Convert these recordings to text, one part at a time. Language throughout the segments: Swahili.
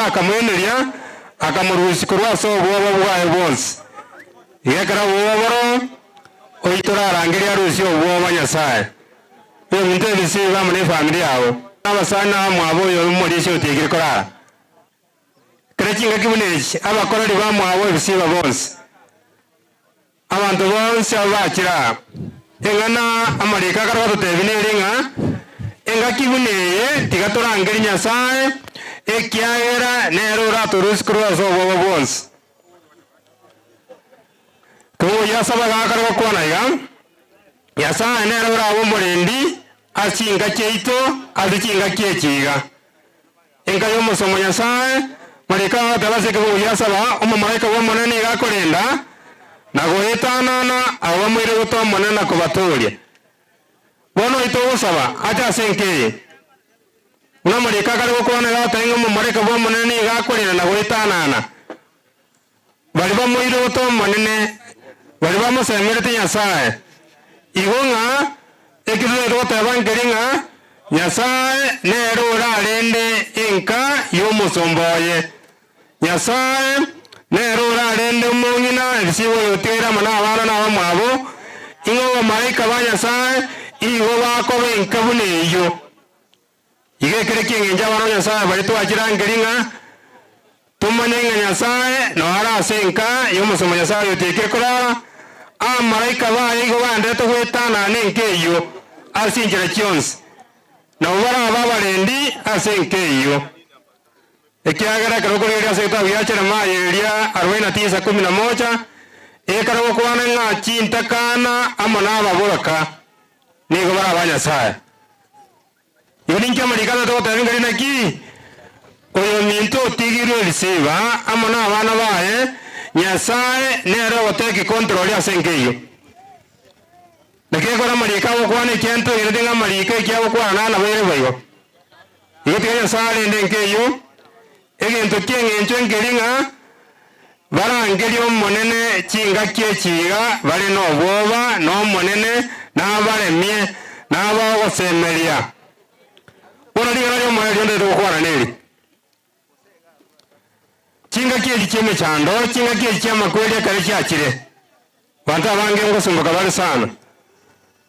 akamweneria akamurusi kurwa so bwoba bwae bonse yekara bwoboro oitora rangiria arusi obwoba Nyasaye yo muntu ebisiba muri family yawo abasana mwabo yo muri cyo tegire korara krekinga kibunechi abakorari bamwabo ebisiba bonse abantu bonse abakira engana amarika karwa tutebineringa enga kibuneye tigatorangeri Nyasaye ekiagera nerura turuskuru so bobo bonse ko yasaba gakarwa kwana iga Nyasaye nerura bomorendi asinga cheito azinga kyekiga enga yo musomo Nyasaye marika tabase ko yasaba umumarika wo monene gakorenda nagoetanana awamwire guto monene kubatoria bono ito usaba acha senke una marika kare gukwana gatainga umumarika wo monene gakorenda nagoetanana bali bamwire guto monene bali bamusemerete Nyasaye igonga ekirero gotebangeringa Nyasaye nerura rende enka yo musomboye Nyasaye nerura rende mungina ebisibo yotera mana abana n'abamwabo ingo marika ba Nyasaye igo bakobe enkabuneyo igekere kingenja bano Nyasaye bari twakirangeringa tumanenga Nyasaye no ara senka yo musomo Nyasaye yotekere kora marika ba igo bande to gwetana nenkeyo asinjira kyonse na ubara babarendi asenkeyo ekiagera karokoreria seta biachera mayeria 49:11 ekaro kwana nga chintakana amana baboraka nigo bara Nyasaye yoninka marikana to taringari naki oyo minto tigiro risiba amana abana bae Nyasaye nero oteki control ya senkeyo nakekora marika kwana kento yedenga marika kya kwana na bere bayo yote Nyasaye ndenkeyo egento kengencho ngeringa barangeri omonene chinga kyechiga bari no boba no monene na baremie na bagosemeria bona ligara mo yonde ro kwana neri chinga kyechi cheme chando chinga kyechi chama kweli kare cyakire bantu abange ngosumbuka bari sana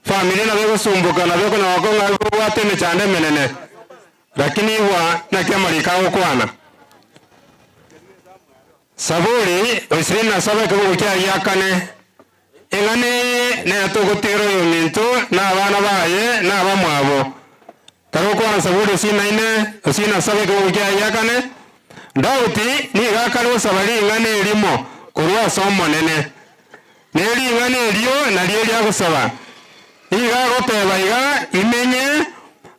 family na bego sumbuka na bego na wagonga wateme chande menene lakini wa na kemarika kwana Saburi osirina sabe ko kya yakane engane ne to gotero yominto na abana baye na abamwabo taro ko saburi sinaine osina sabe ko kya yakane dauti ni gakaro sabari engane elimo kurwa somo nene neri engane elio na liyo lya gusaba iga goteba iga imenye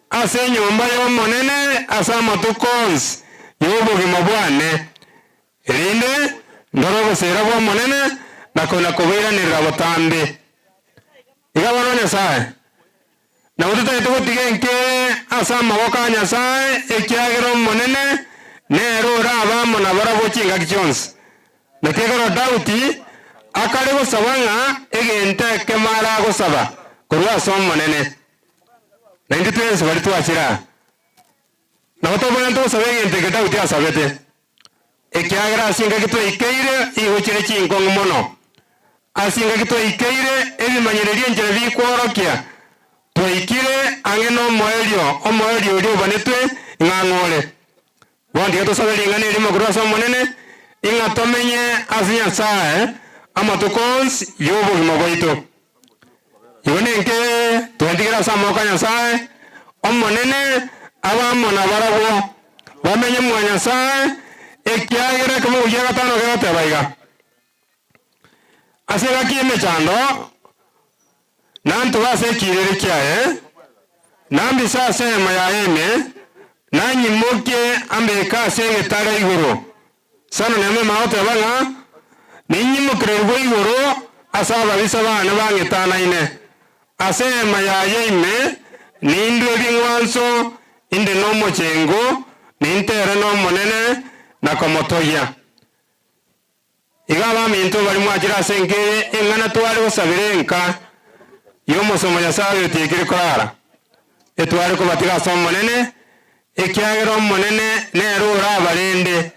ase nyumba yo monene asa matukons yobo gimabwane Rinde ndoro sera bwa monene nakona kubera ni rabotambe igabano Nyasaye na ututa ito tigenke asa mawoka Nyasaye ekiagero monene nero raba mona barabo chinga kichons nakegero dauti akale go sabanga egente kemara go saba kurwa som monene 93 bari twachira na utobona to sabenge ke dauti asabete ekiagera asinga kito ikeire igochire chingo mono asinga kito ikeire ebimanyererie njere bikworokia toikire angeno omoelio uri banetwe ngangore bondi to sabeli ngane ri magura so monene inga tomenye asinya sae amatukons yobo mogoito yonenke tondigira samoka Nyasaye omonene abamona barabo bamenye mwanya sae ekiagera kama ujaga tano gata baiga asega kieme chando nanto base kirere kyae nambi sasa mayaeme nanyi moke ambeka sege tara igoro sana neme maote banga ninyi mokrego igoro asaba bisaba na bange tana ine ase mayaeme nindo bingwanso inde nomo chengo nintere no monene na komotoya igaba minto bari mwakira senke engana twari gusabirenka yo musomo Nyasaye yotekire korara etwari ko batiga somo nene ekiagero monene nerura abarende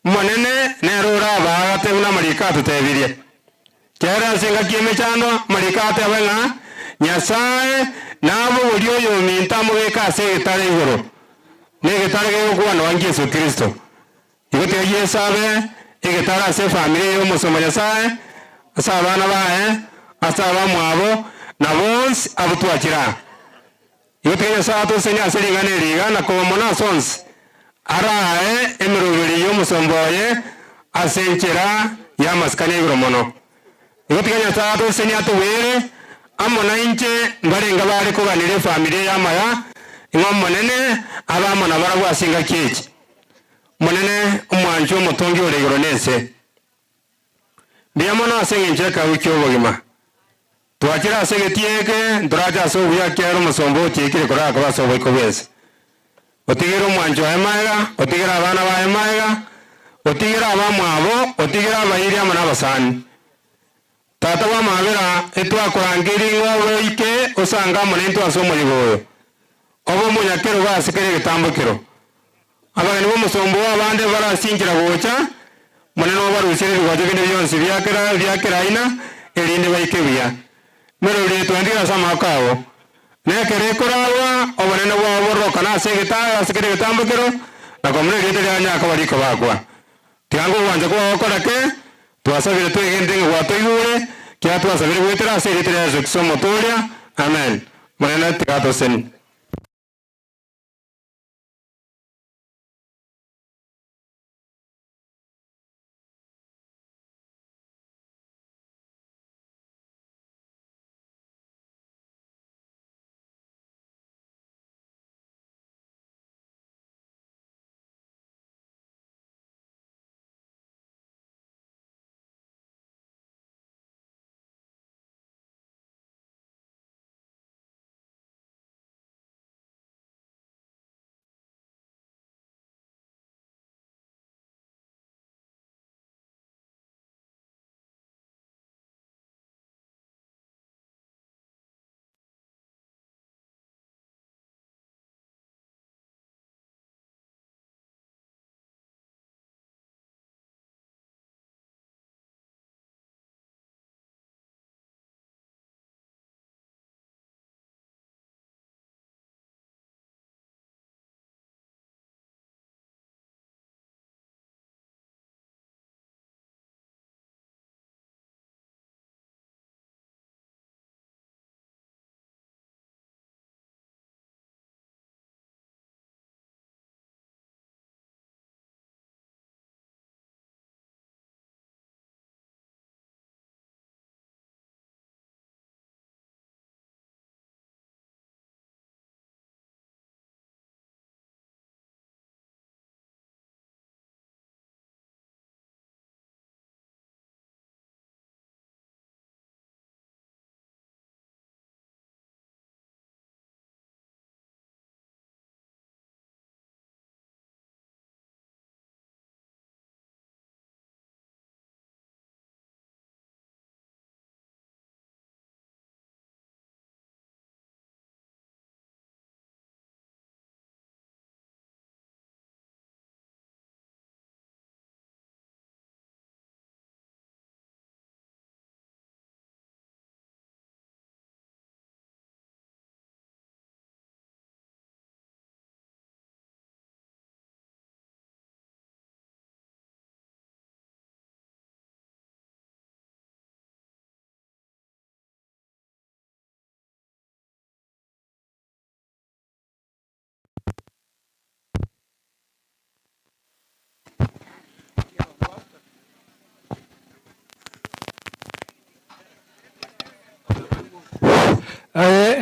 monene nerura abagate una marika tutebirie kera senga kieme chando marika abenga Nyasaye nabo ulio yo minta mubeka se gitare igoro ne gitare ge kuwana wa Yesu Kristo igote Yesu abe igitara se family yo musoma Nyasaye asa abana bae asa abamwabo na bonse abutwakira igote Yesu atosenya serigane riga na ko mona sons arae emirubiri yo musomboye asenchera ya maskane igoro mono igote Yesu atosenya tuwere amona inche ngarenga bari kuganire family yamaya ingom monene abamona baragwasinga kiki monene umwanjo mutongi oregoro nese biyamona asenginje ka ukyobogima twakira asegetieke nduraja so buya kyaro musombo tikire kora kwa so boiko bese otigero umwanjo emaga otigera abana ba emaga otigera abamwabo otigera abayiri amana basani tata wa mabera etwa kurangiri ngowe ike usanga monento asomo yigoyo obo munyakero basikere gitambukiro abagani bo musombo abande barasingira gocha moneno barusire rwaje binde byonse byakera ina erinde bayike biya mero ri twandira sama kawo nekere korawa obonene bwa boroka na segeta asikere gitambukiro na komune rite ryanya akabariko bakwa tiango wanje kwa okorake twasabire twegende gwatoyure kia twasabire gwetera serite ya Yesu motoria amen monene tikatosen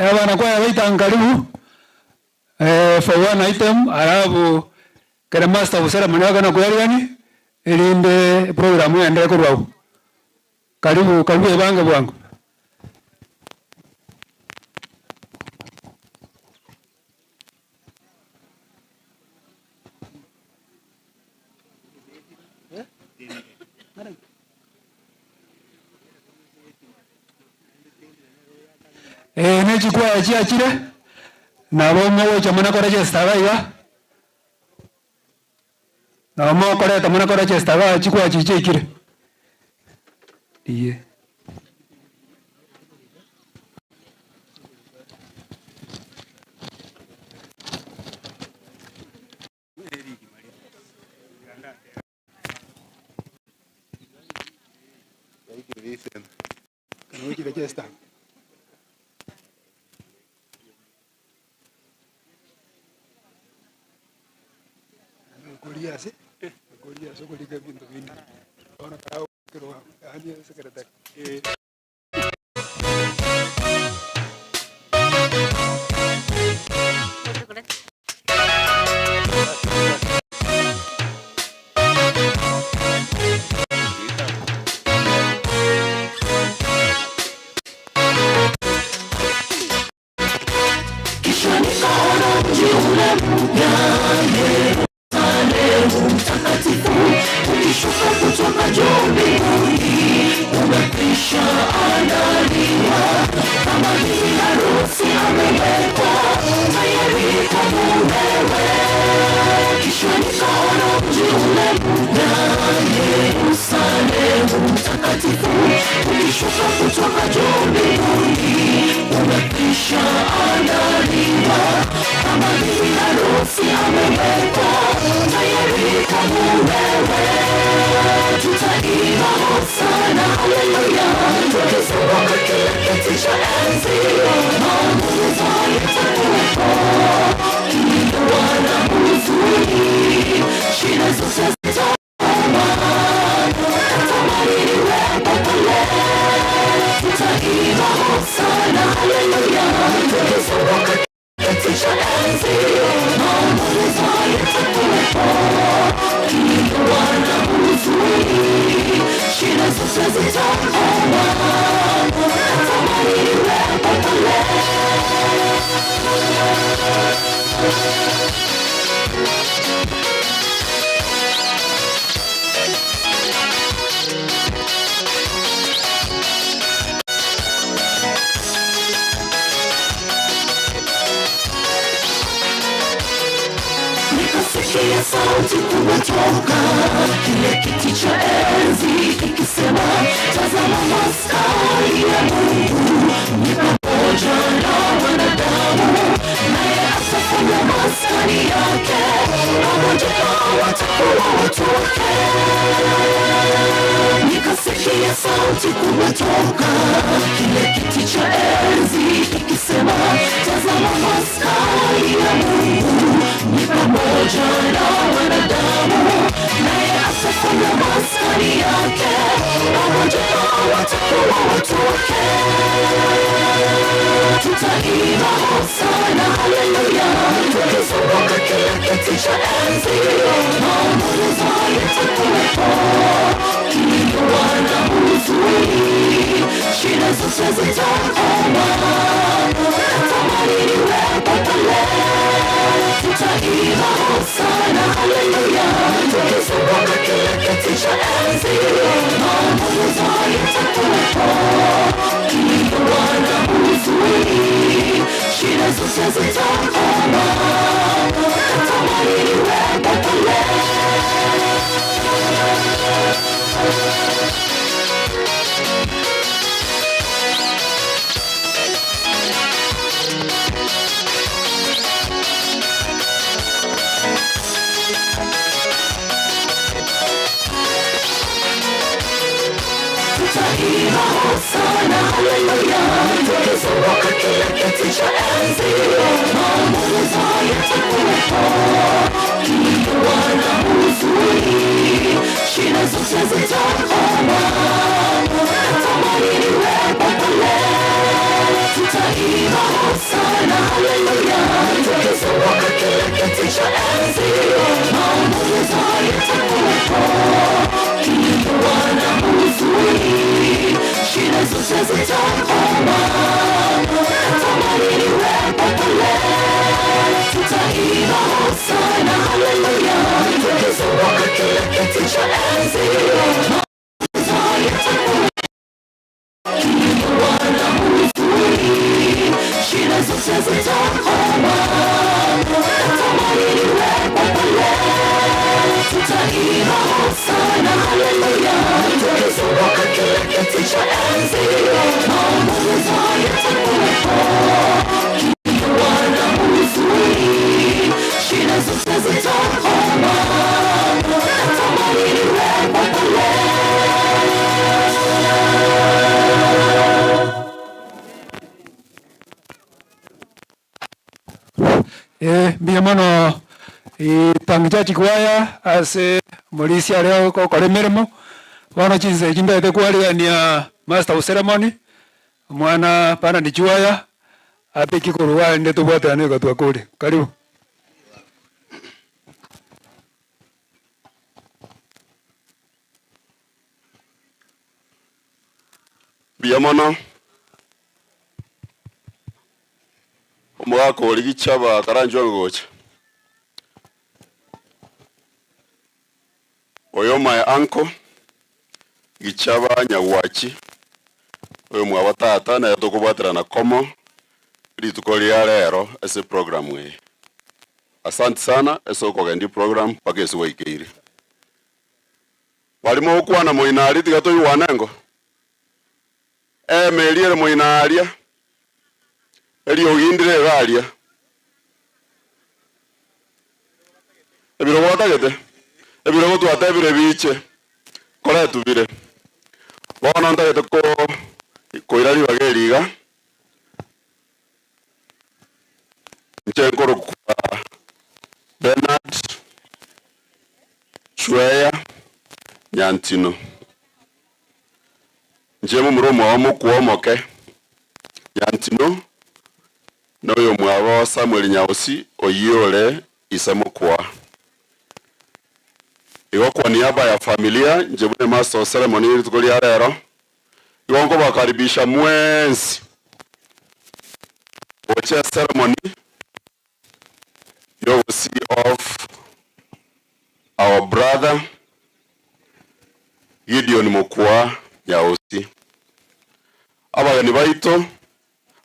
Abana kwa waita karibu for one item arabu kera master busara managa na kuyariani ilinde programu yaendelee kurwao karibu ebanga bwangu nechikwa chiachire nabo mwe chamana kora chestaba iga na mokore tamana kora chestaga chikwa chichekire iye Kile chesta Goliath kuliga bintu vingi ona tao kirwa yani sekretari sauti kutoka kile kiti cha enzi ikisema, tazama maskani ya Mungu ni pamoja na wanadamu, naye atafanya maskani yake pamoja na watakuwa watu wake. Nikasikia sauti kutoka kile kiti cha enzi ikisema, tazama maskani ya Mungu ni pamoja na wanadamu, naye atafanya maskani yake pamoja na watakuwa watu wake. Tutaimba hosana haleluya, tukizunguka kile kiti cha enzi, maombolezo yatakuwepo, kilio na huzuni, shida zote zitakoma, natamani niwepo pale. Tutaimba hosana haleluya, tukizunguka kile kiti cha enzi, maombolezo yatakuwepo, kilio na huzuni, shida zote zitakoma, natamani niwepo pale. Tutaimba hosana haleluya, tukizunguka kile kiti cha enzi, maombolezo yatakuwepo, kilio na huzuni, shida zote zitakoma, natamani niwepo pale. Tutaimba hosana haleluya, tukizunguka kile kiti cha enzi, maombolezo yatakuwepo, kilio na huzuni, shida zote zitakoma, natamani niwepo pale. Tutaimba hosana haleluya, tukizunguka kile kiti cha enzi, maombolezo yatakuwepo, kilio na huzuni, shida zote zitakoma, natamani niwepo pale. Tutaimba Hosana, haleluya, tukizunguka kile kiti cha enzi, maombolezo yatakuwepo, kikiwa na huzuni, shida zote zitakoma, natamani niwepo pale. Biamono itangija chikwaya ase mulisia leo ko kore mirimo wana chinse chimbete kwaliania master of ceremony mwana pana ni chiwaya apiki kuruwa nde tubwate ane gatwa kule karibu biamono umwaka oli gichaba karanjwa gocha oyo my uncle gichaba nyagwachi oyo mwaba tata na yatokubwatira na komo lituko lya lero ese program we asante sana eso kogendi program pake siwe ikeire walimo okwana moinari tigato yuwanengo meliere moinaria elio gindire galia ebiro watagete ebiro gotu atebire biche kore tubire bona ndagete ko irari bageriga nchenkoro kwa Bernard Chweya Nyantino njemu muromo wa mukuomoke Nyantino noyo mwabo Samuel Nyausi oyole isemokwa igo kwa niaba ya familia njebune master of ceremony tukoli lero igongo bakaribisha mwenzi oche ceremony you will see of our brother Gideon Mukwa Nyausi abagani baito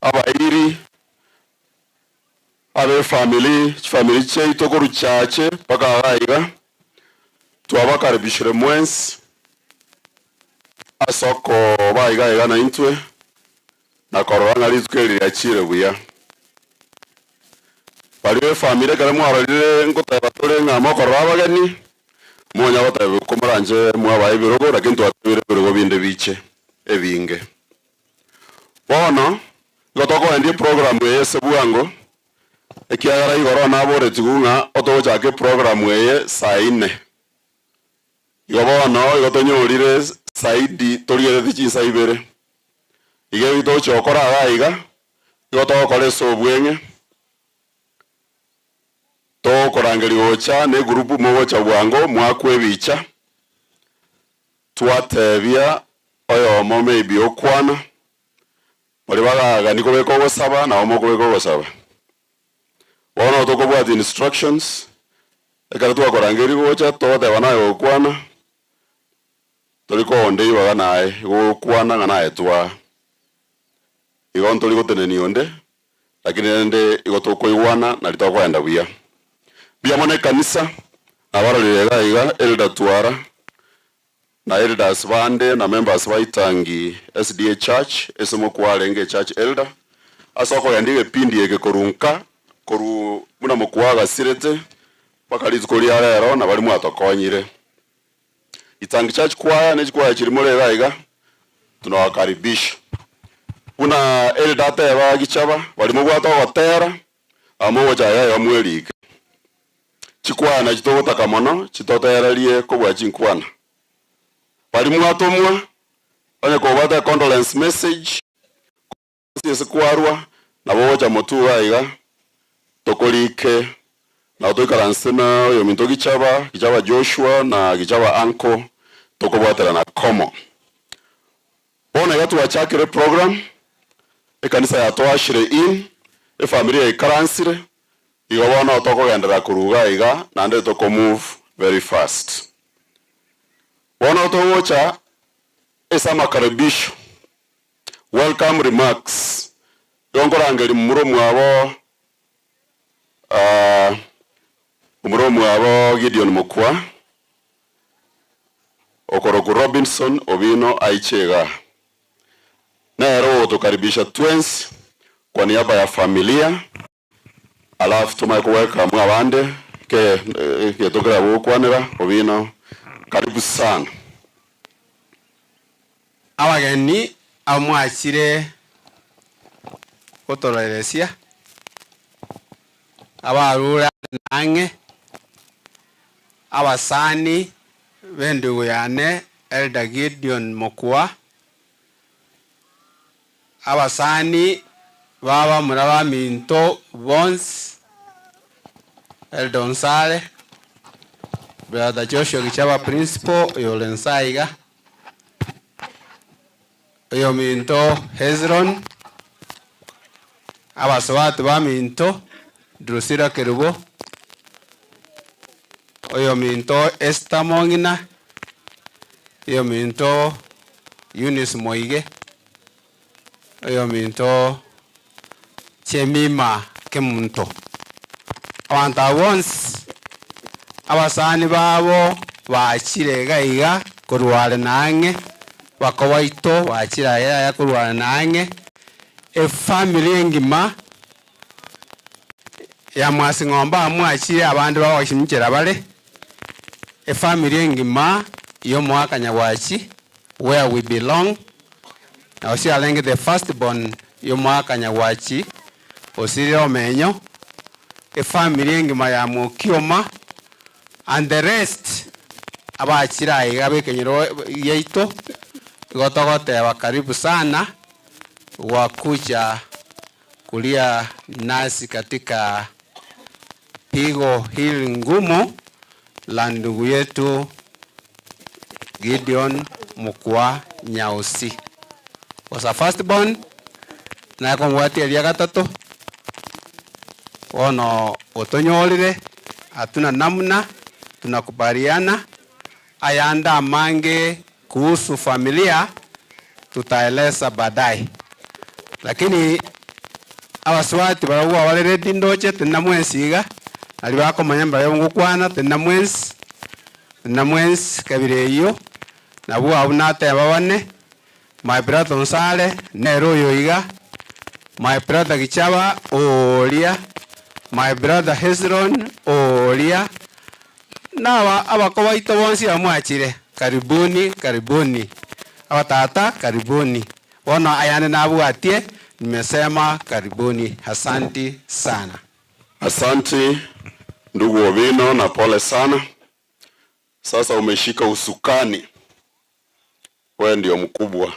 abairi abe family cheito ko ruchache paka gaiga twabakaribishire mwensi asoko baiga na intwe na koranga rizukeli yachire buya baliwe family kale mwaralire ngotaba tole ngamo koraba gani monya batabe kumuranje mwaba ibirogo lakini twatubire birogo binde biche ebinge bono gotoko endi program yese buango ekiagara igoro na bore tigunga otoja ke program weye saa 4 yobono igotonyorire saidi toriere dichi saa 2 ige bito chokora gaiga igotokore sobwenge to korangeri gocha ne grupu mogocha bwango mwakwe bicha twatebia oyo mo maybe okwana muri bagaga niko beko gosaba na omo beko gosaba wono tokobwati instructions ekara twakorangeri gocha tote banayo okwana toliko onde ibaga nae gokwana nganae twa igon toliko teneni onde lakini ende igotoko iwana na litokwenda buya biamone kanisa abarorega iga elder twara na elders bande na members baitangi SDA church esemo kwalenge church elder asoko yandige pindi yeke korunka koru muna mukwaga sirete bakalizu koli lero na bali mwatokonyire itangi church kwaya ne kwaya chirimole gaiga tunawakaribisha kuna elder teba gichaba bali mubwato gotera amo wajaya ya mwelike chikwana chitogotaka mono chitotererie kobwa chinkwana bali mwatomwa anye kobata condolence message sikwarwa na boja motu aiga tokolike na toikaransena yo minto gichaba Joshua na gichaba anko tokobwatera na komo bona yatu wachakire program ekanisa ya toashire in familia ikaransire igobona otokogendera kuruga iga nande toko move very fast bona otowocha esama karibisho welcome remarks yongorangeri muromu abo umuromu abo Gideon Mukwa Okoroku Robinson Obino Aichega. Nero tukaribisha twins kwa niaba ya familia. Alafu tumaikuweka mwabande ke tokera wukwanira Obino. Karibu sana. Abageni amwakire kutororesia abarura nange abasani bendugu yane Elder Gideon Mokua abasani baba muraba minto Bons Elder Onsale Brother Joshua Gichaba Principal Yolensaiga Oyo minto Hezron abaswati ba minto Drusira Kerubo Oyo minto Esther Mongina Oyo minto Eunice Moige Oyo minto Chemima Kemunto Awanta once abasani babo bachire gaiga kurware nange bakowaito bachira ya kurware nange family ngima ya Mwasing'omba amwachire abandi bawashimikira bale family ngima yo mwaka nyabwachi where we belong na osi alenge the first born yo mwaka nyabwachi osiri omenyo family ngima ya Mukioma and the rest abachira igabe kenyero yeito gotogote wa karibu sana wakuja kulia nasi katika pigo hili ngumu la ndugu yetu Gideon Mokua Nyausi. Was a firstborn na kongwati ya gatatu ono otonyolire hatuna namna tunakubaliana ayanda mange kuhusu familia tutaeleza baadaye. Lakini abaswati barawa walere dindoche tena mwensiga ali bako manyamba yongukwana tena mwensi kabire iyo nabu abunate babane my brother Onsale nero yoiga my brother Gichaba olia my brother Hezron olia nawa abakowaito bonsi amwachire karibuni abatata karibuni wana ayane nabu atie nimesema karibuni. Asanti sana. Asanti ndugu Obino na pole sana. Sasa umeshika usukani. Wewe ndio mkubwa.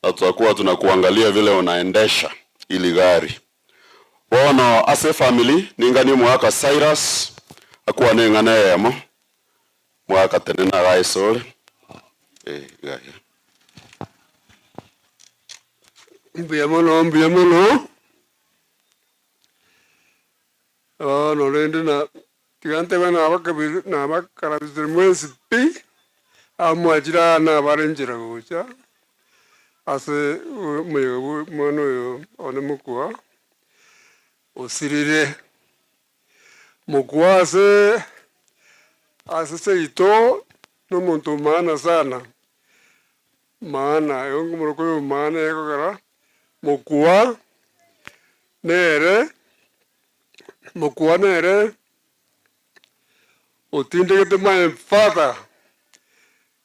Na tutakuwa tunakuangalia vile unaendesha ili gari. Wana ase family ningani mwaka Cyrus akuwa nengane yemo. Mwaka tenena gaisole. Gaya. Mbiamono. No lende na tigante bana abakabiri na abakarabizire mwezi pi amwajira na barenjira gocha ase muyo mono yo one Mokua osirire Mokua ase seito no muntu maana sana maana yongo muroko maana yako kara Mokua nere otinde kete my father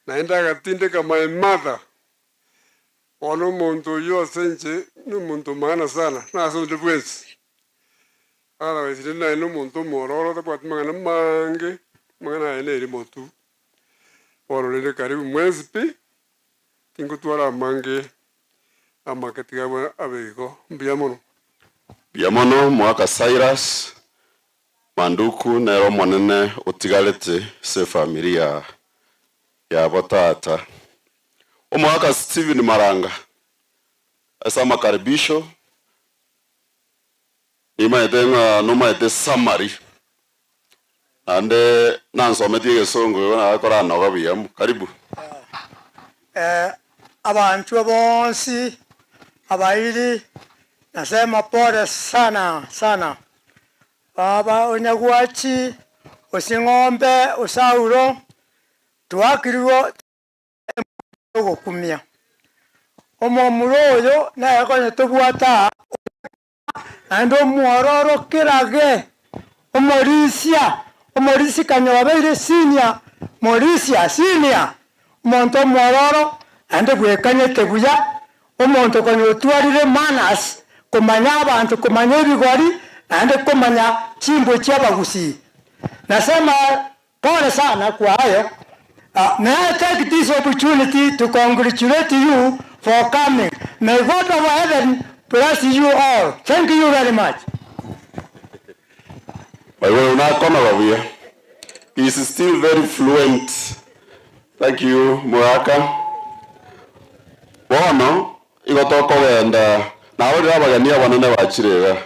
naenda katinde ka my mother ono muntu yo senche no muntu maana sana na so defense ala wesire na no muntu mororo de pat mangana mange mangana ene motu oro le karibu mwezi pi tingo tuara mange amakatika bwa abego Biamono mwaka Cyrus manduku nero monene utigalete se familia ya batata omwaka Steven Maranga asa makaribisho ima edenga no maete summary ande nansometi gesongo na akora no gabiam karibu abantu bonsi abaili nasema pole sana baba Onyagwachi Osing'ombe Osauro tuakiriwo ogokumia omomuro oyo naekonye tobwata naende omwororo kirage omorisi kanya wabeire senior morisia senior omonto omwororo naende bwekanyete buya omonto konya otwarire manners komanya abantu komanya ebigori naende komanya chimbwe chiabagusi. Nasema pole sana kwa hayo. May I take this opportunity to congratulate you for coming. May God of heaven bless you all. Thank you very much. He is still very fluent. Thank you, Muraka. Bono, igotoko wenda na wale abagania wanene bachirega.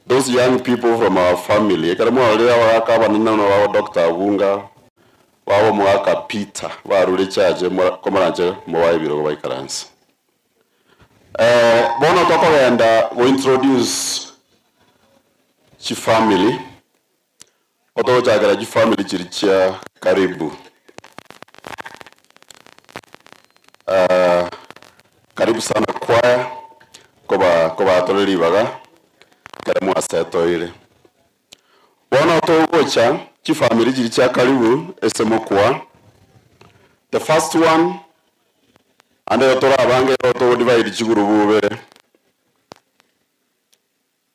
Those young people from our family, karamu wale abaka banene no wa Dr. Abunga, wa Muraka Peter, wa ruli charge komaranje mwaye biro baikaransi. Bono toko wenda go introduce chi family. Oto chagara chi family chirichia karibu. Karibu sana kwaya koba atoleli baga karamu aseto ile. Wana otogocha chi family chirichia karibu esemokwa. The first one ande otora abange oto divide chigurubube.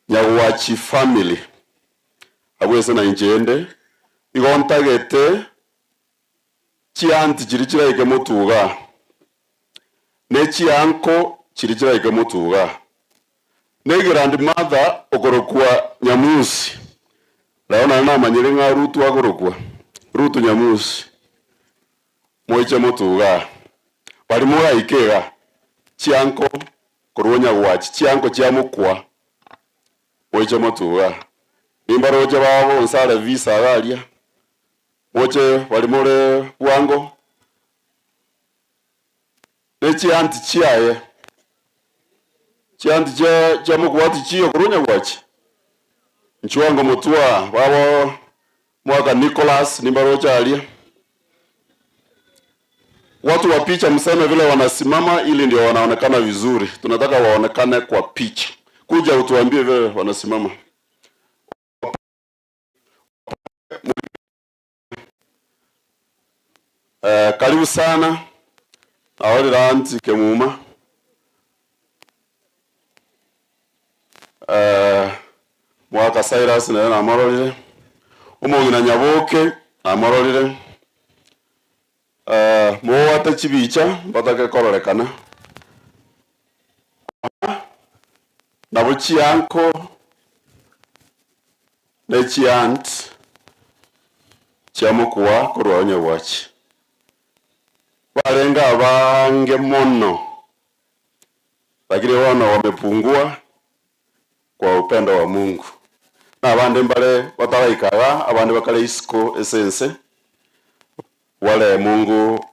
Nyawachi family abwese na injende igontagete chianti chirichira ike mutuga ne chianko chirichira ike mutuga ne grandmother okorokwa Nyamusi laona na manyire nga Rutu agorokwa Rutu Nyamusi moiche mutuga bali mura ikega chianko koronya wachi chianko chiamukwa moiche mutuga Imbaroje babo nsale visa galia moche bali more bwango nechi anti chiaye chianti cha mukwati chiyo kurunya gwachi nchiwango mutua babo mwaka Nicholas nimbaroje alia. Watu wa picha mseme vile wanasimama ili ndio wanaonekana vizuri. Tunataka waonekane kwa picha. Kuja utuambie vile wanasimama. Karibu sana awali ranti kemuma mwaka Cyrus na amarolire umongina nyaboke amarolire mwata chibicha batake kororekana na buchi anko na chiant chiamukuwa kurwanya wachi walenga bange mono lakini wana wamepungua kwa upendo wa Mungu na abande mbale bataraikaga abande bakale isiko essence wale Mungu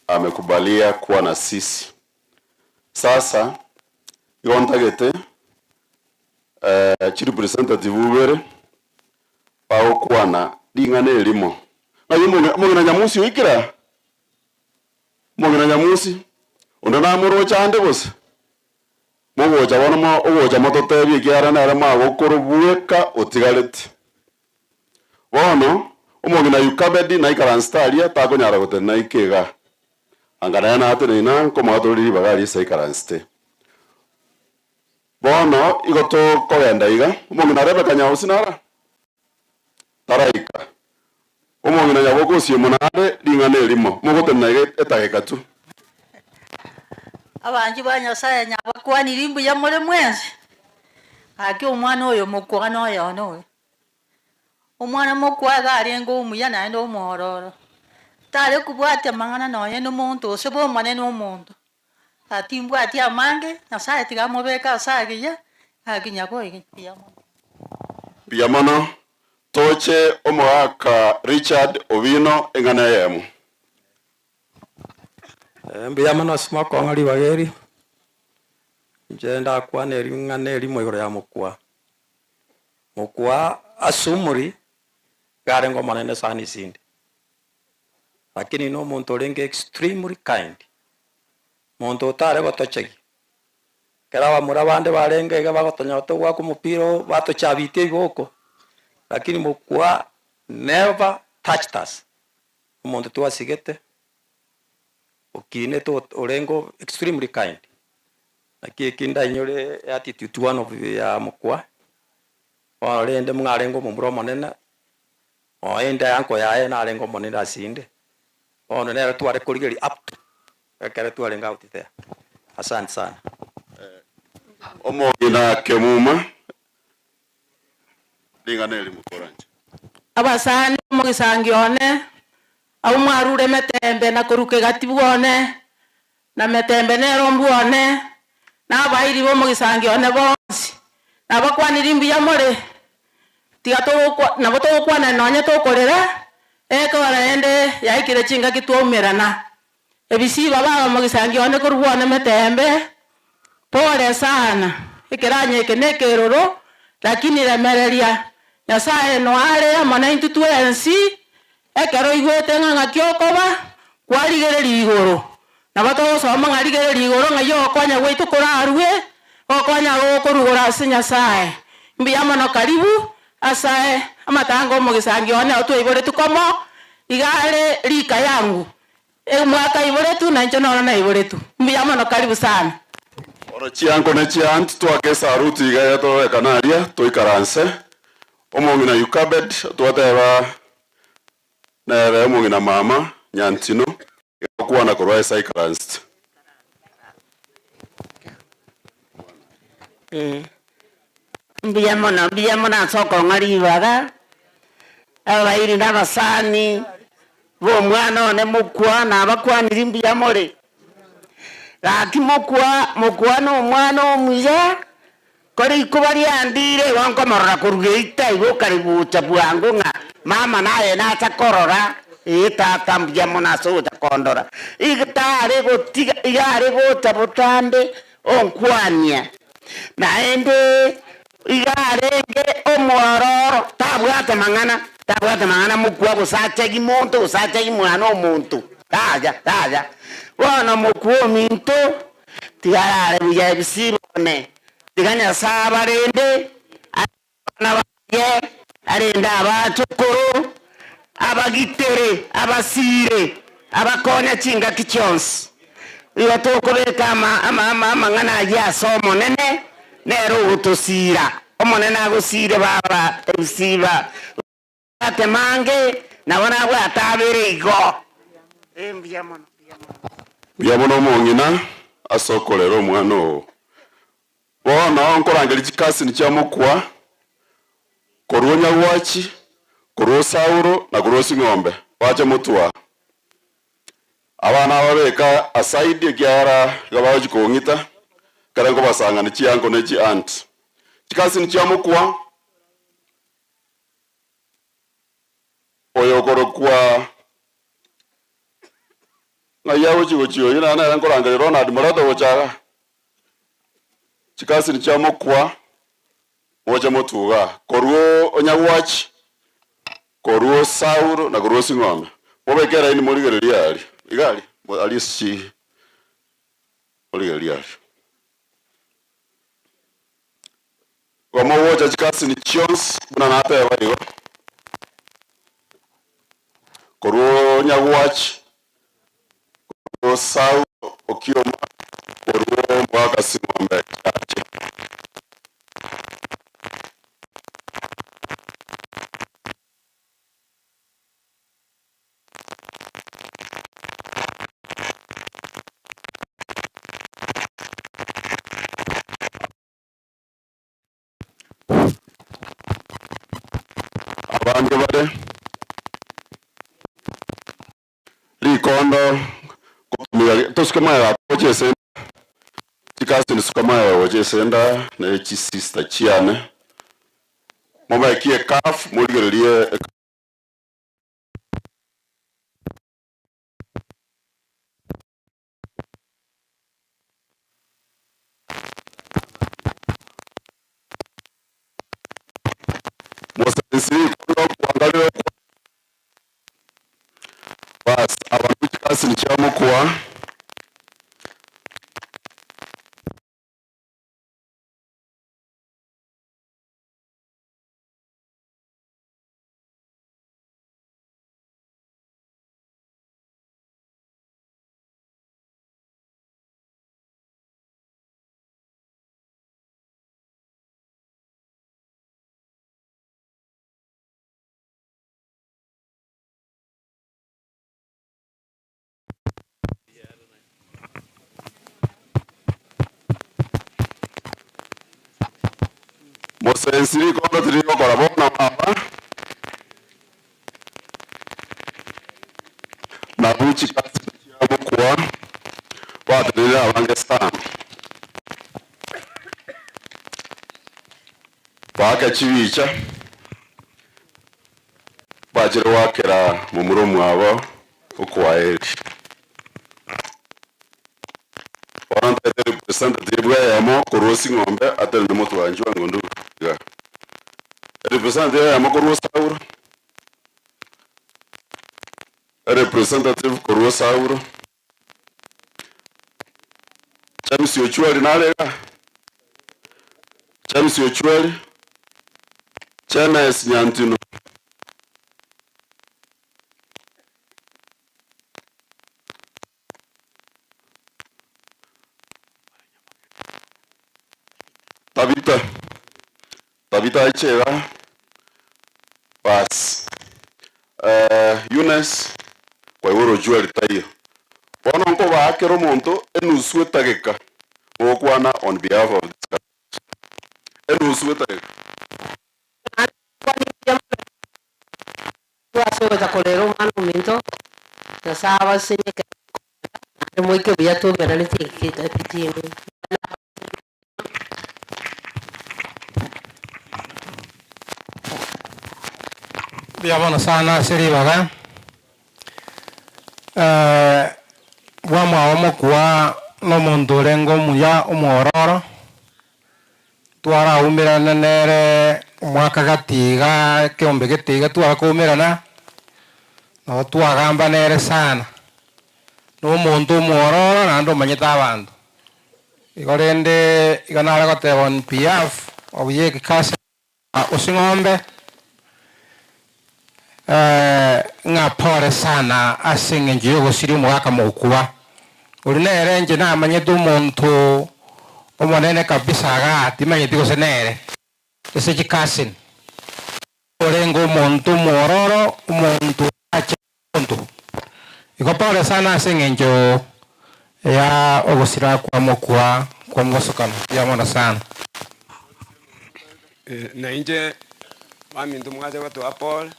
amekubalia kuwa na sisi sasa yontagete chiri representative ubere pao kuana dingane elimo na mungina Nyamusi wikira mungina Nyamusi ondana muro chande bose mugo chabona mo ogo chamoto tebi kiara na rama gokorobueka otigalete bono umongina yukabedi na ikaranstaria tako nyara gotena ikega angana na atene na komatoriri bagali sai karanste bono igoto kogenda iga umongina Rebeka Nyausi nara taraika umongina nyaboko si munade lingane limo mugotena etageka tu abanji banyasaye nyabakwa nirimbu ya mole mwenzi aki omwana oyo mukwa no yono omwana mukwa garengo umuya naende omororo tale kubwate mangana noye n'omuntu osebo mane n'omuntu atimbwa ati amange nasaye tigamobeka asagiya aginyabo biyamano toche omwaka Richard Obino engana yemu mbiyamano simako ngari bageri njenda kwa neri ngane limo igoro ya mukwa asumuri garengo manene sani sindi lakini no muntu ringi extremely kind, muntu utare gotochegi kera wa mura bande barenge ga bagotonyoto gwa ku mupiro bato chabite iboko, lakini mukwa never touched us. Umuntu twasigete ukine to orengo extremely kind, lakini kinda inyore attitude one of ya mukwa orende mwarengo mumbro monene oende yanko yae na arengo monene asinde ono nero tware kurigeri up kare tware ngauti there. Asante sana. Omogina Kemuma linganeli mukoranje abasani mugisangione au mwarure metembe na kuruke gatibwone na metembe nero mbwone na bairi bo mugisangione bonsi na bakwanira imbi yamore tigato na boto kwana nonye to korera barende yaikire chinga kitwomerana ebisiba baba mugisangione kurubone metembe pole sana ikiranye kenekeroro lakini remereria Nyasaye no are amana intutu ensi ekero igwete nganga kyokoba kwarigereri igoro na bato soma ngarigereri igoro ngayo kwanya gwitu kurarwe okwanya gokurugora ase Nyasaye mbi amana karibu asae amatango mugisangione otwe ibore tukomo igare rika yangu mwaka ibore tu na nchono na ibore tu mbi amana karibu sana. Chianko ne chiant twakesa ruti igaya to ekanaria to ikaranse omongina yukabed twateba na omongina mama nyantino okuana korwa cyclist mbiyamona soko ngaribaga abairi n'abasani bo mwana one mukwa na bakwanira mbiyamore laki mukwa no mwana omuya kori kubari andire wanko marra kurgeita ibo karibu chabuango nga mama naye na takorora tata mbiyamona so takondora igtare gotiga igare gotabotande onkwanya naende igarenge omororo tabwata mangana mukwa gusacha gimonto gusacha gimwana omuntu taja wana mukwo minto tigarare biya bisibone tiganya sabarende nabaye arenda abachukuru abagitere abasire abakonya chinga kichonsi iyo tokobeka amangana ya somo nene nero utosira omonene agusire baba ebisiba atemange nabona gwa atabere igo Biamono mongina asokolero omwana o bona onkorangeri chikasi ni chamukwa koruonya wachi koruosauro na koruosi ng'ombe wacha mutwa abana babeka aside ekiara gabaji kongita karango basanga ni chiango ne chi aunt chikasi ni chamukwa oyokorokwa ngayawo chigochiyo ina na nkorangeri Ronald Moroto gochaga chikasi ni chamukwa moja motuga koruo onyawach koruo sauro na koruo sing'ombe mobekera ini morigereria ali igali alisi morigereria Wamo woja chikasi ni chions buna nata ya waigo koruo nyawach koruo sauro okioma koruo mwaka sing'ombe chache abandi bare likondo kutumia toskema ya pochese chikasi ni skama ya pochesenda na chi sister chiane mama kie kaf murigerie Mosa sisi kuangalia bas Basi ni cha mkua. Mosensiri kondo tiriyo korabona aba. Na buchi kasi ya mkua. Wadirira abange sana. Waka chiwicha. Bajire wakera mumuro mwabo ukwaeri. Waranta representative yamo kurusi ngombe atele na moto wanjwa ngondu. Representative yamo kurusi auro. Representative kurusi auro. Chamisi ochuali nalega. Chamisi ochuali. Chana esinyantino. Tabita ichera. Bas. Eunice. Kwa iworo juali tayo. Bono nko baakero monto enuswe tageka. Okwana on behalf of this country. Enuswe tageka. Tuasoza kolero mano minto. Na sawa sinyeka. Moike biya to berani tikita pitini. Biamona sana Siribaga. Wama omokwa no mondorengo muya omororo. Twara umirana nere mwaka gatiga kiombe getiga twakumirana. No twagamba nere sana. No muntu mororo nando manyita abandu. Igorende iganara gote on PF obuye kikase osingombe. Ngapore sana asinge njiyo gusiri mwaka mokua. Urinere nje na manyetu muntu omonene kabisa agati manyeti gosenere. Ese chikasin. Orengo muntu mororo muntu ache muntu. Ikopore sana asinge njo ya ogosira kwa mokua kwa mwosokano. Yamona sana. Na inje mami ndu mwaje watu apole.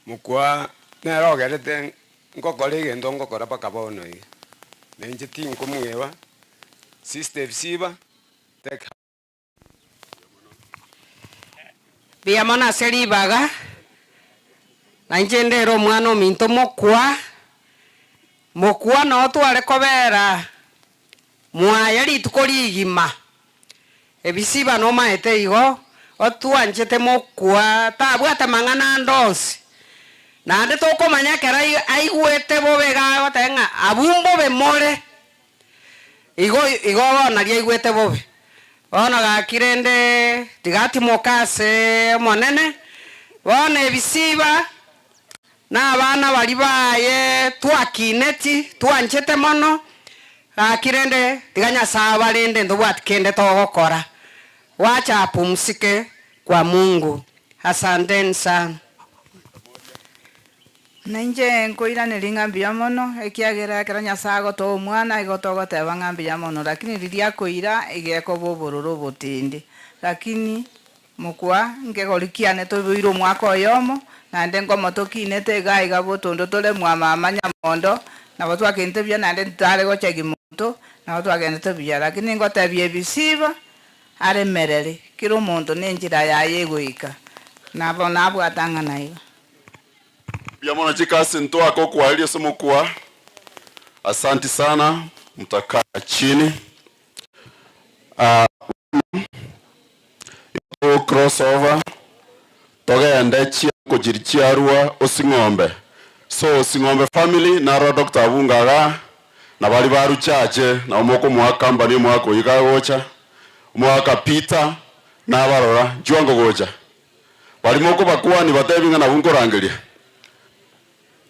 Mukwa nero gerete ngokore gendo ngokora pakabono yi. Na inje tinko muewa. Sister Siba tek. Biamona Siribaga. Na inje ndero mwana minto mokwa. Mokwa no tware kobera. Mwaya litukori igima. Ebisiba no maete igo. Otuanchete mokwa. Tabwate mangana ndonsi. Na ande toko manyakera aigwete bobega gotenga abumbo bemore igo bona ria igwete bobe bona gakirende tigati mokase monene bona ebisiba na abana bali baye twakineti twanchete mono gakirende tiganya saba rende ndobwatikende togokora wacha apumsike kwa Mungu. Asanteni sana. Nanje nkoira nilingambia mono ekiagera kera nyasago to mwana igotogo teba ngambia mono lakini riria koira igeko bobororo botindi lakini mukwa ngegorikiane tobuiro mwaka oyomo na ndengo motokinete gaiga botondo tole mwama manyamondo na watu akente bya nande tare gochegi moto na watu akente bya lakini ngotebye bisiba are merere kiro mondo nenjira yaye goika nabo nabo atanga nayo. Biamona chikasi nto ako kwa ili somo kwa. Asanti sana mtakaa chini. Crossover toge ande chia kujirichia arua osingombe So Sing'ombe family naro Dr. Bungaga na bali baru chache na umoko mwa company mwako ikagocha mwaka Peter na barora juango gocha bali moko bakwani batebinga na bunkorangeria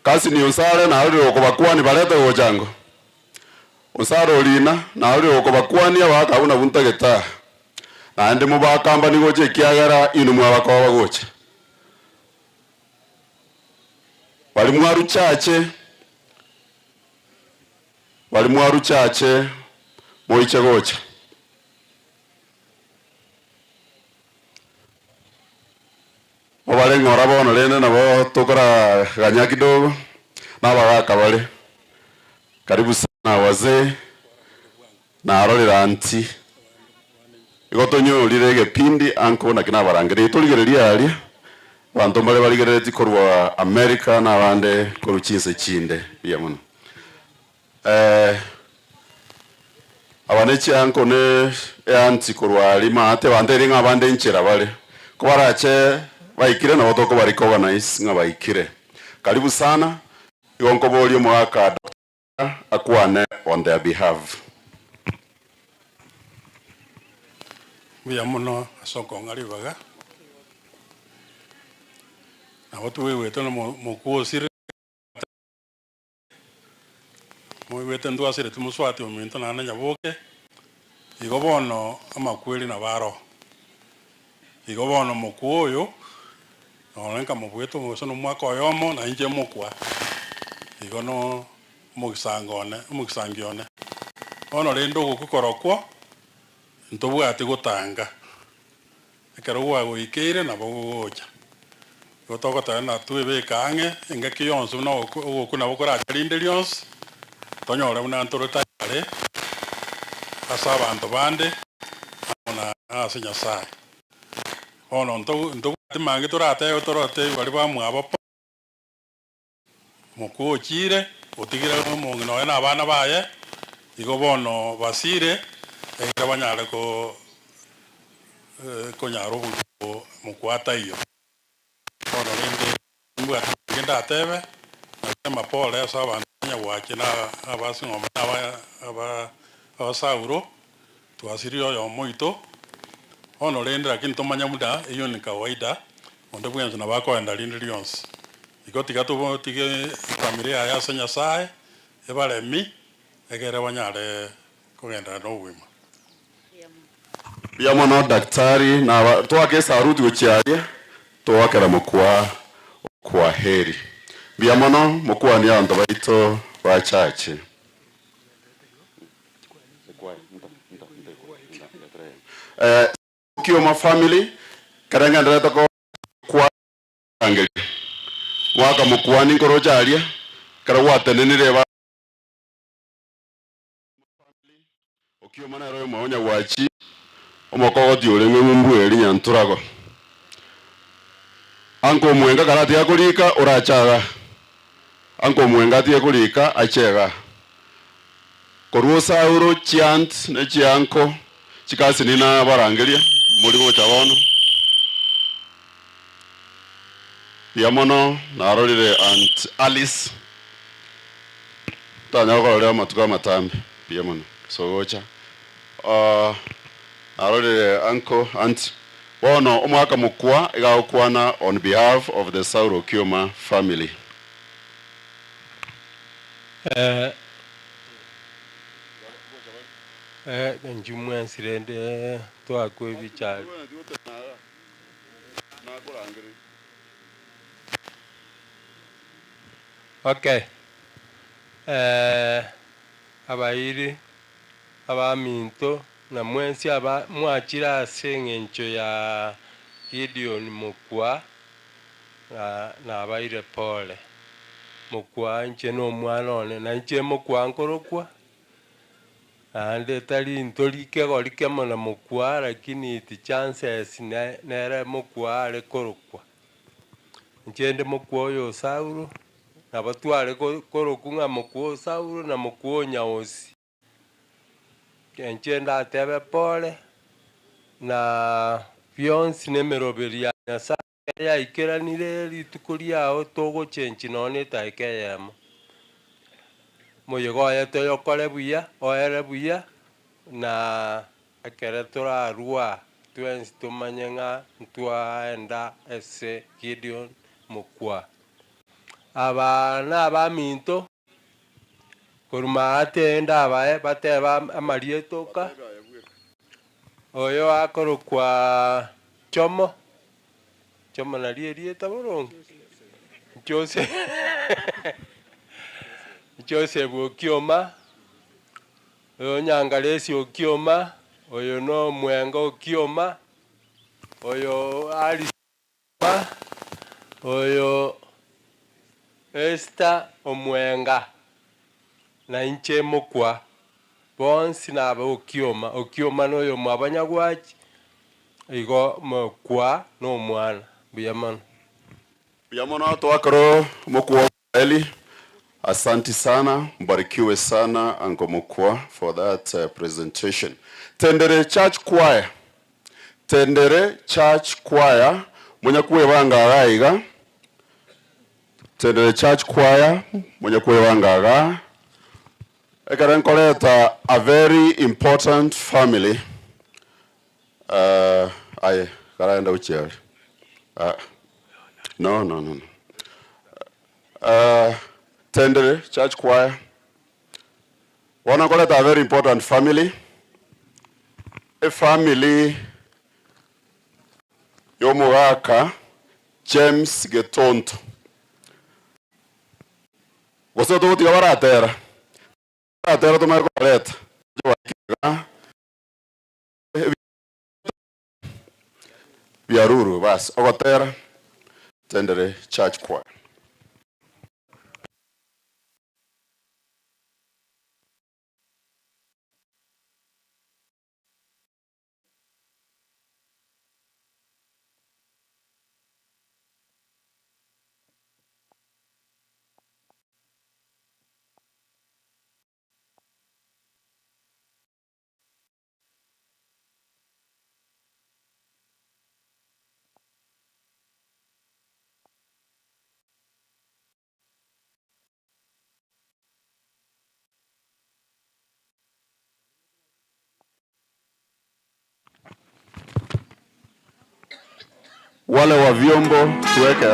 kasi ni usare na uri oko bakwani balete gochango usare olina na uri oko bakwani abaka una buntageta na ndi mu ba company goche kiagara inu mwa bakoba gocha bali mwaru chache moiche gocha obale ngora bono lene nabo tokora ganya kidogo na bagaka bale karibu sana wazee na arorera anti igotonyolire gepindi anko na kina barangire tuligereria aria bantu bale baligereti korwa America na bande koruchise chinde bia muno abanechi anko ne anti korwa lima ate bande ringa bande nchera bale kubarache baikire na wotoko bari organize nga baikire karibu sana igonko bolio mwaka akwane on their behalf bia muno asoko ngari baga na watu wewe tena mokuosire mwe tendo asire tumuswati ominto na nanya boke igobono amakweli na baro igobono mokuoyo olenka mobweto mosono mwaka oyomo na inje mokwa igono mugisangione ono rendo gukorokwo ntobwate gutanga ekero gwa ikire na bogocha gotogota na tuwe kange engaki yonso na okuna bokora rinde lyons tonyora una ntorota ale asaba anto bande ona asenya sai ono ndo timange torate bari bamwe abapo mukochire otigire mungino na abana baye igo bono basire era banyale ko nyaro mukwata iyo ono rinde mbwa ngenda atebe na mapole asaba nya wache na abasi ngoma aba sauro tuasirio yo moito ono rinde lakini tomanya muda iyo ni kawaida onde bwenzo na bako enda rinde lyons igotiga to tige familia ya senya sai ebale mi egere banyale kugenda no wima bia mono daktari na twake saruti gochiaria twakera kwa heri bia mono mukwa ni ando baito ba chache Kioma family karanga ndata ko kwa angeli waka mukwani ngorojaria karawatenenire ba Kioma na royo maonya wachi omokogoti olenge mumbu eri nyanturago anko mwenga karati yakulika urachaga anko mwenga ati yakulika achega koruosa euro chiant ne chianko chikasi nina barangeria muri gocha bono yamono narorire Aunt Alice tanya ko matuka matambe yamono so gocha narorire uncle aunt bono omwaka mukwa igakwana on behalf of the Sauro Kioma family njumwe sirende twakwe bichali okay abairi abaminto na mwensi aba mwachira sengencho ya Gideon mukwa na abaire pole mukwa nche no mwana one na nche mukwa nkorokwa ande tali ntolike golike mona mukwa lakini iti chances nere mukwa ale korokwa nchende mukwa yo Sauro na batwale korokunga mukwa Sauro na mukwa nyaosi kenchenda atebe pole na Beyonce nemeroberia ya ikeranire rituko riao tũgũchange none taike yemo mũyĩgoye tũyokore buya oere buya na ekere tũrarua twensi tũmanye ng'a ntwaenda ase Gideon Mukwa aba n'abaminto kuruma atenda abae bateba amarietoka oyo akorokwa chomo narierieta borongo Joseph Okioma oyo Nyangalesi Okioma oyo no Mwenga Okioma oyo Ali oyo Esther Omwenga na inche Mukwa bonsi naba Okioma noyo mwabanyagwachi igo Mukwa no mwana buyamano twakoro Mukwa Eli. Asanti sana, mbarikiwe sana Uncle Mukwa for that presentation. Tendere Church Choir, mwenye kuwe wanga agaiga. Tendere Church Choir, mwenye kuwe wanga aga. Ekarenkoleta a very important family. Aye, karaenda uchiari. No. Tendere Church Choir. Wanna call it a very important family. A family Yomuraka James Getonto. Você do outro agora a terra do Margareta. Biaruru, vas. Agora Tendere Church Choir. Wale wa vyombo tuweke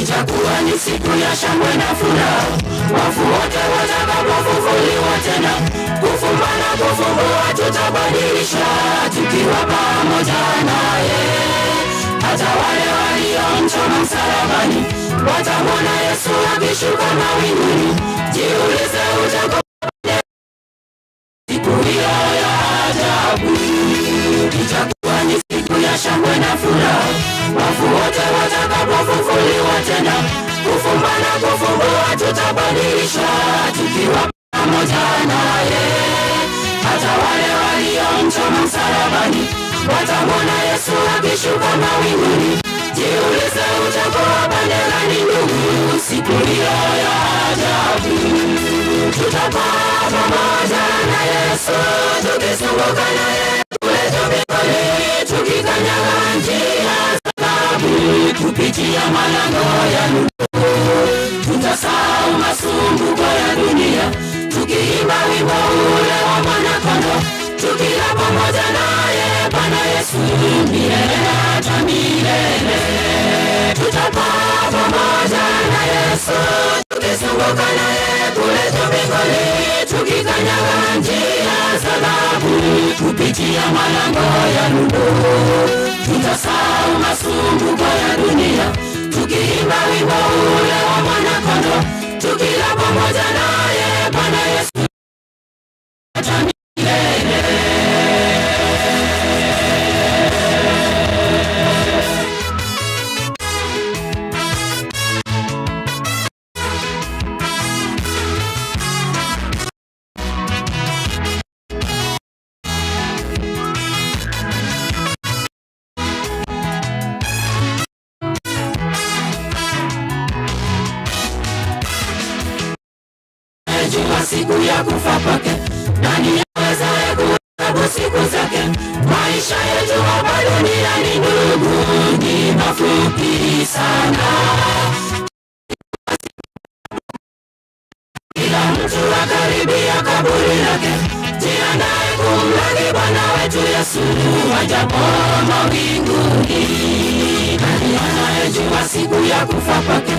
Itakuwa ni siku ya shangwe na furaha, wafu wote watakapofufuliwa tena, kufumba na kufumbua tutabadilisha, tukiwa pamoja naye. Hata wale waliomchoma msalabani watamwona Yesu akishuka mawinguni. Jiulize utakoje siku hiyo ya ajabu. Itakuwa ni siku ya shangwe na furaha, wafu wote watakapofufuliwa tena, kufumba na kufumbua tutabadilisha, tukiwa pamoja naye. Hata wale waliomchoma msalabani watamwona Yesu akishuka mawinguni. Jiulize utakuwa pande gani ndugu, siku hiyo ya ajabu. Tutakuwa pamoja na Yesu, tukizunguka naye kule mbinguni, tukikanyaga njia za dhahabu, kupitia malango ya nuru. Tutasahau masumbuko ya dunia, tukiimba wimbo ule wa Mwana-Kondoo, tukila pamoja naye Bwana Yesu milele hata milele. Tutakuwa pamoja na Yesu, tukizunguka naye kule mbinguni, tukikanyaga njia za dhahabu, kupitia malango ya nuru. Tutasahau masumbuko ya dunia, tukiimba wimbo ule wa Mwana-Kondoo, tukila pamoja naye Bwana Yesu hata milele. siku ya kufa kwake? Nani awezaye kuhesabu siku zake? Maisha yetu hapa duniani ndugu ni mafupi sana. Kila mtu akaribia kaburi lake. Jiandae kumlaki Bwana wetu Yesu ajapo mawinguni. Nani anayejua siku ya kufa kwake?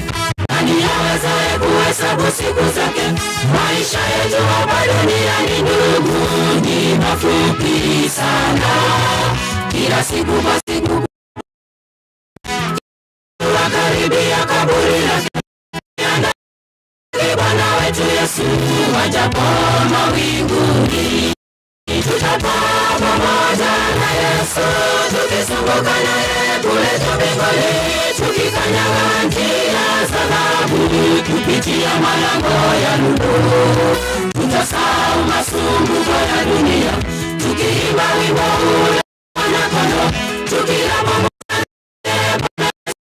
Nani awezaye kuhesabu siku zake? Maisha yetu hapa duniani ndugu ni mafupi sana. Kila siku kwa siku tunakaribia kaburi lake. Bwana wetu Yesu ajapo mawinguni. Tutapaa pamoja na Yesu, tukizunguka naye kule mbinguni, tukikanyaga njia za dhahabu, kupitia malango ya nuru. Tutasahau masumbuko ya dunia, tukiimba wimbo ule wa Mwana-Kondoo, tukila pamoja naye Bwana Yesu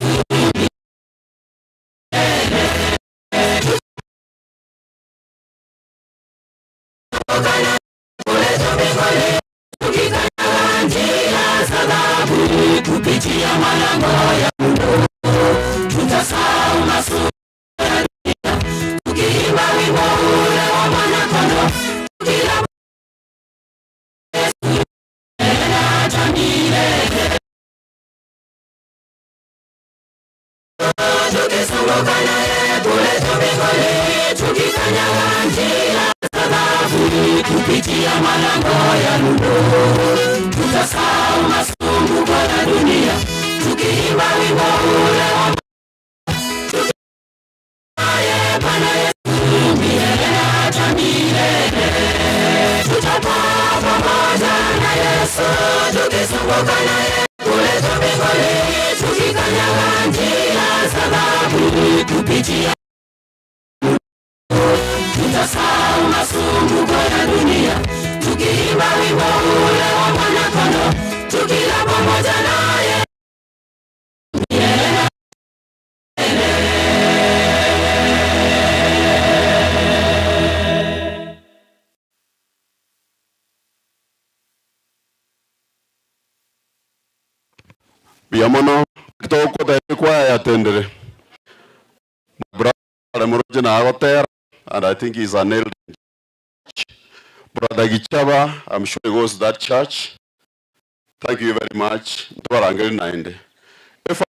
milele. Tukikanyaga njia za dhahabu, kupitia malango ya nuru. Tutasahau masumbuko ya dunia, tukiimba wimbo ule wa Mwana-Kondoo, tukila Yesu milele hata milele. Tukizunguka naye kule mbinguni, tukikanyaga njia za dhahabu, kupitia malango ya nuru. Tutasahau masumbuko ya dunia, tukiimba wimbo ule wa Bwana Yesu milele hata milele. Tutapaa pamoja na Yesu, tukizunguka naye kule mbinguni, tukikanyaga njia za dhahabu, kupitia tutasahau masumbuko ya dunia, tukiimba wimbo ule wa Mwana-Kondoo, tukila pamoja naye milele. Biamono kitoko da kwa ya tendere. Brother Moroje na agotera, and I think he's an elder. Brother Gichaba, I'm sure he goes to that church. Thank you very much. Twarangeli naende. If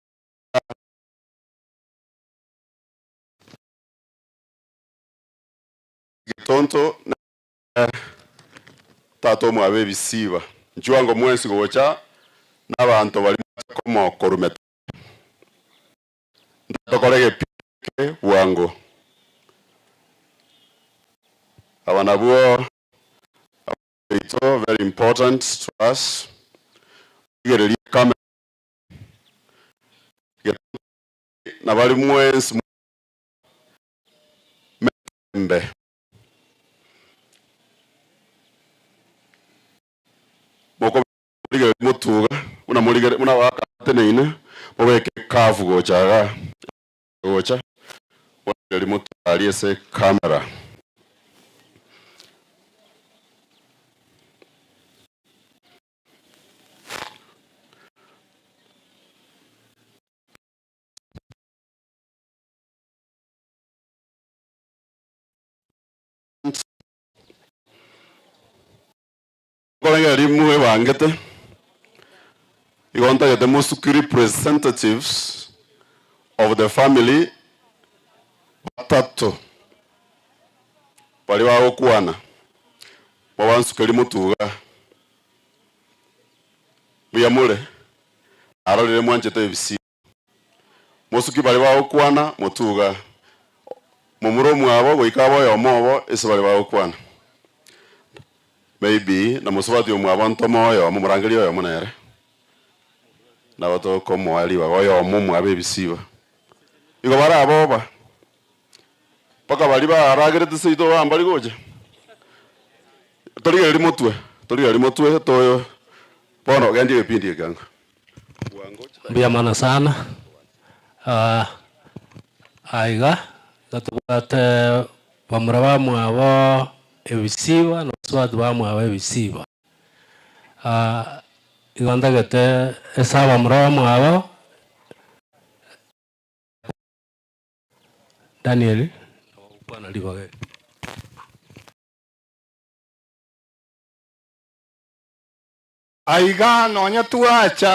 Gitonto tato mwabe bisiba. Njuango mwensi gocha n'abantu bali komo korumeta. Ndakorege pike wango. Abanabuo it's all very important to us. Get come na bali mwensi membe. Moko muligere mutuga una muligere una waka teneine mobeke kavu gochaga gocha muligere mutuga ese kamera. You want to get the most representatives of the family batatu bali wao kuana wawansukeli mutuga biyamule arolele mwanjete ebisi musuki bali wao kuana mutuga mumuro mwabo boikabo yomobo ese bali wao kuana maybe na musubati omwabo ntomoyo mumurangeli oyo munere na bato komo ali bayo mumu abebisiba iko bara aboba paka bali ba aragere tseito bambali goje tori motwe toyo bono gandi epindi ganga bia mana sana aiga natubate bamura bamwabo ebisiba noswatu bamwabo ebisiba igondagete esaba bamura bamwabo Daniel bwana libaga aiga nonya tuacha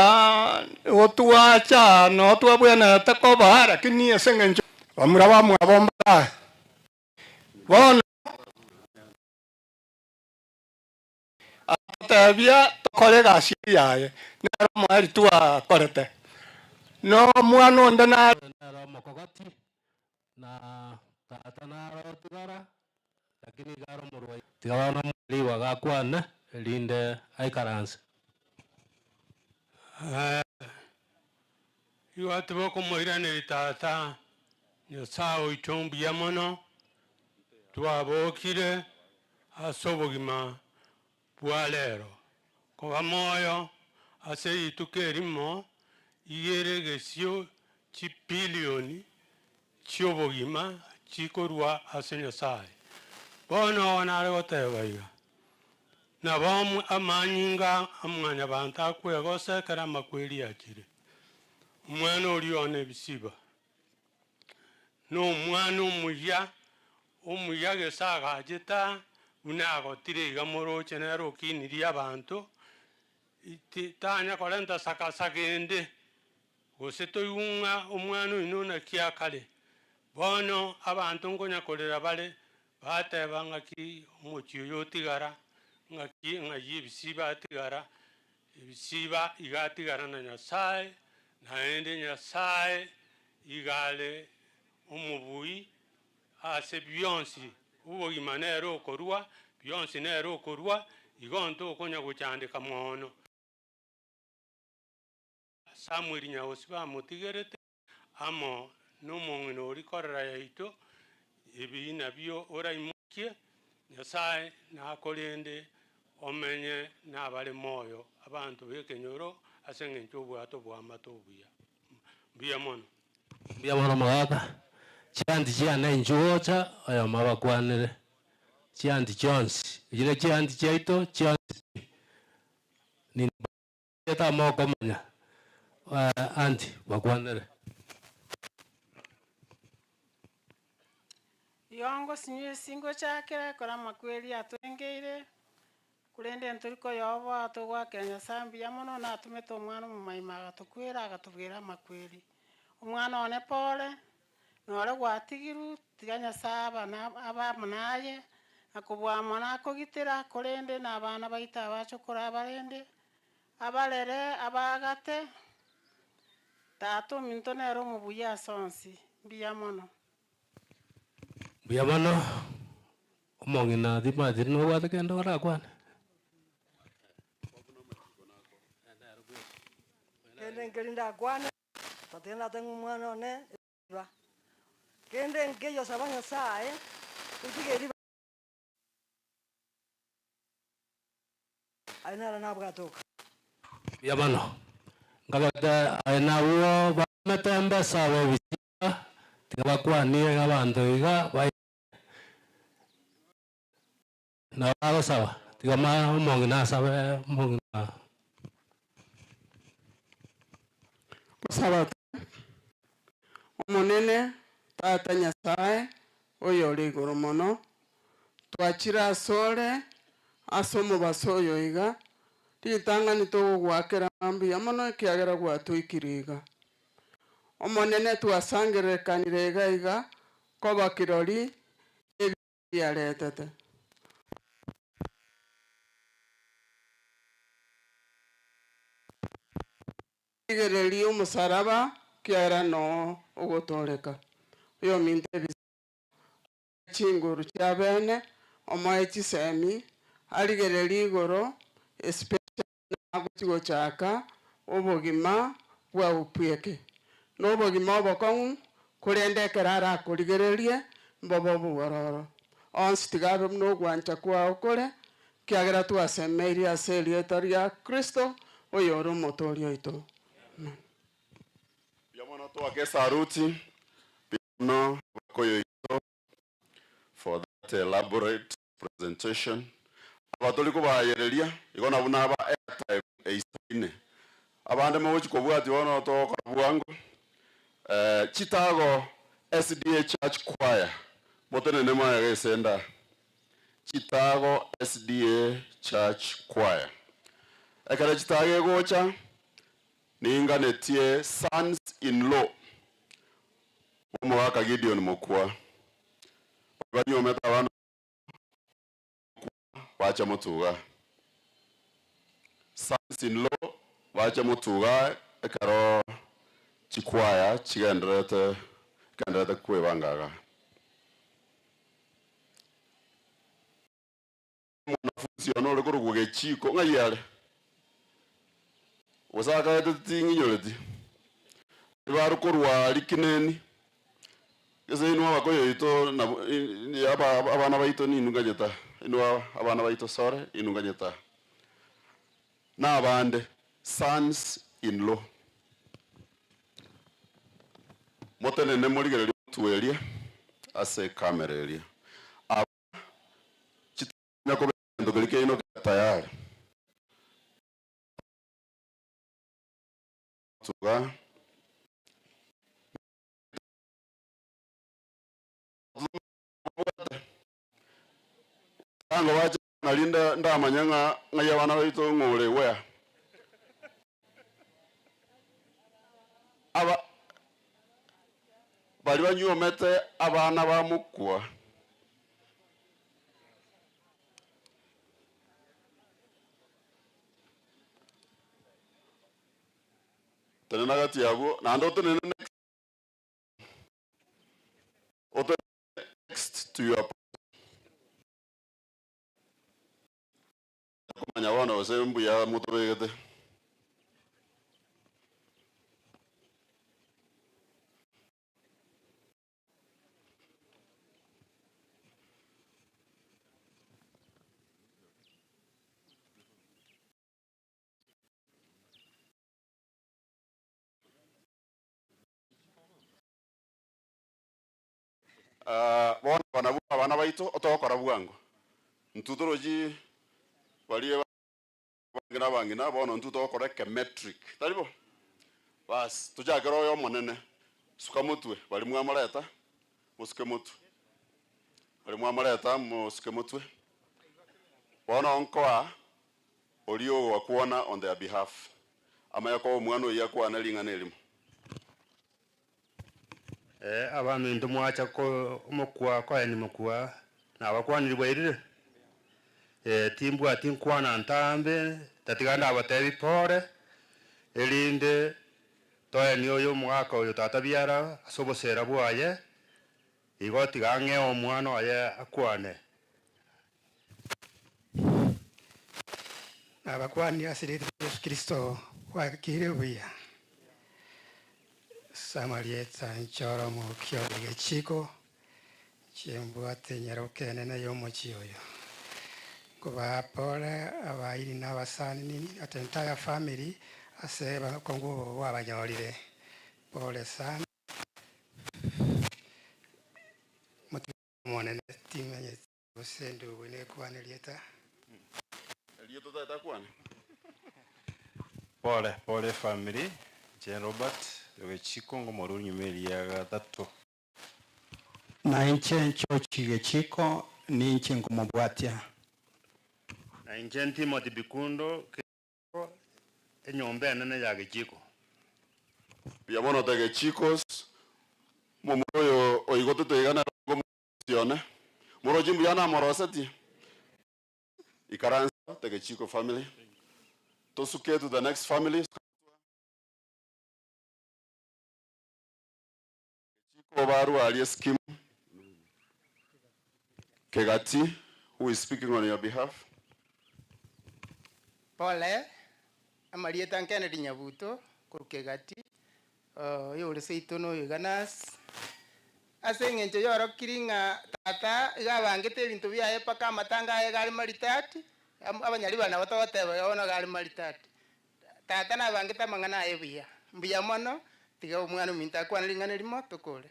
no twabwena takoba lakini esengenjo bamura bamwabo mbara bono atabia tokore gasi yaye nero mwari tua korete no mwana ndana nero mokogoti na tata naro tigara lakini garo murwa tigara liwa gakwana linde aikaranse Iwa tuboko moirane tata nyosao ichombi ya mono tuabokire asobogima pualero kwa moyo ase itukerimo igeregesio chipilioni chiobogima chikorwa ase Nyasaye bono wanare gotebaiga na bomu amanyinga amwanya bantu akwegosekera amakweri akire umwana orione bisiba no umwana umuya gesaga jeta unagotire igamoroche nero kiniri abantu tanya korenta sakasagende goseto yunga umwana inona kiakale bono abantu ngonya korera bale bateba ngaki umuchiyo yotigara ngaki ngayi bisiba atigara ibisiba igatigara na Nyasaye naende Nyasaye igale umubui ase byonsi ubogima nero okorwa byonsi nero okorwa igonto okonya guchandika mono Samuel nyaosi bamutigerete amo n'omong'ina orikorera yaito ebina bio oraimukie Nyasaye nakorende omenye nabare moyo abantu bekenyoro ase eng'encho obwato bwamato obuya mbuya mono magaka chiandi chiana enjuocha oyo mabakwanire chiandi chionsi ire chiandi chiaito chionsi ni eta moko manya anti bakwanire yongo sinye singo chakera kora makweli atwengeire kurende nturiko yobo atogwa Kenya sambi yamono natumete omwana mumaima agatukwera agatubwira makweli omwana one pole nore gwatigiru tiganya saba na abamunaye akubwamo nakogitira kurende n'abana baita abachokora abarende abarere abagate tato minto nero mubuya sonsi biyamono omong'ina thimati no gwathekenda orakwana kende ngerinda kwana patena tengo mwana one ba kende ngeyo sabanya sae utigeri aina na bgatoka yamano ngabata aina uo bametembe sawe bisiba tigabakwanie abantu iga na bago sawa tigama omong'ina sabe omong'ina Kusaba omonene tata Nyasaye oyo ori iguru mono twachira asore ase omobaso oyo iga ritang'ani togogwakera mbuya mono ekiagera gwatwikire iga omonene twasangererekanire iga koba kirori ebiaretete igereria omusaraba kiara no ogotoreka oyo minte chinguru chia bene omoe chisemi arigereria igoro especially nagotigo chaka obogima bwa upweke n'obogima obokong'u kurendekera arakorigererie mbobo bugororo onsi tigabe n'ogwancha kwao kore kiagera twasemeirie ase erieta ria Kristo oyo ore omotori oito. Biamono twake saruti bino bakoyo ito for that elaborate presentation. Abatoliko bayereria igona bunaba airtime eisine. Abande mochi kobwati ono to korabwango. Chitago SDA Church Choir. Motene nema yagesenda. Chitago SDA Church Choir. Ekale chitage gocha ninga netie sons-in-law. Omwaka Gideon Mokwa. Banyo meta bana wacha mutuga. Sons-in-law wacha mutuga ekaro chikwaya chigenderete kwe bangaga. Mwanafunzi ono lekoro kugechiko ngayale. Wasaka yetingi nyoleti. Ibaru korwa likineni. Kese inu abakoyo ito na abana baito ni nunganyeta. Inu abana baito sore inunganyeta. Na abande sons-in-law. Motene ne moligere tuelia ase kamera elia. Aba chitanya ko ndogolike ino tayari. Tuga Ango wacha nalinda ndamanyanga ngaya bana baito ngole wea. Aba bali banyomete abana ba mukwa. Tenena gati yabo na ndo tenena next to your kumanya wana wasembu ya mutobegete. Bona bana baito otokora bwango. Ntutoroji baliye bangina bono ntutokora ke metric. Talibo. Bas tujakero yo monene. Suka mutwe bali mwamareta musuke mutwe. Bali mwamareta musuke mutwe. Bono onkoa olio wakuona on their behalf. Amayako mwana yakwana lingana elimu. Abantu ndumwacha ko umukwa kwa ni mukwa na abakwaniri bwairire timbu atinkwana ntambe tatiganda abatebi pore elinde toya niyo yo mwaka oyo tatabiara asobosera bwaye igoti gange omwana aye akwane abakwani asirite Yesu Kristo kwa kirebuya Samarieta nchoro mu kyori chiko chimbwate nyarokene na yomo chiyoyo kuba pole abairi n'abasani nini at entire family aseba kongo wabanyolire pole sana mutumone timenye usendo wene kwane lieta Elieto tata kwane pole family Jen Robert wechiko ngomoro nyumeri ya gatatu na ncho chigechiko ni nche ngomobwatia na nche Timothy Bikundo enyombe nene ya gechiko biamono tege chicos momoyo oigoto tegana ngomosione moro jimbu yana moroseti ikaransa tege chico family tosuke to the next family Obaru alias Kim Kegati, who is speaking on your behalf. Pole, Amarieta Kennedy Nyabuto, Kegati, you will say to know Ganas. I sing into your killing Tata, Gavangete into Via Epaka Matanga, Galimaritat, Avanyalivan, whatever, own a Galimaritat. Tatana Vangeta Mangana Evia, Biamono, the Gomano Minta Qualing and Remote to call.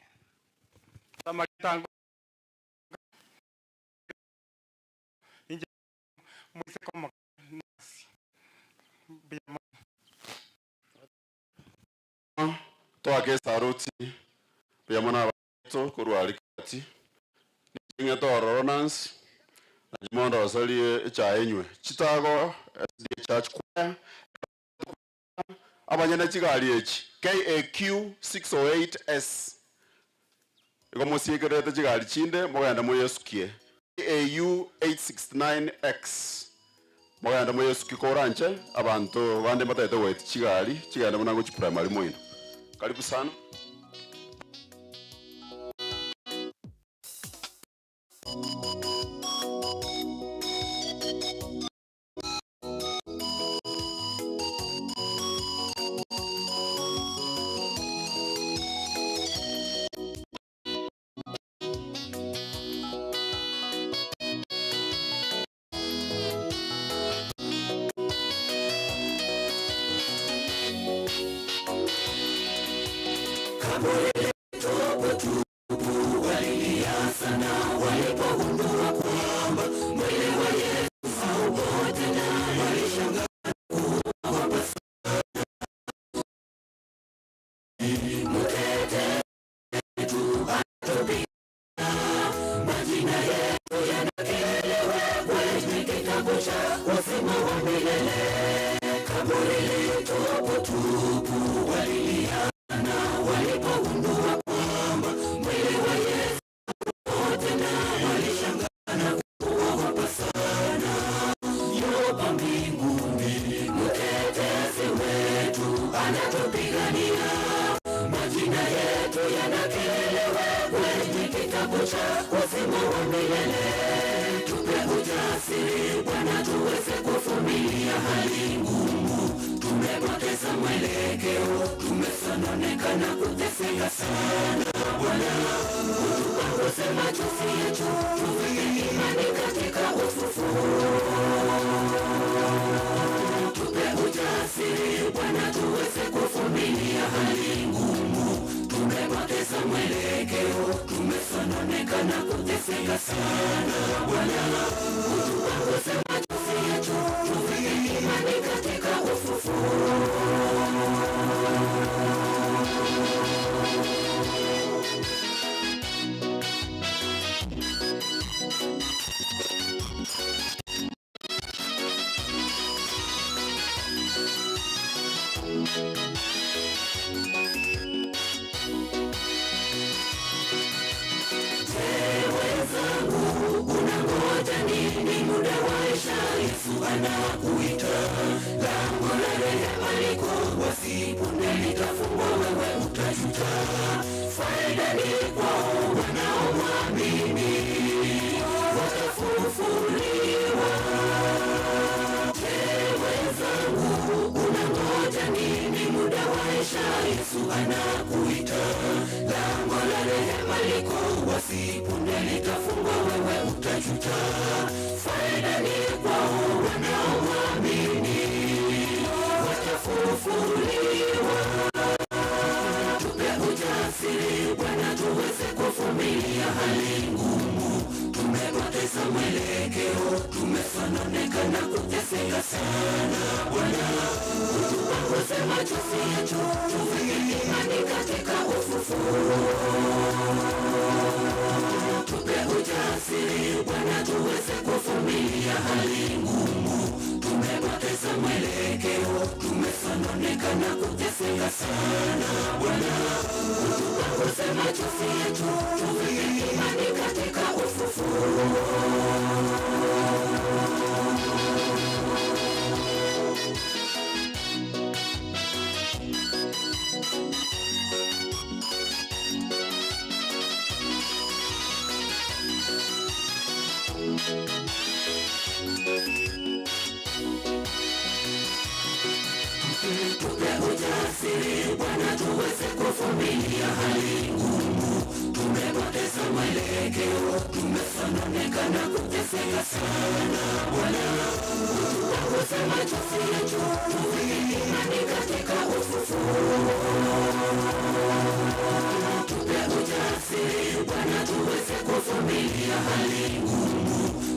mwise como nasi twake saruti biyamona bato kurwali kati ninge to ordonance na jimondo wasalie cha enywe chitago SD church choir abanyana chigali echi KAQ 608S iko musikerete chigali chinde moganda moyesukie AU 869X moganda moyesukie koranche abantu bande matete wet chigali chiganda munango chi primary moino. Karibu sana.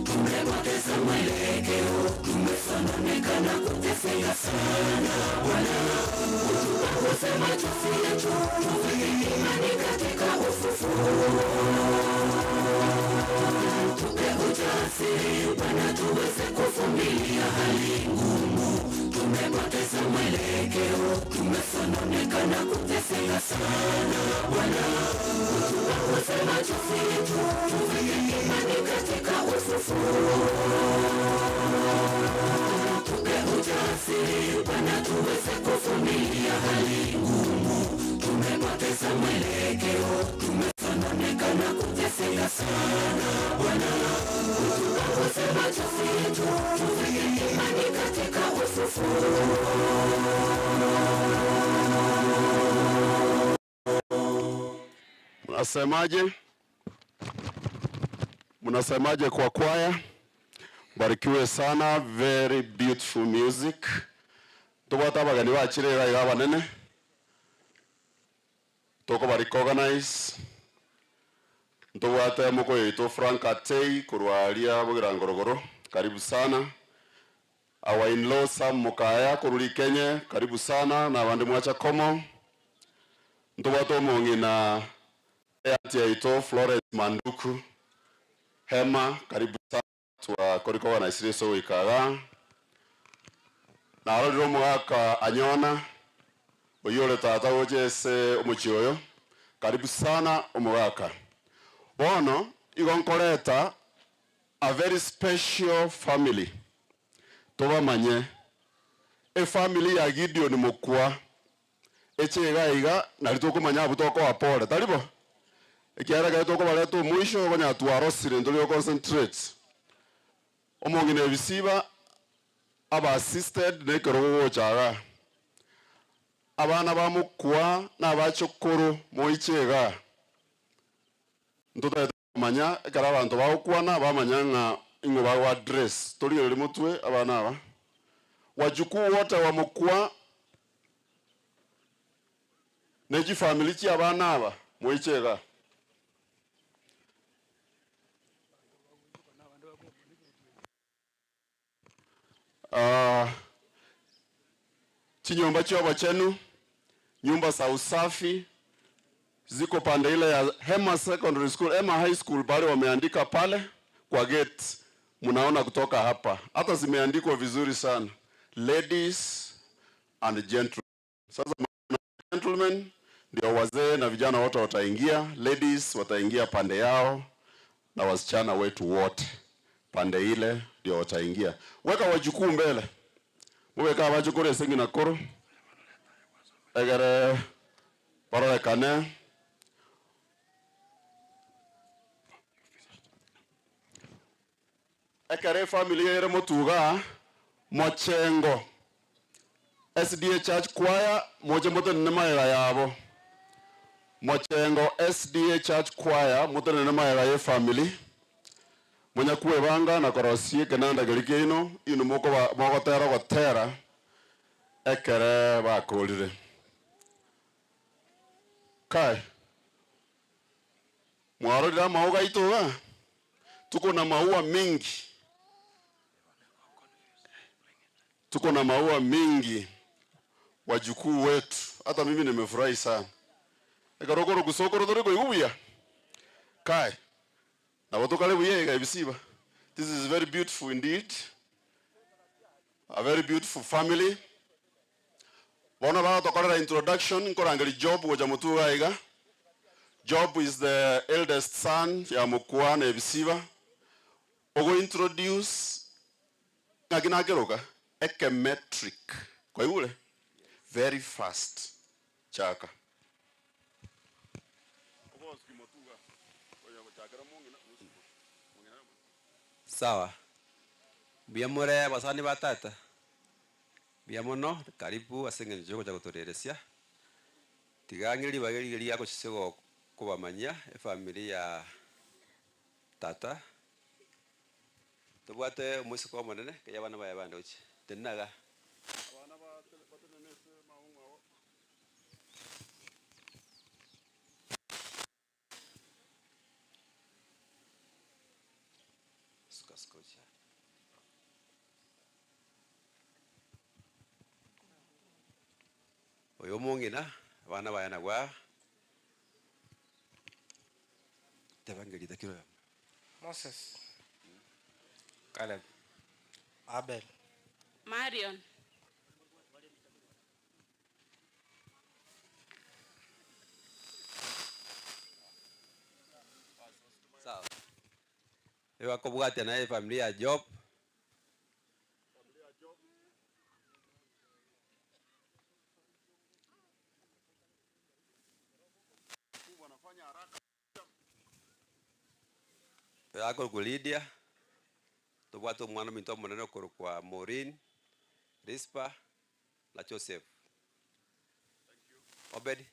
Tumepoteza mwelekeo unaposema tusiye tu, tufike imani katika ufufuo. Tupe ujasiri Bwana tuweze kuvumilia hali ngumu. Tumepoteza mwelekeo, tumesononeka na kuteseka sana Bwana. Unaposema tusiye tu, tufike imani katika ufufuo. Tupe ujasiri Bwana tuweze kuvumilia hali ngumu. Tumepoteza mwelekeo, tumesononeka na kuteseka sana Bwana. Unaposema tusiye tu, tufike imani katika ufufuo. Mnasemaje? Mnasemaje kwa kwaya? Barikiwe sana, very beautiful music. Tubata bagani bachire ga banene. Toko bari organize. Tubata muko yito Frank Atei kurwalia bugira ngorogoro. Karibu sana. Our in-law Sam Mukaya kuruli Kenya. Karibu sana na bandi mwacha komo. Tubata mongi na ati yito Florence Manduku. Hema karibu sana. Twa koriko wana isireso wikaga na rero mwaka anyona oyore tata wojese umuchioyo karibu sana umwaka bono igonkoreta a very special family tobamanye e family ya Gideon Mukwa echega iga na litokumanya butoko wapore talibo ekiara gato ko baleto mwisho banya twarosire ndolio concentrate omongine bisiba aba assisted nekero chaga abana ba Mukwa na bachokoro moichega ndoda manya kara abantu ba ukwana bamanyanga ingo ba wa address toli le mutwe abana aba wajuku wote wa Mukwa neji family chi abana aba moichega chinyumba choba chenu, nyumba za usafi ziko pande ile ya Hema Secondary School, Hema High School pale wameandika pale kwa gate. Mnaona kutoka hapa. Hata zimeandikwa vizuri sana. Ladies and gentlemen. Sasa gentlemen ndio wazee na vijana wote wataingia, ladies wataingia pande yao na wasichana wetu wote pande ile ndio wataingia. Weka wajukuu mbele. Mweka wajukuu sengi na koro. Egere parole kane. Ekere familia ere motuga Mochengo SDA Church Choir moje moto nemaera yabo. Mochengo SDA Church Choir moto nemaera ye family. Mwenye kuwe banga na korosie kenanda gelike ino moko tera gotera ekere bakolire kai mwaro dira mauga itoga tuko na maua mingi, tuko na maua mingi wajukuu wetu. Hata mimi nimefurahi sana ekarokoro kusokoro dore koiguya kai na watu kale buye gaibisiba. This is very beautiful indeed, a very beautiful family. Wana ba tokorera introduction nkorangeli Job goja mutuga iga. Job is the eldest son ya Mukwa na Ebisiba. Ogo introduce ngakina keroka ekemetric kwa yule very fast chaka. Sawa. Biamore basani batata. Biamono karibu asenge njoko cha kutoreresia. Tigangiri bageri yako chisego kubamanya familia ya tata. Tubate umusi kwa monene kaya bana baya bande uchi. Tenaga. Abana ba batenenese maunga. Skocha. Oyo mongi na Abana bayana gwa. Tevangeli takiro. Moses. Caleb. Abel. Marion. Sawa. Ewa kubwate na familia Job. Yako kulidia. Tubwato mwana minto mwanene kwa Maureen, Rispa na Joseph. Obed.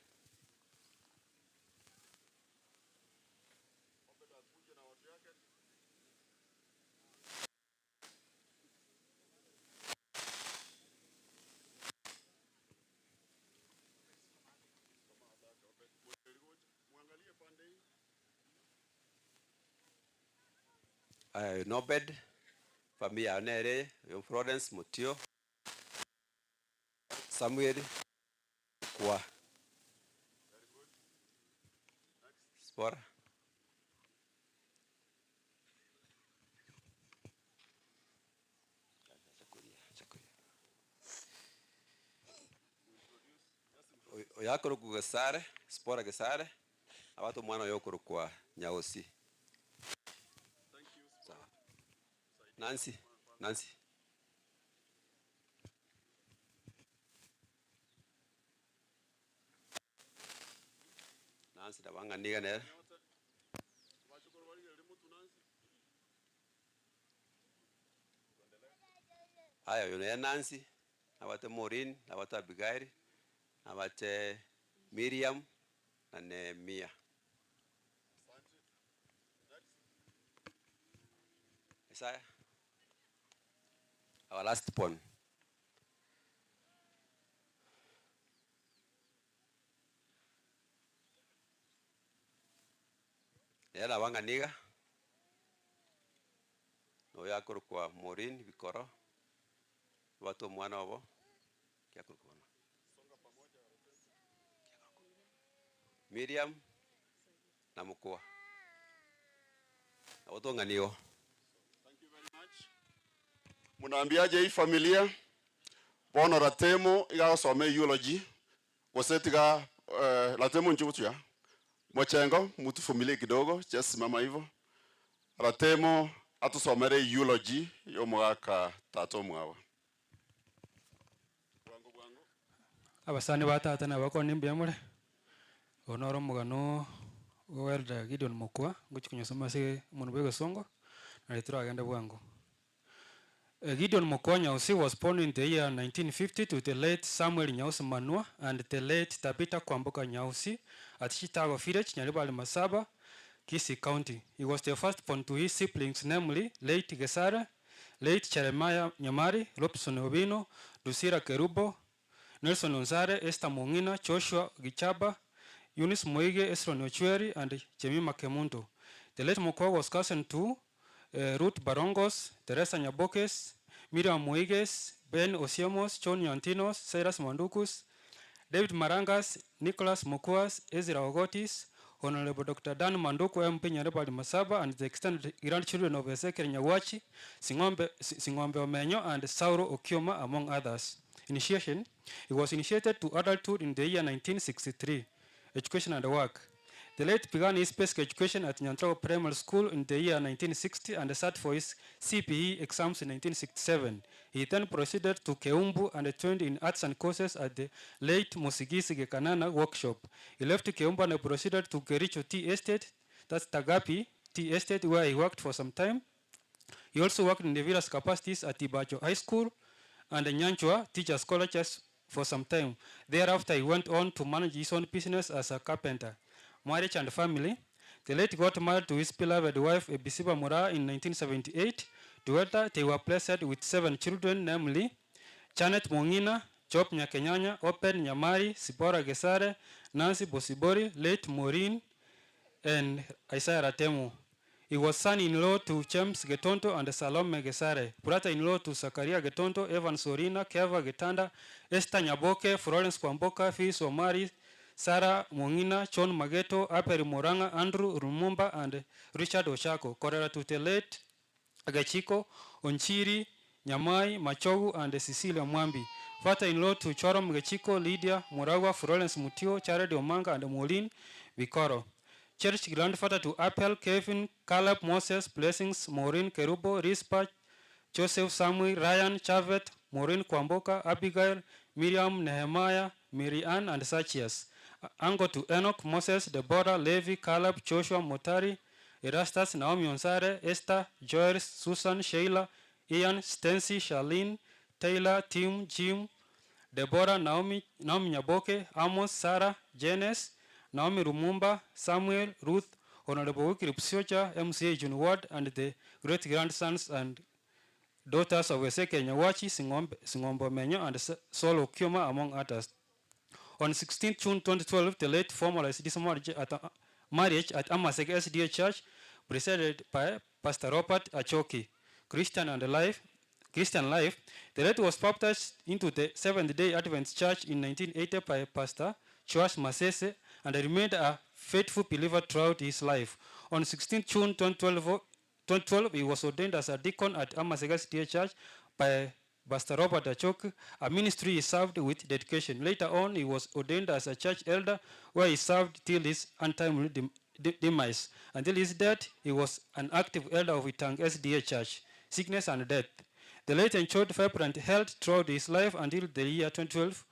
Nobed, familia Nere, Florence Mutio, Samuel kwa Spora. Oyakoro kugasare, Spora gesare, abato mwana yokoro kwa Nyaosi. Nancy. Nancy dabanga niga nere. Aya yone Nancy, abate Maureen, abate Abigail, abate Miriam na Nehemia. Isaiah. Our last born. Yala wanga niga. No yakuru kwa Maureen Bikoro. Watu mwana wao. Yakuru kwa. Miriam na Mukua. Na watu nganiyo. Munaambiaje hii familia bono ratemo igasome eulogy gosetiga ratemo nchubutu ya mochengo mtu familia kidogo just mama hivyo ratemo atusomere eulogy yo mwaka tato mwawa abasani batata na bakoni mbyamure onoro mugano werda Gideon Mukwa guchikunyosoma se muntu bego songo na litro agenda bwangu. Gideon Mukwa Nyausi was born in the year 1950 to the late Samuel Nyausi Manua and the late Tabitha Kwamboka Nyausi at Chicago Village, Nyaribali Masaba, Kisii County. He was the first born to his siblings, namely late Gesara, late Jeremiah Nyamari, Robson Obino, Dusira Kerubo, Nelson Onzare, Esther Mongina, Joshua Gichaba, Eunice Moige, Esron Ochweri, and Jemima Kemunto. The late Mukwa was cousin to Ruth Barongos, Teresa Nyabokes, Miriam Moiges, Ben Osiamos, John Yantinos, Cyrus Mandukus, David Marangas, Nicholas Mukwas, Ezra Ogotis, Honorable Dr. Dan Manduku MP Nyaribali Masaba, and the extended grandchildren of Ezekiel Nyawachi, Singombe Omenyo, and Sauro Okioma, among others. Initiation. He was initiated to adulthood in the year 1963. Education and work. The late began his basic education at Nyantrago Primary School in the year 1960 and sat for his CPE exams in 1967. He then proceeded to Keumbu and trained in arts and courses at the late Musigisi Gekanana workshop. He left Keumbu and proceeded to Kericho Tea Estate, that's Tagapi Tea Estate, where he worked for some time. He also worked in the various capacities at Ibacho High School and Nyanchwa Teachers Colleges for some time. Thereafter, he went on to manage his own business as a carpenter. Marriage and family. The late got married to his beloved wife Ebisiba Mura in 1978. Together, they were blessed with 7 children, namely Janet Mongina, Job Nyakenyanya, Open Nyamari, Sibora Gesare, Nancy Bosibori, late Maureen, and Isaiah Ratemu. He was son-in-law to James Getonto and Salome Gesare, brother-in-law to Zakaria Getonto, Evan Sorina, Keva Getanda, Esther Nyaboke, Florence Kwamboka, Fis Omari, Sarah Mongina, John Mageto, Aperi Moranga, Andrew Rumumba, and Richard Oshako. Korera to the late Agachiko, Onchiri, Nyamai, Machogu, and Cecilia Mwambi. Father-in-law to Chorom Gachiko, Lydia, Moragua, Florence Mutio, Charity Omanga, and Molin Vicoro. Church grandfather to Appel, Kevin, Caleb, Moses, Blessings, Maureen, Kerubo, Rispa, Joseph, Samuel, Ryan, Chavet, Maureen, Kwamboka, Abigail, Miriam, Nehemiah, Miriam, and Sachias. Uncle to Enoch, Moses, Deborah, Levi, Caleb, Joshua, Motari, Erastus, Naomi Onsare, Esther, Joyce, Susan, Sheila, Ian, Stency, Charlene, Taylor, Tim, Jim, Deborah, Naomi Nyaboke, Amos, Sarah, Janice, Naomi Rumumba, Samuel, Ruth, Honorable Wiki Ripsiocha, MCA June Ward, and the great-grandsons and daughters of Eseke Nyawachi, Singombo Menyo, and Solo Kyoma, among others. On 16 June 2012, the late formalized this marriage at Amasek SDA Church, presided by Pastor Robert Achoki, Christian Life. The late was baptized into the Seventh-day Adventist Church in 1980 by Pastor Joash Masese, and remained a faithful believer throughout his life. On 16 June 2012, he was ordained as a deacon at Amasek SDA Church by Pastor Robert Achok, a ministry he served with dedication. Later on, he was ordained as a church elder, where he served till his untimely demise. Until his death, he was an active elder of Itang SDA Church. Sickness and death. The late enjoyed vibrant health throughout his life until the year 2012,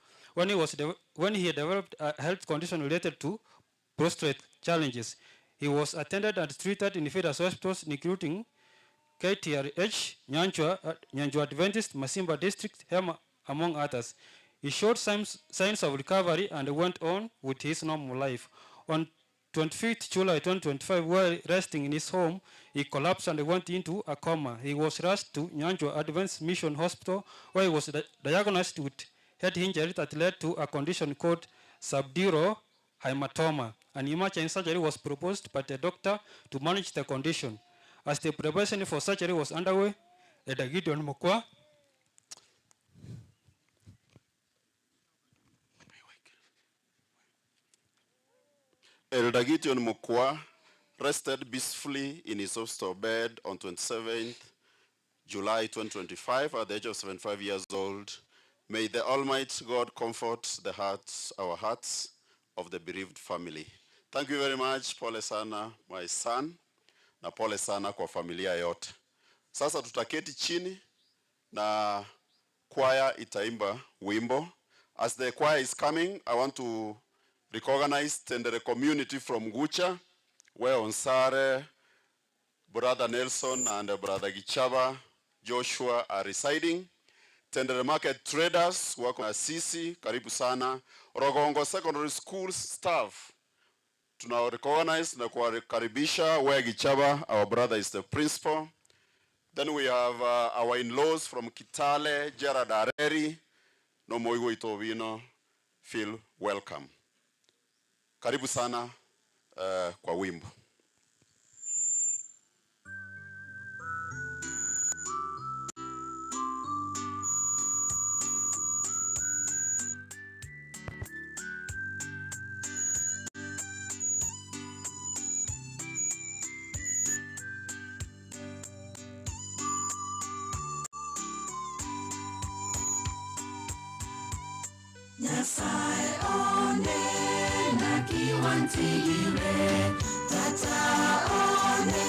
when he developed a health condition related to prostate challenges. He was attended and treated in various hospitals, including KTRH, Nyanjua Adventist, Masimba District, Hema, among others. He showed signs of recovery and went on with his normal life. On 25th July 2025, while resting in his home, he collapsed and went into a coma. He was rushed to Nyanjua Adventist Mission Hospital, where he was diagnosed with head injury that led to a condition called subdural hematoma. An emergency surgery was proposed by the doctor to manage the condition. As the preparation for surgery was underway, Elder Gideon Mukwa rested peacefully in his hospital bed on 27th July 2025 at the age of 75 years old. May the Almighty God comfort our hearts of the bereaved family. Thank you very much, pole sana my son, na pole sana kwa familia yote. Sasa tutaketi chini na choir itaimba wimbo. As the choir is coming, I want to recognize the community from Gucha, where Onsare, Brother Nelson and Brother Gichaba, Joshua are residing. Tendere Market Traders, wako na sisi, karibu sana. Rogongo Secondary School staff, tuna recognize na kuwakaribisha, where Gichaba, our brother, is the principal. Then we have our in-laws from Kitale, Gerard Areri, no Moigo Itovino, feel welcome. Karibu sana kwa wimbo. Nyasaye one na kiwantigire, tata one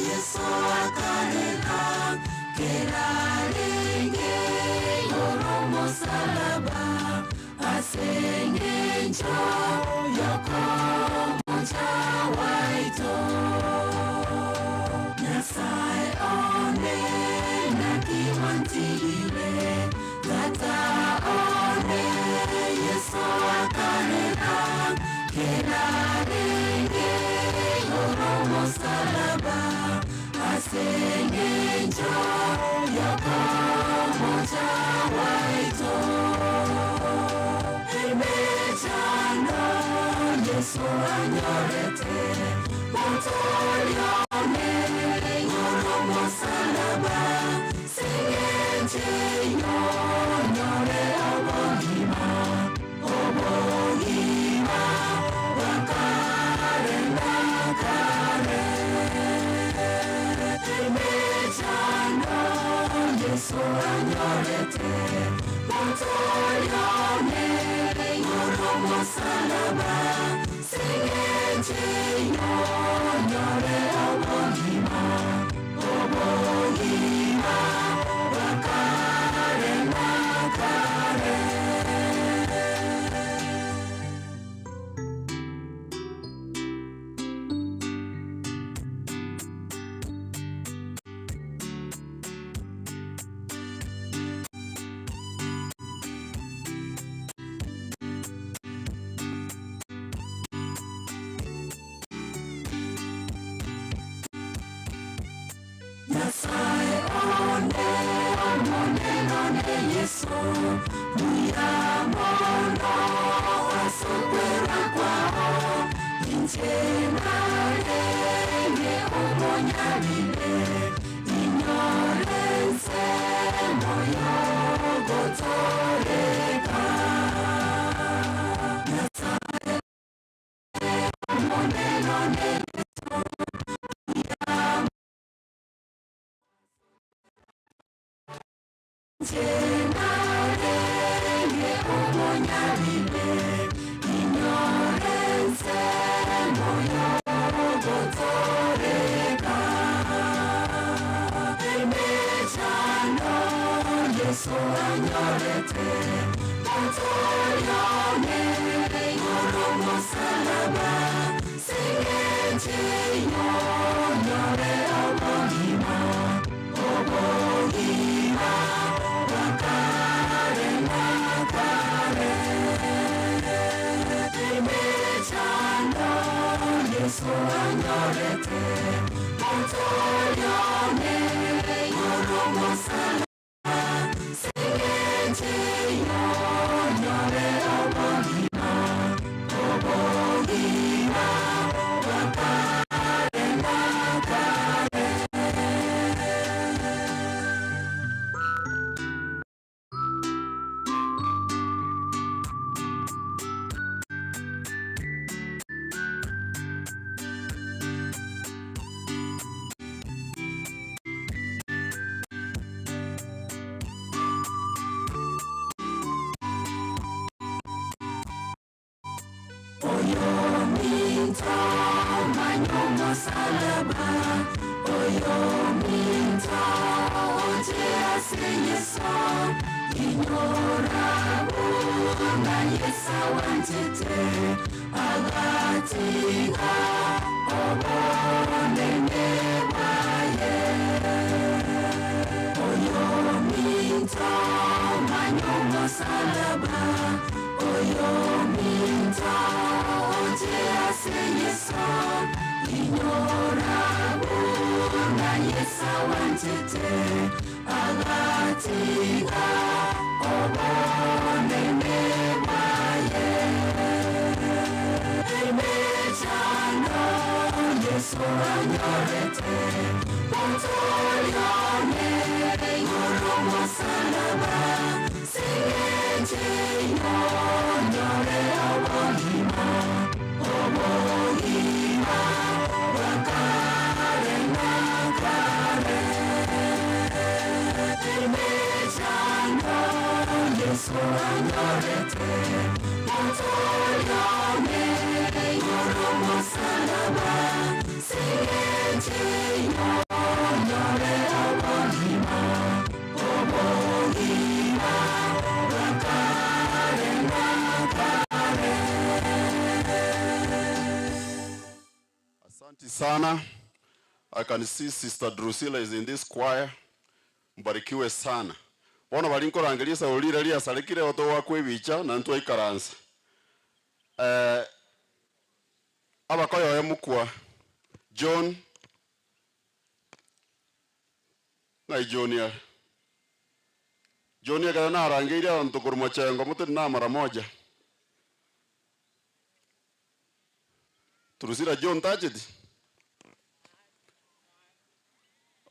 Yesu akanena, kerarenge yoromo salaba, asenge njo yoko moja waito. Nyasaye one na kiwantigire, tata one Yesu akanena, kerarenge onyorete motoyone ngoromo salaba singenje nyonyore obongima wakare nakare. Nyasaye one Yesu muyamono asokwera kwao inchenarenge omonyalile inyorense moyo gotoreka Nyasaye one Yesu Chenarenge omonyalile inyorense moyo gotoreka emechano Yesu anyorete motoyone ngoromo salaba singenje nyonyore obongima wakare nakare emechano Yesu anyorete motoyone ngoromo salaba singenje nyonyore obongima wakare nakare. Minto manyomo salaba oyo minto oje asenyeso inyora buna yesa wantete agatiga obonene baye oyo minto manyomo salaba oyo minto oje asenyeso inyora buna yesa wantete agatiga obonene baye emechano Yesu anyorete motoyone ngoromo salaba singenje nyonyore obongima wakare nakare emechano Yesu anyorete motoyone ngoromo salaba singenje nyonyore obongima wakare nakare. Asante sana. I can see Sister Drusilla is in this choir. Mbarikiwe sana. Bona balinko rangelisa olira lia salikire oto wakwe bicha na ntwa ikaransa. Abakoyo yemukwa John na Junior. Junior kana narangeira ontukuru mochengo mutu na mara moja. Drusilla John tajidi.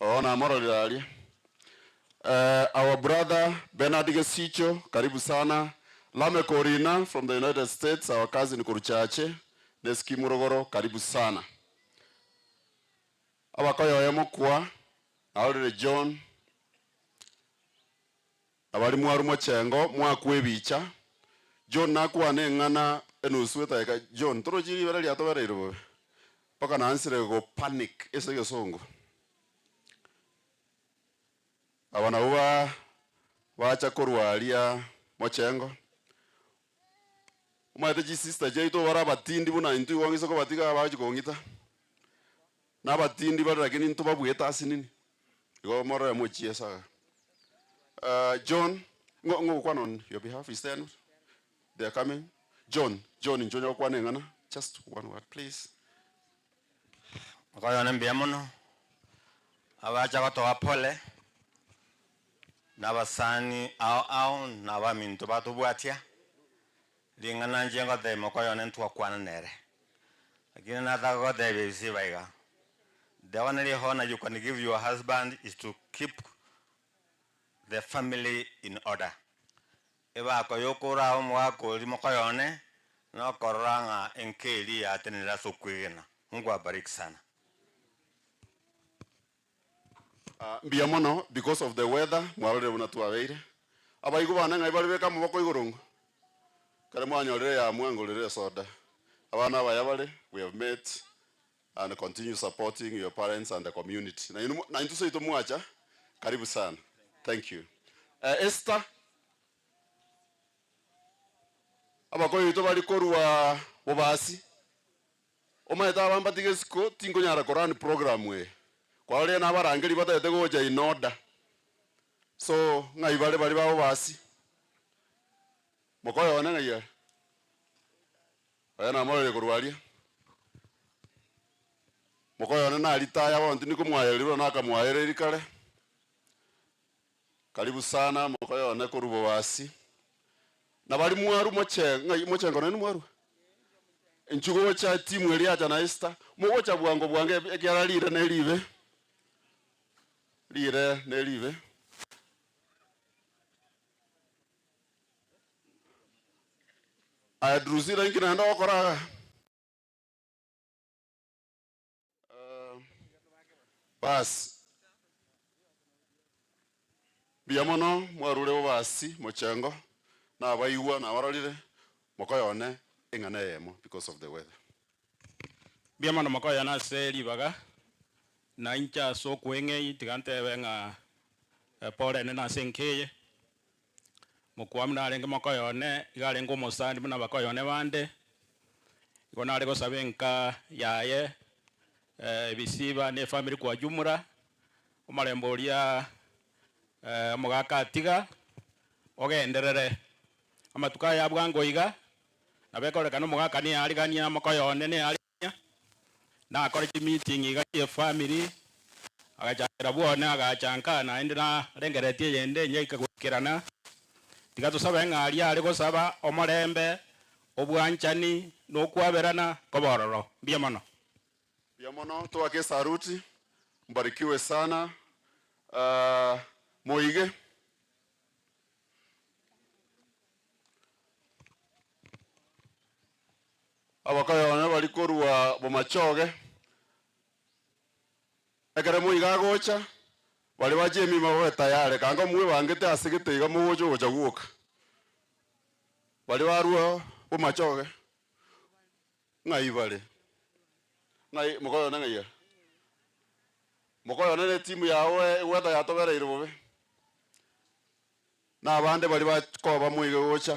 Oh, na mara lilalia. Our brother Bernard Gesicho, karibu sana. Lame Corina from the United States, our cousin Kuruchache. Neski Murogoro, karibu sana. Abakoyo yemukwa, already John. abali mwaru mochengo mwakwe bicha John nakwane ngana enusweta ka John toro jiri bera lya to bera irobo paka nansire go panic ese gesongo abana uba wacha korwalia mochengo umate ji sister je to bara batindi buna intu wangiso ko batika abaji kongita na batindi bara lakini ntu babweta asinini go moro ya mochie saga John ngo kwa on your behalf is there they are coming John njonya kwa ngana just one word please Kwa nambia muno abacha ko to apole nabasani ao nabamintu batubwatia lingana njengo de mokoyo nentu akwana nere lakini nataka de bisi baiga the only honor you can give your husband is to keep the family in order eba ko yokora omwako limokoyo ne no koranga enkeli atenera sokwena Mungu abariki sana mbia mono because of the weather mwarore unatuaweire abaigu bana ngai bali beka muboko igurungu kare mwanyorere ya mwangorere soda abana bayabale we have met and continue supporting your parents and the community na intu seito mwacha karibu sana thank you Esther abako yito bali korwa bobasi omaeta bamba tigesiko tingo nyara korani program we kwa ole na barangeri batete goja in order so ngai bali babo basi mokoyo ona ngai na mole kurwalia mokoyo ona na ritaya bonti niko mwayerirwo na akamwayereri kale karibu sana mokoyo ona kurubo basi na bali mwaru mochengo nani mwaru enchugo cha timu elia jana Esther mugocha bwange ekyara lire ne live adruzira ngina ndo okora bas biamono mwarure basi mochengo na abaigwa na abarorire mokoyone ingana yemo because of the weather biamono mokoyona seli baga na incha so kwenge itigante benga pole ne na senkeye mokwamna arenga mokoyone igarenga mosandi muna bakoyone bande igona arego sabenka yaye bisiba ne family kwa jumura omalemboria mogaka tiga ogenderere amatuka ya bwango iga nabekoreka no mogaka ni arigania mokoyone ne arinya na akore meeting iga ye family agachakira bwona agachanka na endina rengeretie yende nyeika gwikirana tiga tusaba ng'ari ari gusaba omorembe obwanchani no kwaberana kobororo biamono tuwake saruti mbarikiwe sana moige abakayona bali korwa bomachoge ekere moiga gocha bali bajemi mawe tayari kanga mwe bangete asigete iga mugocho gocha guoka bali barua bomachoge ngai bale ngai mokoyona ngai mokoyona ne timu yawe weta yatobera irobe na abande bali bakoba moige gocha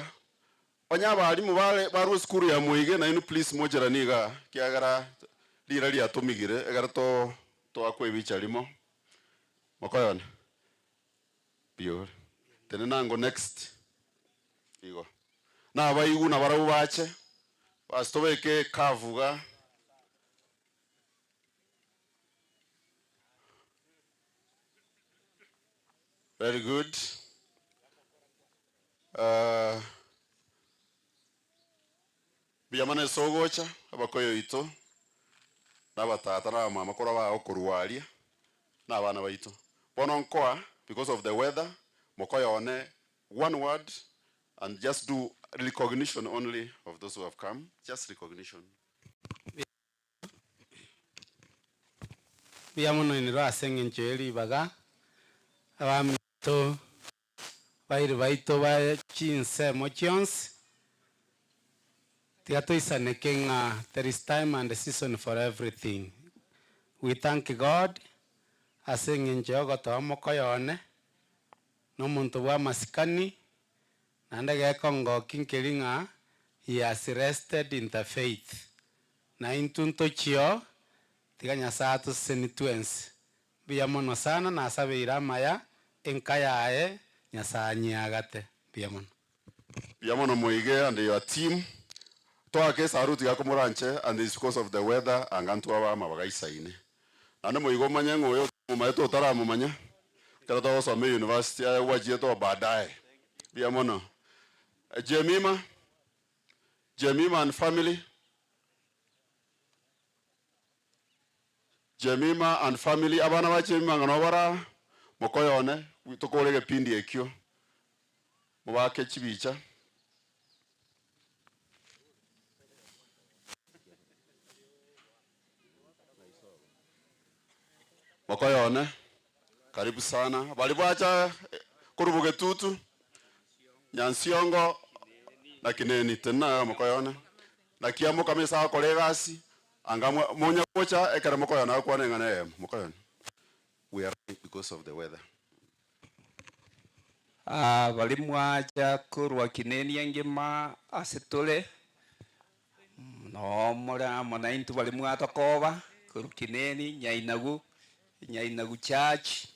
onya bali mubale baru skuru ya moige na inu please mojera niga kiagara lira lia tumigire egara to akwe bicha limo mokoyona biore tene nango next igo na abayigu na barabu bache bastobeke kavuga very good biyamane sogocha abakoyo ito nabatata na mama kora ba okurwalia na abana baito bono nkoa because of the weather mokoyo one one word and just do recognition only of those who have come just recognition biamono ni rwa sengencheri baga abamito bairi baito ba chinsemo chionsi tiatoisane kenga there is time and a season for everything. We thank God aseng'enche ogotoa mokoyone nomonto bwa masikani nande gekongoki nkeringa he has rested in the faith na intunto chio tiga Nyasaye atusenitwensi buya mono sana na asabeire amaya enka yae Nyasaye anyiagate buya mono. Buya mono moige and your team twake saruti gakomoranche and it's because of the weather angantu aba mabagaisaine ane moigo manya ngoyo mumaeto taramumanya kera to some university ya wajie to baadaye buya mono. Jemima and family. Jemima and family abana ba Jemima ngano bara mokoyone tukorege pindi ekyo mubake chibicha mokoyone karibu sana bali bacha kurubuge tutu Nyansiongo na kineni tena mokoyone na kiamo kamisa kolegasi anga monya kocha ekara mokoyone akwane ngane mokoyone. We are because of the weather. Bali mwacha kurwa kineni engima asetole no mora mona intu bali mwata koba kuru kineni nyainagu church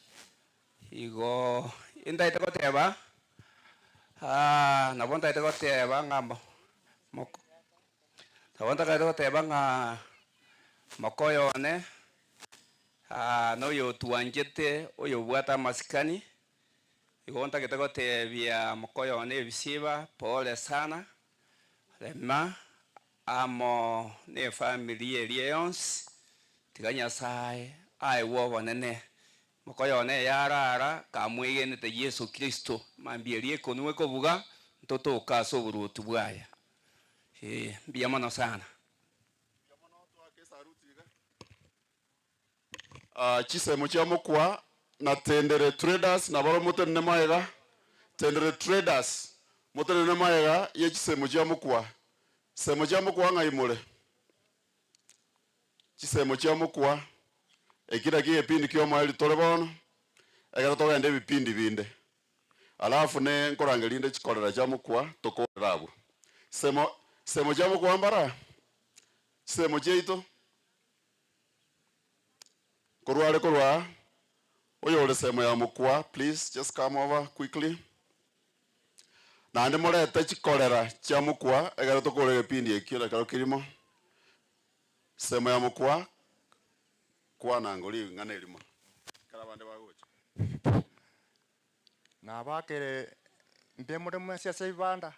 igo indaita koteba nabonda ita koteba ngamba moko nabonda ita koteba nga mokoyone no yo tuanjete oyo bwata masikani igonta kete mokoyone ebisiba pole sana lema amo ne familia lions tiga Nyasaye ai wo bonene mokoyone yarara kamwigene te Yesu Kristo mambierie konwe kobuga ntoto kaso burutu bwaya biya mono sana. Chisemo chia mokwa na tendere traders na baro motene maega tendere traders motene maega ye chisemo chia mokwa semo chia mokwa ngaimole chisemo chia mokwa ekira kie pindi kyo maili tolebono ekara toga nde bipindi binde alafu ne nkorangelinde chikolera chia mokwa tokorabo semo chia mokwa mbara semo cheito korwa oyo ole semo ya mokwa please just come over quickly na ande morete chikolera chia mokwa egara tokorege pindi ekira karo kirimo semo ya mokwa kwa na ngoli ngane limo kala bande bagocha na bakere mbe mure mwese seibanda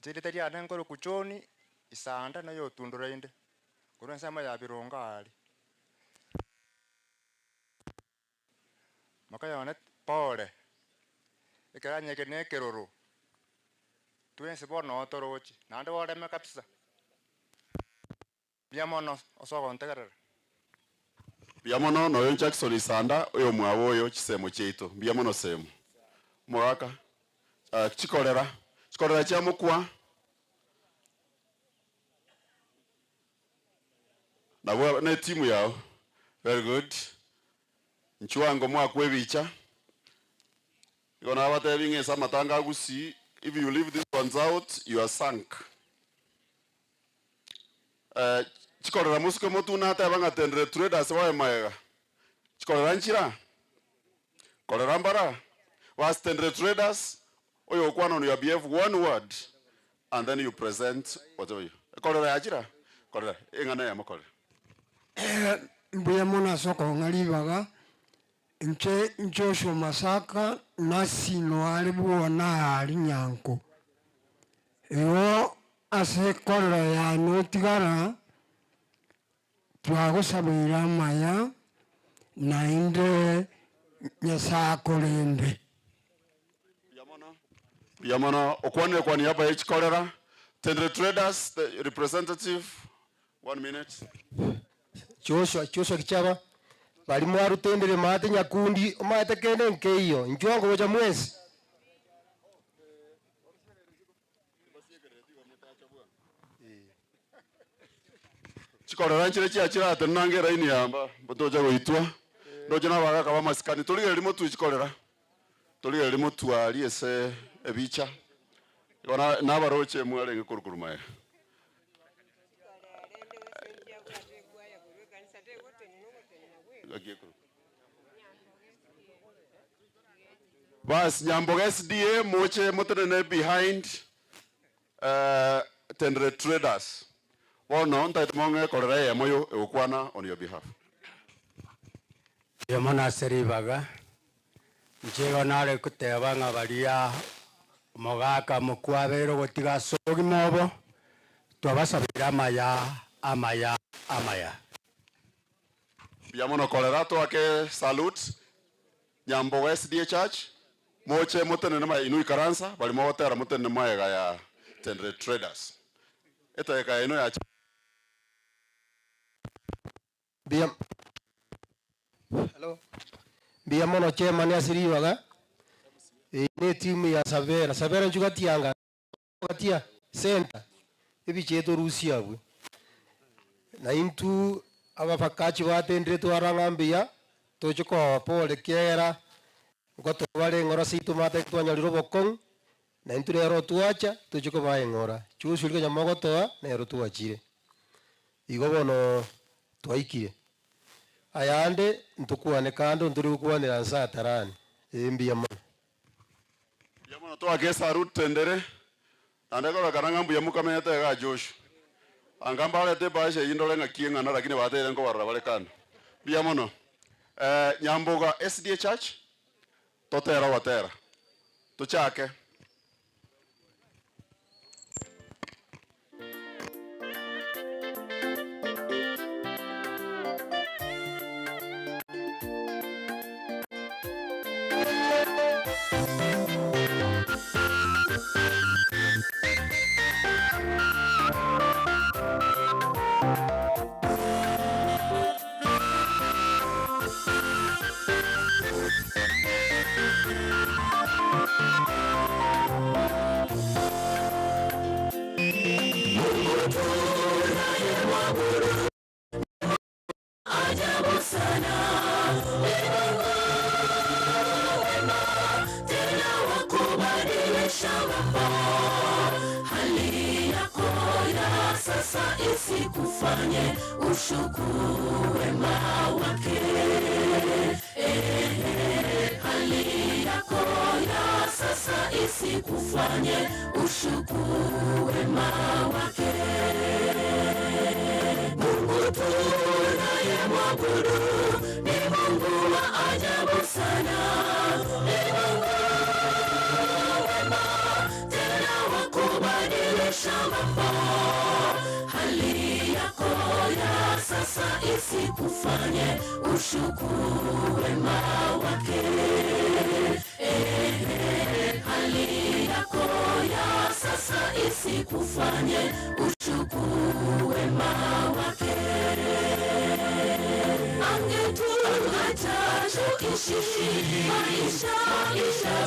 jeri tari ane ngoro kuchoni isanda na yo tundurende kurwa sama ya bironga ali makayone pole ekaranye kene keroro tuense bono torochi nande wore me kabisa biamono osogo ntegerera biamono no Jackson isanda oyo mwabo oyo chisemo cheito biamono semo mwaka chikolera chia mokwa na bwa ne timu yao very good nchuango mwakwe bicha yona abatebinge samatanga gusi if you leave these ones out you are sunk. Chikolera musike motuna ata banga tendre traders wa maega chikolera nchira kolera mbara was tendre traders oyo kwano you behave one word and then you present whatever you kolera ajira kolera engana ya makolera mbuya mona soko ngalibaga nche Joshua Masaka nasino alibuona ali nyanko yo ase kolera ya notigara twagusabira maya nainde Nyasaye kolende biamono okwane kwa niaba ya chikolera tendre traders the representative 1 minute Joshua Kichaba bali mwarutendere mate nyakundi omate kende nkeiyo nchwango bocha mwezi chikorera nchire chiachira ate nangera ini yamba botoja goitwa ndoje nabaga kaba masikani tulige limo tu chikorera tulige limo tuali ese ebicha ona nabaroche mwale ngikurukuru bas Nyamboga SDA moche motenene behind Tendre Traders wono ntaitmonge korera yemoyo eukwana on your behalf. Yamana seribaga njego nare kuteba ngabalia mogaka mukwabero gotiga sogi mobo twabasabira amaya Biamono korera to ake salute Nyamboga SDA Church moche motenene ma inui karansa bali motera motenene maega ya Tendre Traders eta eka ino ya Hello. Biamono chairman ya siriwaga ne timu ya Savera njugatianga gatia center ebicheto Rusia bwe na intu abafakachi batendere twarangambia tochiko pole kera ngoto bale ngora situ mate twanyaliro bokong na intu rero tuacha tochiko bae ngora chushulika nyamogotoa na rero tuachire igo bono twaikire ayande ntukwane kando nturi kwanira nsatarani mbia mo Biamono to ake sarut tendere andeko karanga mbuya mukamete ga Josh angamba lete baisha indole ngakienga na lakini batere ngo barra bale kando Biamono Nyamboga SDA Church totera watera tuchake Ajabu sana tena wakubadilisha mambo hali yako ya sasa isikufanye ushukuru wema wake hali yako ya sasa isikufanye ushukuru wema wake Mungu tunayemwabudu ni Mungu wa ajabu sana ni Mungu wema tena wakubadilisha mambo hali yako ya sasa isikufanye ushukuru wema wake hali yako ya sasa isikufanye ushukuru wema wake angetuacha tuishi maisha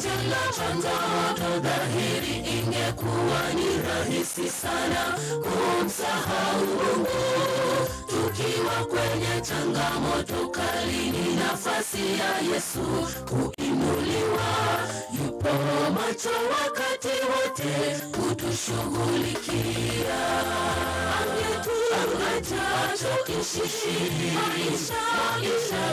bila changamoto dhahiri ingekuwa ni rahisi sana kumsahau Mungu tukiwa kwenye changamoto kali ni nafasi ya Yesu kuinuliwa yupo macho wakati wote kutushughulikia angetuacha tuishi maisha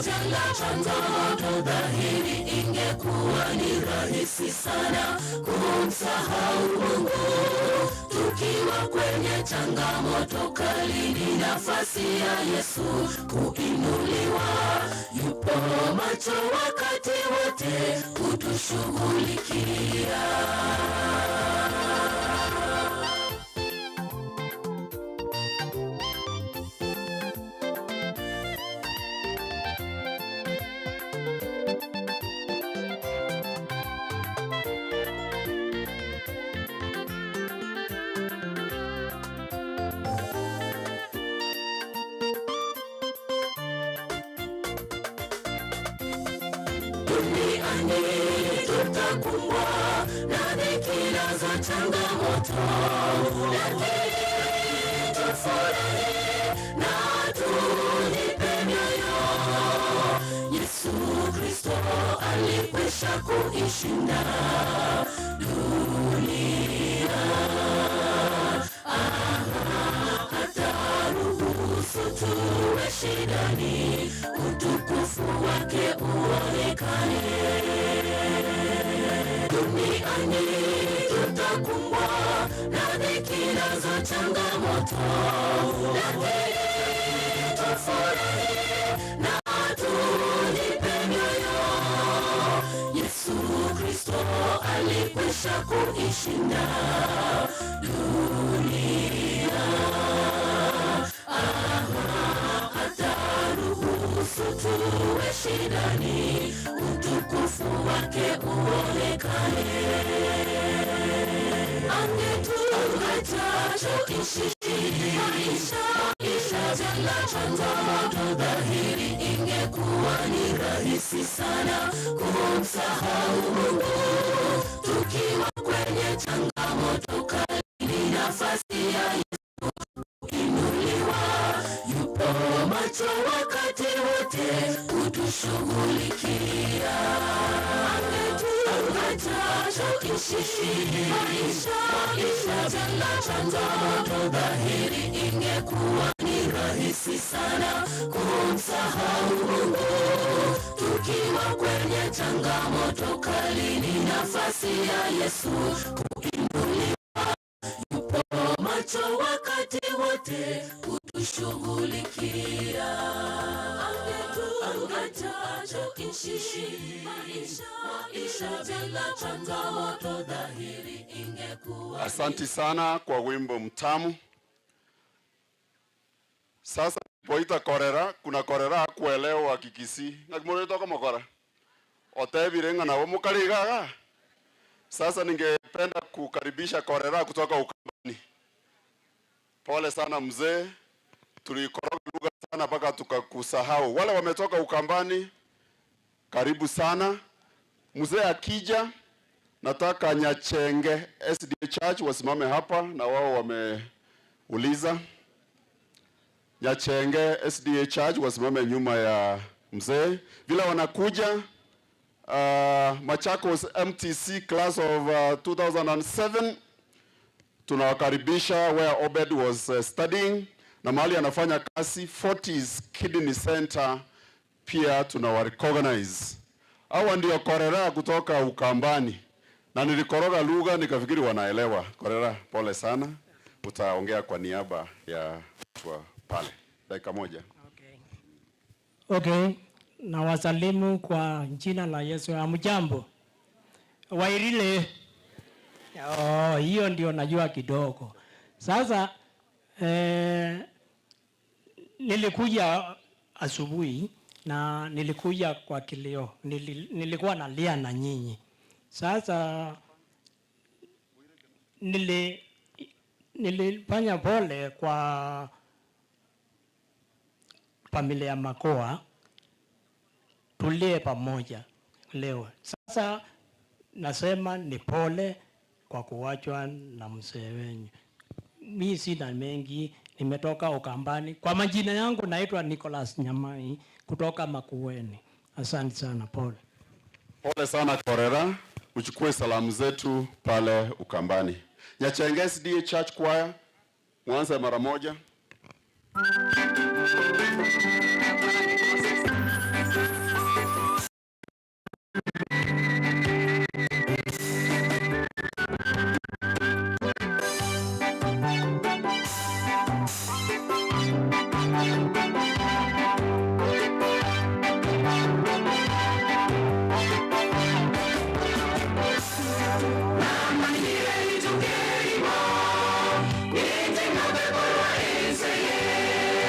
bila changamoto dhahiri ingekuwa ni rahisi sana kumsahau Mungu tukiwa kwenye changamoto kali ni nafasi ya Yesu kuinuliwa yupo macho wakati wote kutushughulikia Duniani tutakumbwa na dhiki za changamoto, lakini tufurahi na tujipe mioyo. Yesu Kristo alikwisha kuishinda dunia. Hataruhusu tuwe shidani, utukufu wake uonekane. Duniani tutakumbwa na dhiki za changamoto, lakini tufurahi na tujipe mioyo. Yesu Kristo alikwisha kuishinda dunia. Hataruhusu tuwe shidani, utukufu wake uonekane. Angetuacha tuishi maisha jela changamoto dhahiri, ingekuwa ni rahisi sana kumsahau Mungu. Tukiwa kwenye changamoto kali, ni nafasi ya Yesu kuinuliwa. Yupo macho wakati wote kutushughulikia. Angetuacha tuishi maisha jela changamoto dhahiri, ingekuwa ni rahisi sana kumsahau Mungu. Tukiwa kwenye changamoto kali, ni nafasi ya Yesu kuinuliwa. Yupo macho wakati wote kutushughulikia. Angetuacha tuishi maisha bila changamoto dhahiri, ingekuwa. Asanti sana kwa wimbo mtamu. Sasa poita korera, kuna korera kuelewa kikisi. Ngakimore toka mokora. Otebirenga na wamukaligaga. Sasa ningependa kukaribisha korera kutoka Ukambani. Pole sana mzee. Tulikoroga lugha sana mpaka tukakusahau. Wale wametoka Ukambani, karibu sana. Mzee akija, nataka Nyachenge SDA Church wasimame hapa na wao wameuliza. Nyachenge SDA Church wasimame nyuma ya mzee. Vile wanakuja, Machakos MTC class of 2007, tunawakaribisha where Obed was studying na mahali anafanya kazi. 40s Kidney Center pia tunawarecognize. Hawa ndio korera kutoka Ukambani, na nilikoroga lugha nikafikiri wanaelewa. Korera, pole sana, utaongea kwa niaba ya watu pale dakika moja. Okay, na wasalimu kwa jina la Yesu. Hamjambo Wairile? Hiyo ndio najua kidogo. Sasa nilikuja asubuhi na nilikuja kwa kilio. Nilikuwa nalia na nyinyi. Sasa nilifanya pole kwa familia Makoa, tulie pamoja leo. Sasa nasema ni pole kwa kuachwa na mzee wenyu. Mimi sina mengi, nimetoka Ukambani. Kwa majina yangu naitwa Nicholas Nyamai kutoka Makueni. Asante sana, pole. Pole sana korera, uchukue salamu zetu pale Ukambani. Nyachenge SDA Church Choir, mwanze mara moja. Niteng'ombe kwa Israeli.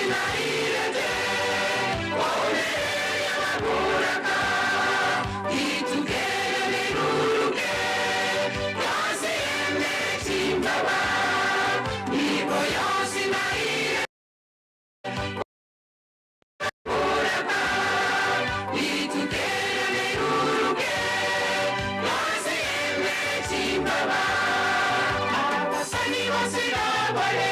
sinairete waoneya maburaka itugere niruruke yose emechimbaba ibo yose naire buraka itugere niruruke yose emechimbaba abasani basirabale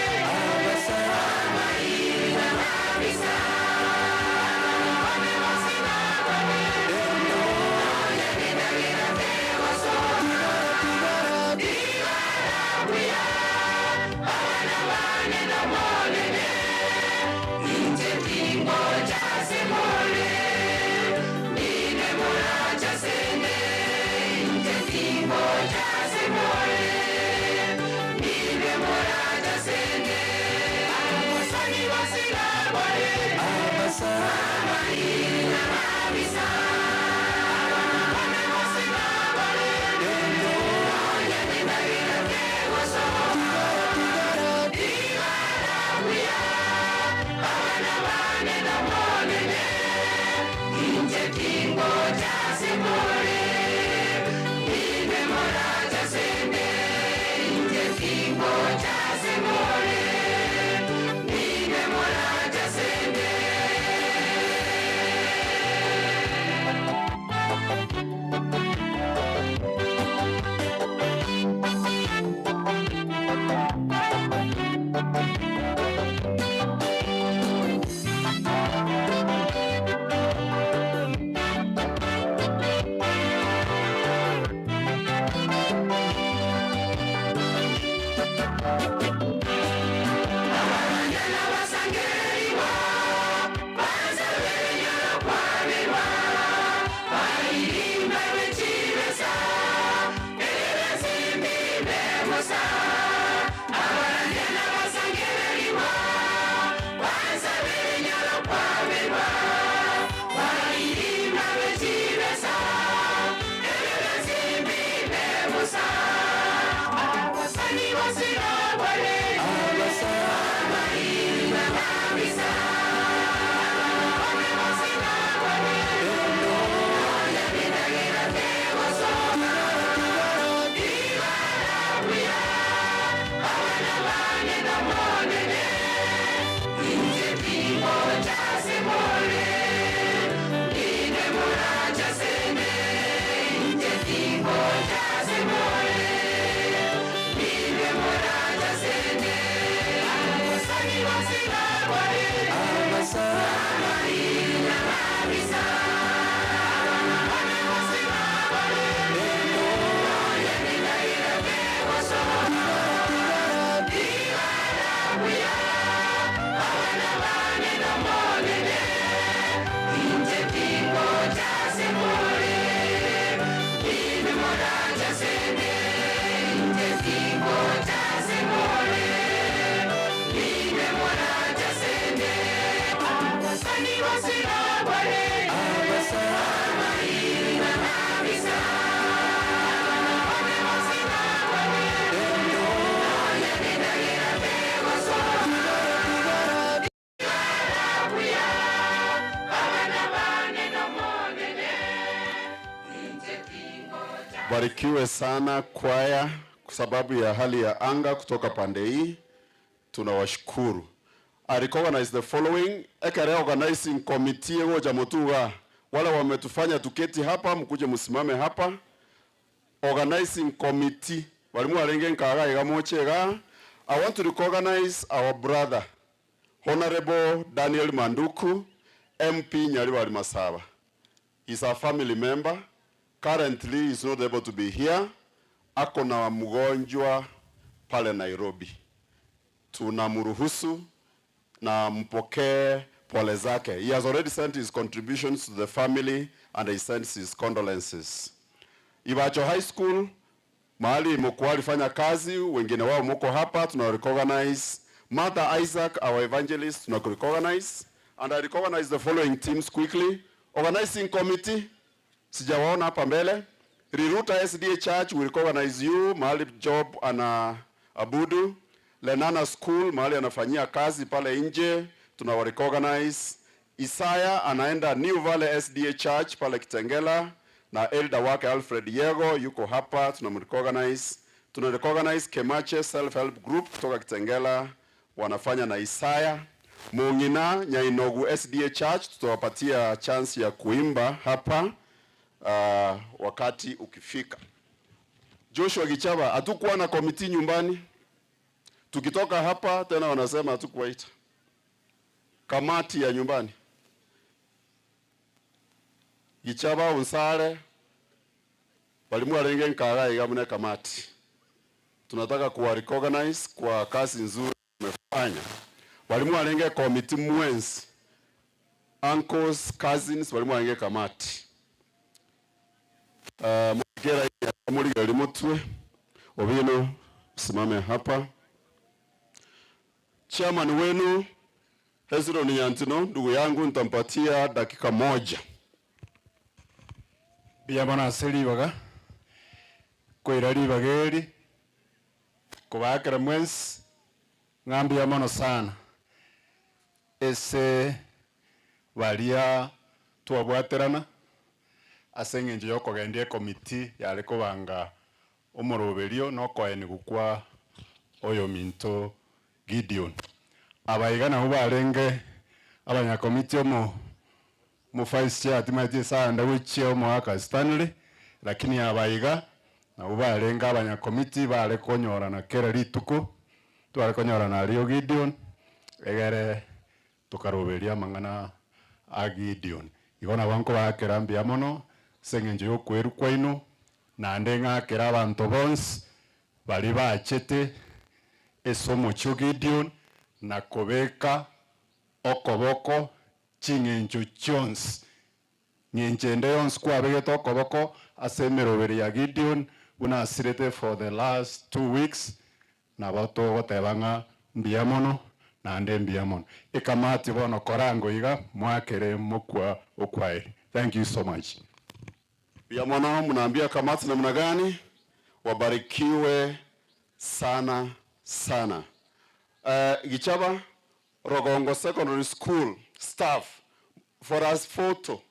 Barikiwe sana kwaya kwa sababu ya hali ya anga kutoka pande hii. Tunawashukuru. I recognize the following. Ekere organizing committee ngoja mutuga. Wala wametufanya tuketi hapa, mkuje msimame hapa. Organizing committee. Walimu walenge nkaga igamochega. I want to recognize our brother Honorable Daniel Manduku, MP Nyaliwali Masaba. He's a family member. Currently is not able to be here. Ako na mgonjwa pale Nairobi. Tunamruhusu na mpokee pole zake. He has already sent his contributions to the family and he sends his condolences. Ibacho High School, mahali mko alifanya kazi, wengine wao mko hapa, tuna-recognize Mother Isaac, our evangelist, tuna-recognize. And I recognize the following teams quickly. Organizing committee, sijawaona hapa mbele. Riruta SDA Church, we recognize you, mahali Job ana abudu. Lenana School, mahali anafanyia kazi pale nje. tunawa recognize. Isaya anaenda New Valley SDA Church pale Kitengela, na elder wake Alfred Yego yuko hapa, tunamrecognize. Tunarecognize Kemache Self Help Group kutoka Kitengela, wanafanya na Isaya. Mungina Nyainogu SDA Church tutawapatia chance ya kuimba hapa wakati ukifika. Joshua Gichaba, hatukuwa na komiti nyumbani. Tukitoka hapa tena wanasema hatukuwaita kamati ya nyumbani. Gichaba unsare walimu arenge nkaga igamune kamati. Tunataka kuwa recognize kwa kazi nzuri umefanya. Walimu arenge komiti mwenzi, uncles, cousins, walimu arenge kamati. Mugera ya mutwe Obino, simame hapa. Chairman wenu Hezron Nyantino, ndugu yangu, nitampatia dakika moja. Biyabona asili baga kwirali bageri kubakira mwensi ngambi ya mono sana ese balia tuwabwaterana asenge yoko gendie komiti yale kubanga umuroberio nokoeni gukwa oyo minto Gideon abaigana ubarenge abanyakomiti omo mu vice chair atimati sanda wichio mwaka Stanley, lakini abaiga na ubarenga abanyakomiti bale konyora na kera rituko twale konyora na Rio Gideon egere tukaroberia mangana a Gideon igona banko bakerambia mono sengenje yo kweru kwaino na ndenga kera abantu bons bali bachete esomo cho Gideon na kobeka okoboko chingenjo Jones nyenjende yons kwa begeto okoboko asemeroberi ya Gideon una asirete for the last 2 weeks na bato gotebanga mbiamono na ande mbiamono ikamati bono korango iga mwakere mukwa okwairi. Thank you so much. Mbiamono mnaambia kamati namna gani? Wabarikiwe sana sana. Gichaba Rogongo Secondary School staff for us photo.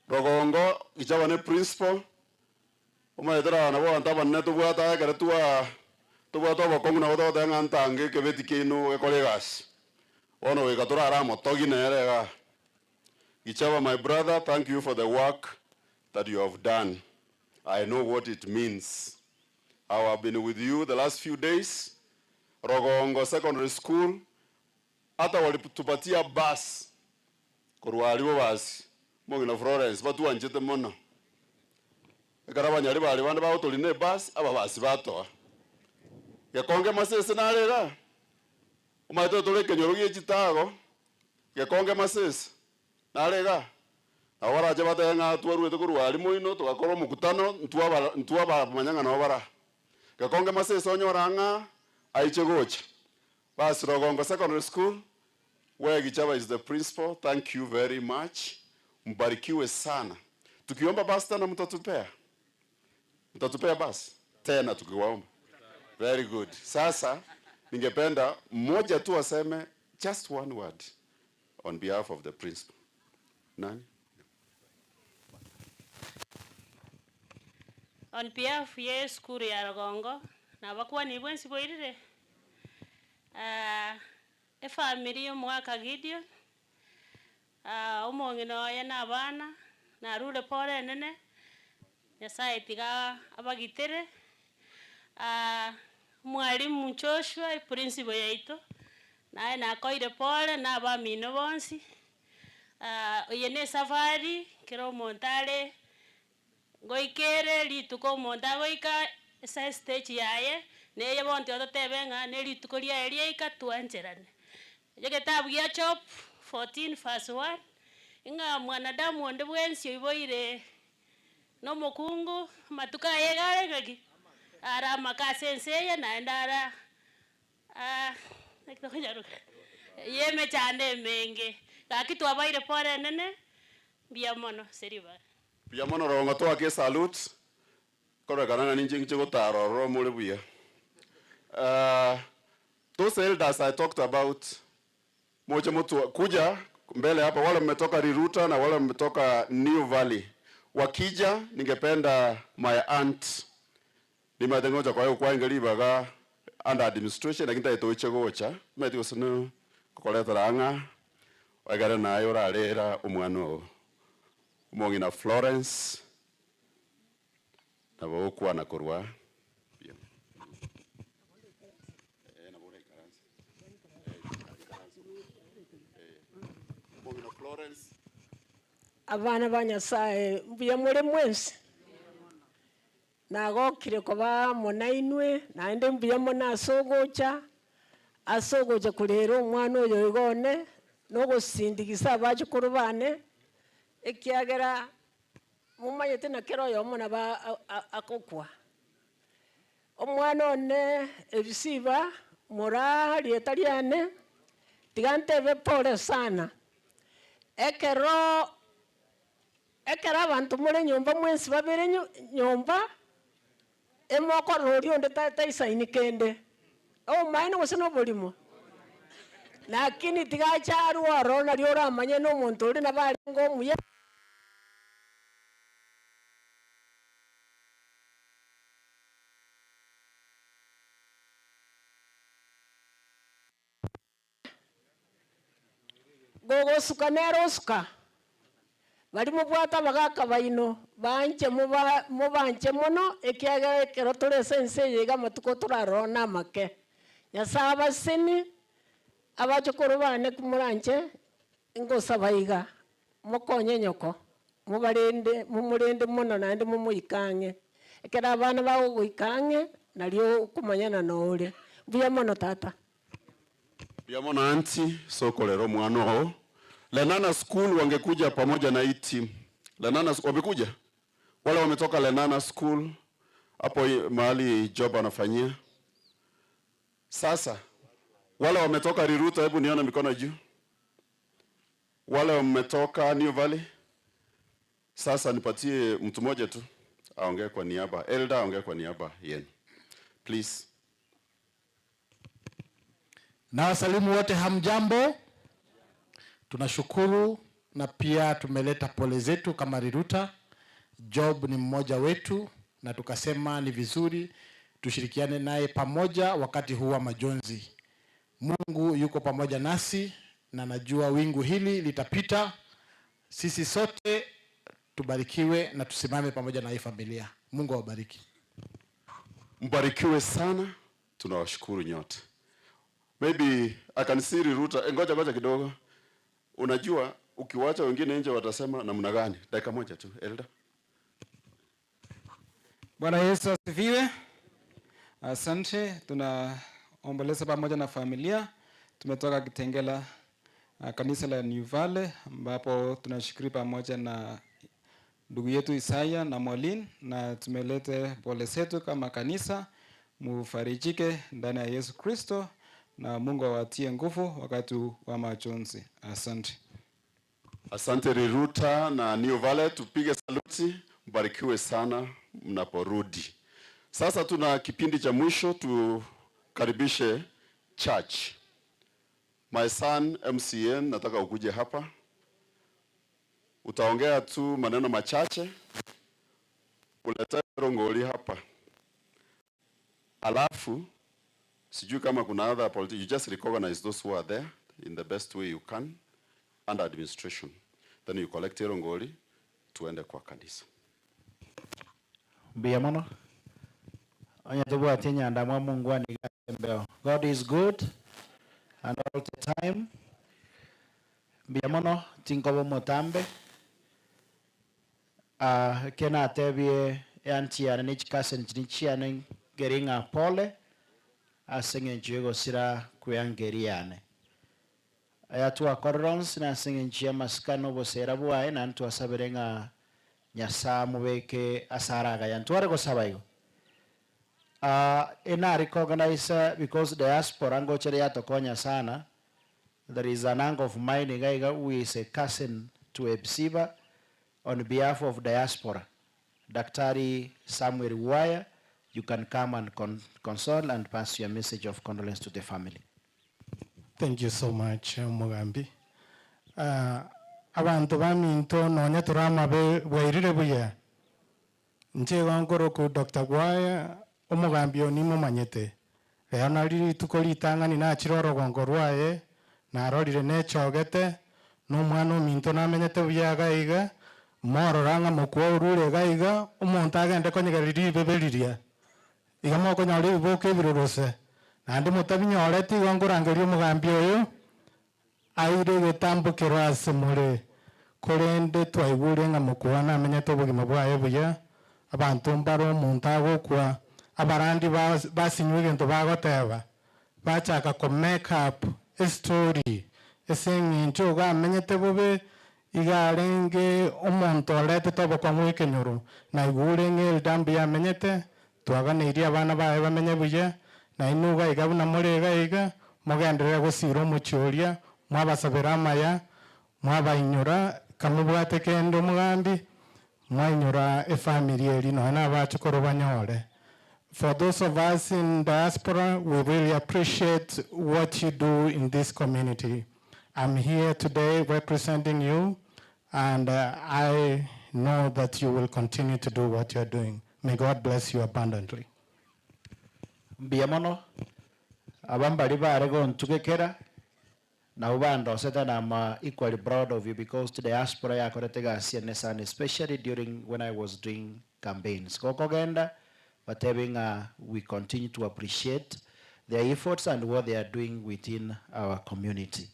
Rogongo Gichaba ne principal umaedera na bo antaba ne tubwata kare tubwata bakongu na boto tanga ntange ke betikino e kolegas ono we katura ara motogi na erega. Gichaba, my brother, thank you for the work that you have done. I know what it means. I have been with you the last few days. Rogongo Secondary School hata walitupatia bus kurwaliwo basi mugina Florence batu anjete mono ekaraba nyari bali bande ba otoline bus aba basi batoa yakonge masese nalega umaito toleke nyorogie chitago yakonge masese nalega awara jabata nga twaruete kurwali moino tukakoro mukutano ntwaba manyanga na bara yakonge masese onyoranga aichegocha. Bas Rogongo Secondary School, where Gichaba is the principal, thank you very much. Mbarikiwe sana. Tukiomba basi tena mtatupea. Mtatupea basi tena tukiwaomba. Very good. Sasa ningependa mmoja tu aseme just one word on behalf of the principal. Nani? On behalf ya school ya Rogongo na bakuwa ni bwensi boirire family mwaka Gideon umongino ya nabana na rule pore nene Nyasaye tiga abagitere mwalimu Joshua principal yaito na koire pore na abamino bonsi yene safari kero montale goikere lituko monta goika esa stage yaye neye bonte ototebenga ne lituko lia elia ikatwanjerane je kitabu ya Job 14:1 inga mwanadamu onde bwensi iboire no mukungu matuka yegare gagi ara makasense na ndara nekitokonyaruka yeme chande menge kakitu abaire pore nene biamono seriba biamono rongo to ake salute kore kana ninje ngicho taroro mule buya those elders I talked about moja mtu kuja mbele hapa, wale mmetoka Riruta na wale mmetoka New Valley. Wakija ningependa my aunt ni madengoja kwa hiyo kwa ingelibaga under administration lakini taitoiche gocha meti usunu kokoleta ranga wagara nayo rarera umwano umongi na Florence na bokuwa na korwa abana ba Nyasaye mbuya muri mwensi nagokire kuba munainwe naende mbuya mona asogocha kurera omwana oyo igone nogosindigisa abachukuru bane ekiagera mumayete na kero yo mona ba akokwa omwana one ebisiba mora rieta riane tigantebe pole sana ekero abantu muri nyumba mwensi babere nyumba emoko rori onde taisaini kende o maino gose no bulimo lakini tigacharu arona ryo ramanye no muntu uri nabari ngo muye gogo suka nero suka bari mubwata bagaka baino banje mubanje mono ekiaga kero tore sense yega matuko turarona make Nyasaba sini abachukuru bane kumuranje ngosa bayiga mukonye nyoko mumurende mono nande mumuikange ekera abana bawo guikange nalio kumanyana nore buya mono tata buya mono anti sokolero mwana ho Lenana School wangekuja pamoja na hii team. Lenana wamekuja? Wale wametoka Lenana School hapo mahali job anafanyia. Sasa wale wametoka Riruta, hebu nione mikono juu. Wale wametoka New Valley. Sasa nipatie mtu mmoja tu aongee kwa niaba. Elder aongee kwa niaba yenu. Please. Na wasalimu wote hamjambo. Tunashukuru na pia tumeleta pole zetu kama Riruta. Job ni mmoja wetu na tukasema ni vizuri tushirikiane naye pamoja wakati huu wa majonzi. Mungu yuko pamoja nasi na najua wingu hili litapita. Sisi sote tubarikiwe na tusimame pamoja na hii familia. Mungu awabariki. Mbarikiwe sana. Tunawashukuru nyote. Maybe I can see Riruta. Ngoja kidogo. Unajua ukiwacha wengine nje watasema namna gani? Dakika moja tu, Elder. Bwana Yesu asifiwe. Asante, tunaomboleza pamoja na familia. Tumetoka Kitengela, kanisa la New Valley, ambapo tunashukuru pamoja na ndugu yetu Isaya na Molin, na tumeleta pole zetu kama kanisa. Mufarijike ndani ya Yesu Kristo na Mungu awatie nguvu wakati wa majonzi. Asante. Asante Riruta na New Valley, tupige saluti. Mbarikiwe sana mnaporudi. Sasa tuna kipindi cha mwisho, tukaribishe church. My son MCN, nataka ukuje hapa. Utaongea tu maneno machache. Uleta rongoli hapa. Alafu sijui kama kuna other politics, you just recognize those who are there in the best way you can under administration. Then you collect rongoli tuende kwa kanisa. Biamono. Anya tubu atinya ndamwa Mungu ani gambeo. God is good and all the time. Biamono tinkobo motambe. Kena tebie yantia na cousin chinichiane geringa pole. Asenge njiego sira kuyangeriane. Ayatua korons na asenge njia maskano bosera buae na antu asaberenga nyasa mubeke asaraga yantuare ko sabayo. Ina recognize because diaspora ngo chere yatokonya sana. There is an uncle of mine who is a cousin to Ebsiba on behalf of diaspora. Daktari Samuel Waya, you can come and console and pass your message of condolence to the family. Thank you so much, Mugambi. Abantu baminto nonya turama bwairire buya. Nje wangoro ku Dr. Gwaya Umugambi oni mumanyete. Leo naliri tukolitanga ni nachiroro gongorwaye na arorire nechogete n'umwana ominto namenyete buya gaiga mororanga mukwa urure gaiga umuntu agende konyegereri beberiria. Iga moko nyari boke birorose. Nandi mutabinyoreti wangurangeria Umugambi oyo aire getambukiro asemure korende twaigure nga mukwa namenyete obugima bwaye buya abantu mbaro omuntu agokwa abarandi basinywe gento bagoteba bachaka ko make up a story eseng'incho gamenyete bobe igarenge omuntu orete tobo kwa mwikenyoro na igure ng'eldambi yamenyete twaganeirie abana baye bamenye buya na inuga igabu na murega iga mugenderera gusira omuchoria mwabasabira amaya mwabainyora kamubwate kendo Mugambi mwainyora efamily eri no na bachukoro banyore. For those of us in diaspora, we really appreciate what you do in this community. I'm here today representing you, and I know that you will continue to do what you're doing. May God bless you abundantly. Biamono, abambari barego ntugekera, na ubando seta I'm equally proud of you because to the diaspora yakoretega CNSN, especially during when I was doing campaigns. Kokogenda, but having we continue to appreciate their efforts and what they are doing within our community.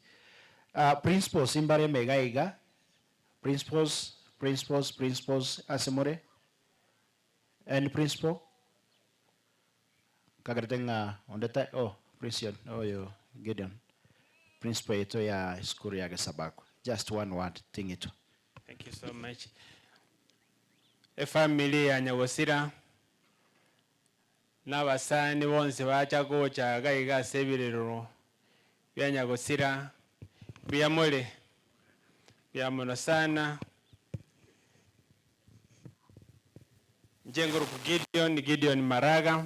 Principals Imbare Megaiga, principals, Asemore, and principal. Kagatenga on the Principal, you Gideon. Principal ito ya skuru ya Sabako. Just one word, thing ito. Thank you so much. A family ya Nyawosira n'abasani bonse bachagocha gaiga sebirero bya Nyagosira byamole byamono sana njengoro ku Gideon Maraga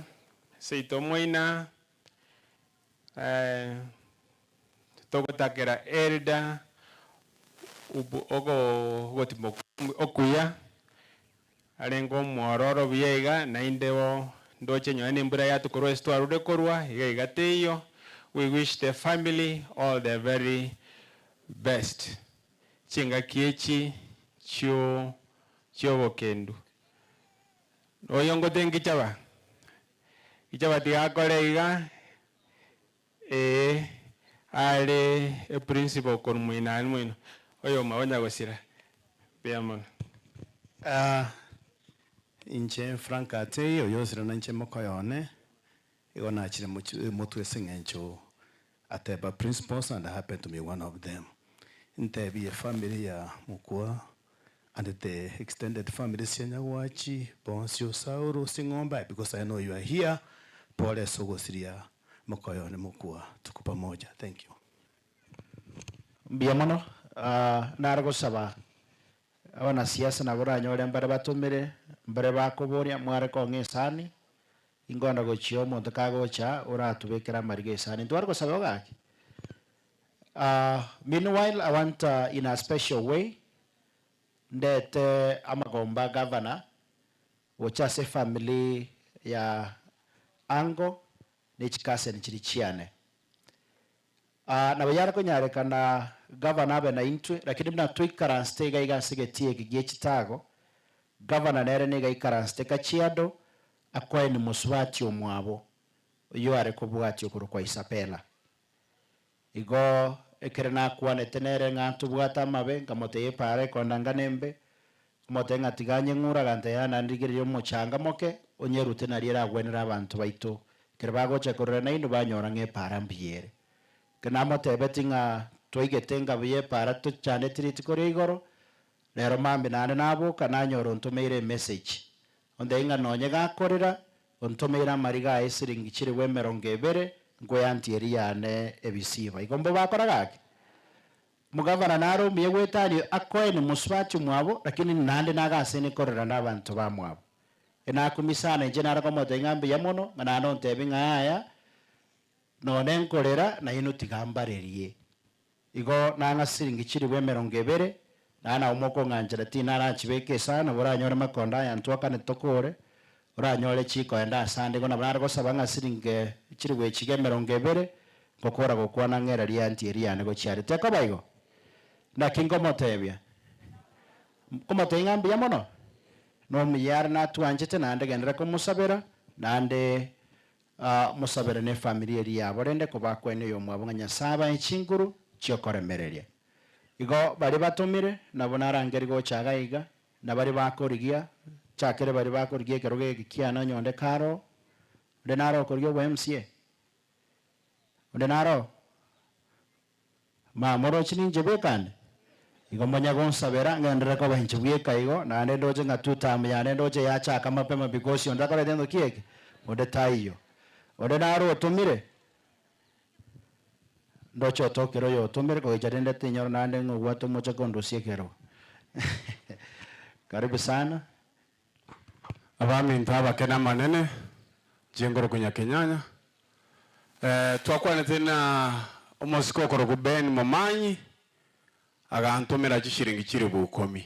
Seito Moina togotakera Elda ogo gotimo okuya alengo mwororo byega na indeo ndoche nyane mbura yatukorwa estwarude korwa igateyo. We wish the family all the very best. Chinga kiechi chio bokendu oyongo tengi chaba tiakole iga ale e principal kon muina almuino oyo maonya gosira biamon. Inche Franka ate oyosira na nche mokoyone igona achire mutu esengencho ateba principals, and I happen to be one of them. Inte be a family ya mukwa and the extended family sianya wachi bonsio sauro singomba, because I know you are here. Pole sogosiria mokoyone mukwa tuko pamoja. Thank you. Biamono nargo saba abana siasa na bora nyore mbere batumire mbere bakoboria mware ko ngesani ingonda gochio muntu kagocha uratubekera marige sani ndwargo saba gaki. Meanwhile, I want in a special way that amagomba governor wochase family ya Ango nichikase nichirichiane. Na bayara ko nyare kana governor be na intwe lakini mna twikaranste gaiga sigetie gigechitago governor nere ne gaikaranste kachiado akwaye ni muswati omwabo yo are ko bwati okuru kwa Isapela igo ekerena kwane tenere ngantu bwata mabe ngamote yepare kondanganembe mote ngatiganye ngura gante yana ndigire yo mochanga moke onyerute na riera gwenera abantu baito kerbago chekorre na inu banyora nge parambiere kana mote betinga toigetenga biye para to chane tritikore igoro nero mambe nane nabo kana nyoro ntomeire message onde inga nonye gakorera ontomeira mariga esiringi chire wemerongevere ngo yantieri yane ebisiba igombo bakora gake mugavana naro miegwetani akoe ni muswati mwabo lakini nande nagasene korera nabantu bamwabo ena kumisana nje nara komote ngambe yamono manano ntebinga aya none nkorera na ino tigambarerie igo nanga siringi chiri bwe 20 na umoko nganjira ti nara chibeke sana buranyore makonda yantwaka ne tokore uranyore chiko enda sande go nabara go sabanga siringi chiri bwe chige 20 ngokora gokwana ngera rianti riane go chiare teko baigo na kingo motebia como tenga mbia mono no miyar na tuanjete nande gendera ko musabera nande musabera ne familia ria borende ko bakwene yo mwabunga nyasaba inchinguru chiokoremereria igo bari batumire nabona rangeri go chagaiga na bari bakorigia chakere bari bakorigia keroge kiana nyonde karo denaro koryo MCA denaro ma moro chini jebekande igo monya gonsabera ngendera ko banchuye kaigo na ndo je ngatuta myane ndo je yacha kama pema because ondaka redendo kieke ode taiyo ode naro tumire ndo choto kero yo tumire ko jarende tinyor nande ngwato mocha kondo siekero karibu sana abami ntaba kena manene jengoro kunya kenyanya twakwana tena omosiko koro kuben momanyi agantumira chishiringi chiri bukomi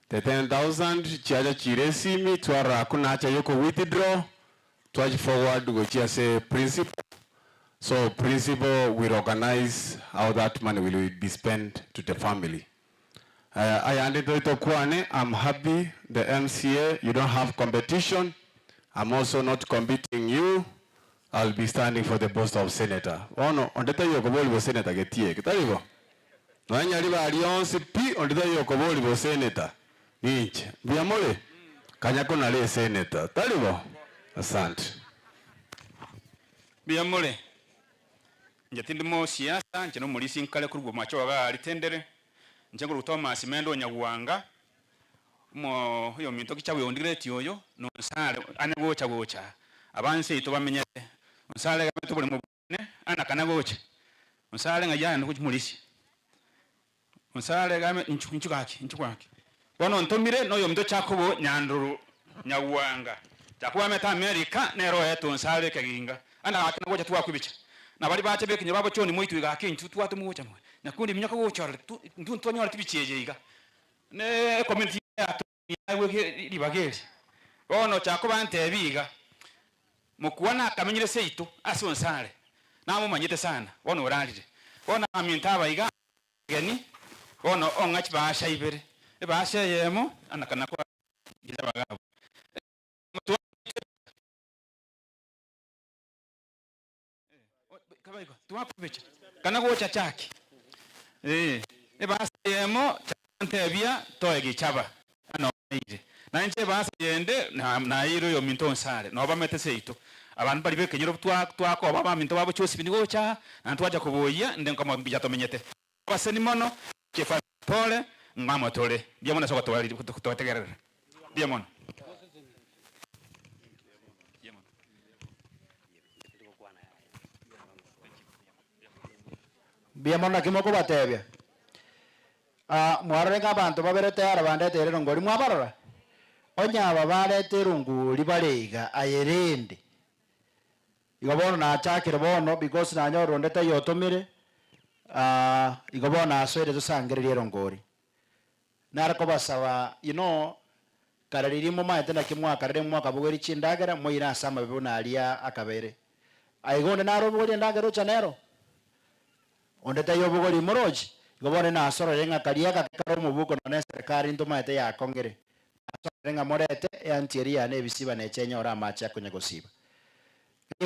the 10,000 chiaja chiresimi twara kuna cha yoko withdraw twaji forward go chia say principal so principal will organize how that money will be spent to the family. I ended it okwane. I'm happy the MCA you don't have competition. I'm also not competing you. I'll be standing for the post of senator. Oh no, ondeta yoko boli senator getie kitaligo Nanyali ba alionsi pi ondita yoko boli bo senator. Niche. Biamole. Kanyako na le senator. Talibo. Asante. Biamole. Njatindi mo siasa ncheno mulisi nkale kuri macho wa alitendere. Njengo rutoma simendo nyaguanga. Mo yo minto kichawe ondireti yoyo no sale anagocha gocha. Abanse ito bamenyete. Nsale gameto bole mubone ana kanagocha. Nsale ngajana ndo mulisi. Nsale game nchukaki. Bono ntomire no yo mdo chakobo nyanduru nyawanga. Chakuwa meta America nero eto nsale kaginga. Ana akana gocha tuwa kubicha. Na bali bache beke nyababo choni moitu ga kintu tuwa tumu gocha mwe. Nakundi minyako gocha ndu ntonyora tibicheje iga. Ne community ya yawe libageri. Bono chakuba ntebiga. Mukuwana kamenyire seito aso nsale. Namo manyete sana. Bono oralire. Bono amintaba iga gani. Bono ongachi baasha ibere. Baasha yemo anakana kwa gizabagabo. Kabaiko tuwakubecha. Kana gocha chaki. Baasha yemo chantebia toegi chaba. Ano ide. Na nche baasha yende na iro yo minto nsale. No bamete seito. Abantu bali beke nyiro twako baba minto babo chosi binigocha na twaja kuboya ndenga mabija tomenyete. Baseni mono kefa pole ngama tole biamona soka tole kutotegerera biamona biamona kimoko batebya mwarega abantu baberete ara bandete rero ngori mwabarora onyaba barete rungu libareiga ayerende igobona na chakire bono because na nyoro ndete yotomire igobona aswere tusangererie rongori narako basaba karariri mu maite na kimwaka rere mwaka bugori chindagera moira sama bibona alia akabere aigonde naro bugori ndagero chanero onde tayo bugori moroji igobona na asoro renga karia kakaro mu buko na serikali ndo maite ya kongere asoro renga morete yantiria ne bisiba ne chenya ora macha kunya gosiba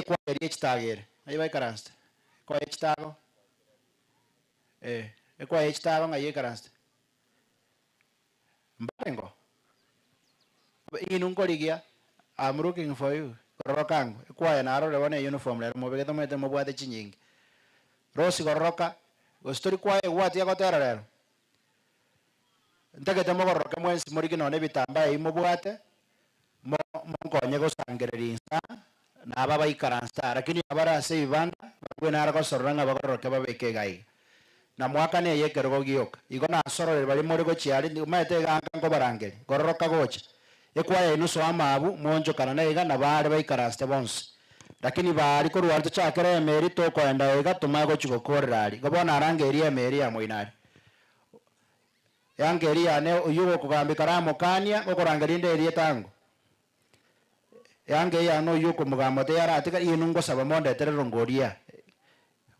kwa eri chitagere ayi karanste kwa chitago ekwa echitaba ngaye karanste mbarengo inungoligia I'm looking for you korokangu ekwa na aro lebone uniform le mo begeto mete mo bwate chinyingi rosi koroka gostori kwa wati ya kotera lero ntakete mo koroka mwensi morigi none bitamba imo bwate mo konye gosangereri insa na baba ikaransta lakini abara se ibanda bwena arako soranga bakoroka babeke gai na mwaka ne yekero gioka igo na sorore bali muri go chiari mate ganga ngo barangeri gororoka gocha ekwaye nuso amabu monjo kana na iga na bare baikaraste bons lakini bari ko ruarto chakere meri to ko enda ega tumago chuko korrari gobona arangeria meri ya moinari yangeria ne uyugo kugambi karamo kania gokorangerinde erie tango yange ya no yuko mugamo te yara tika inungo saba monde terero ngoria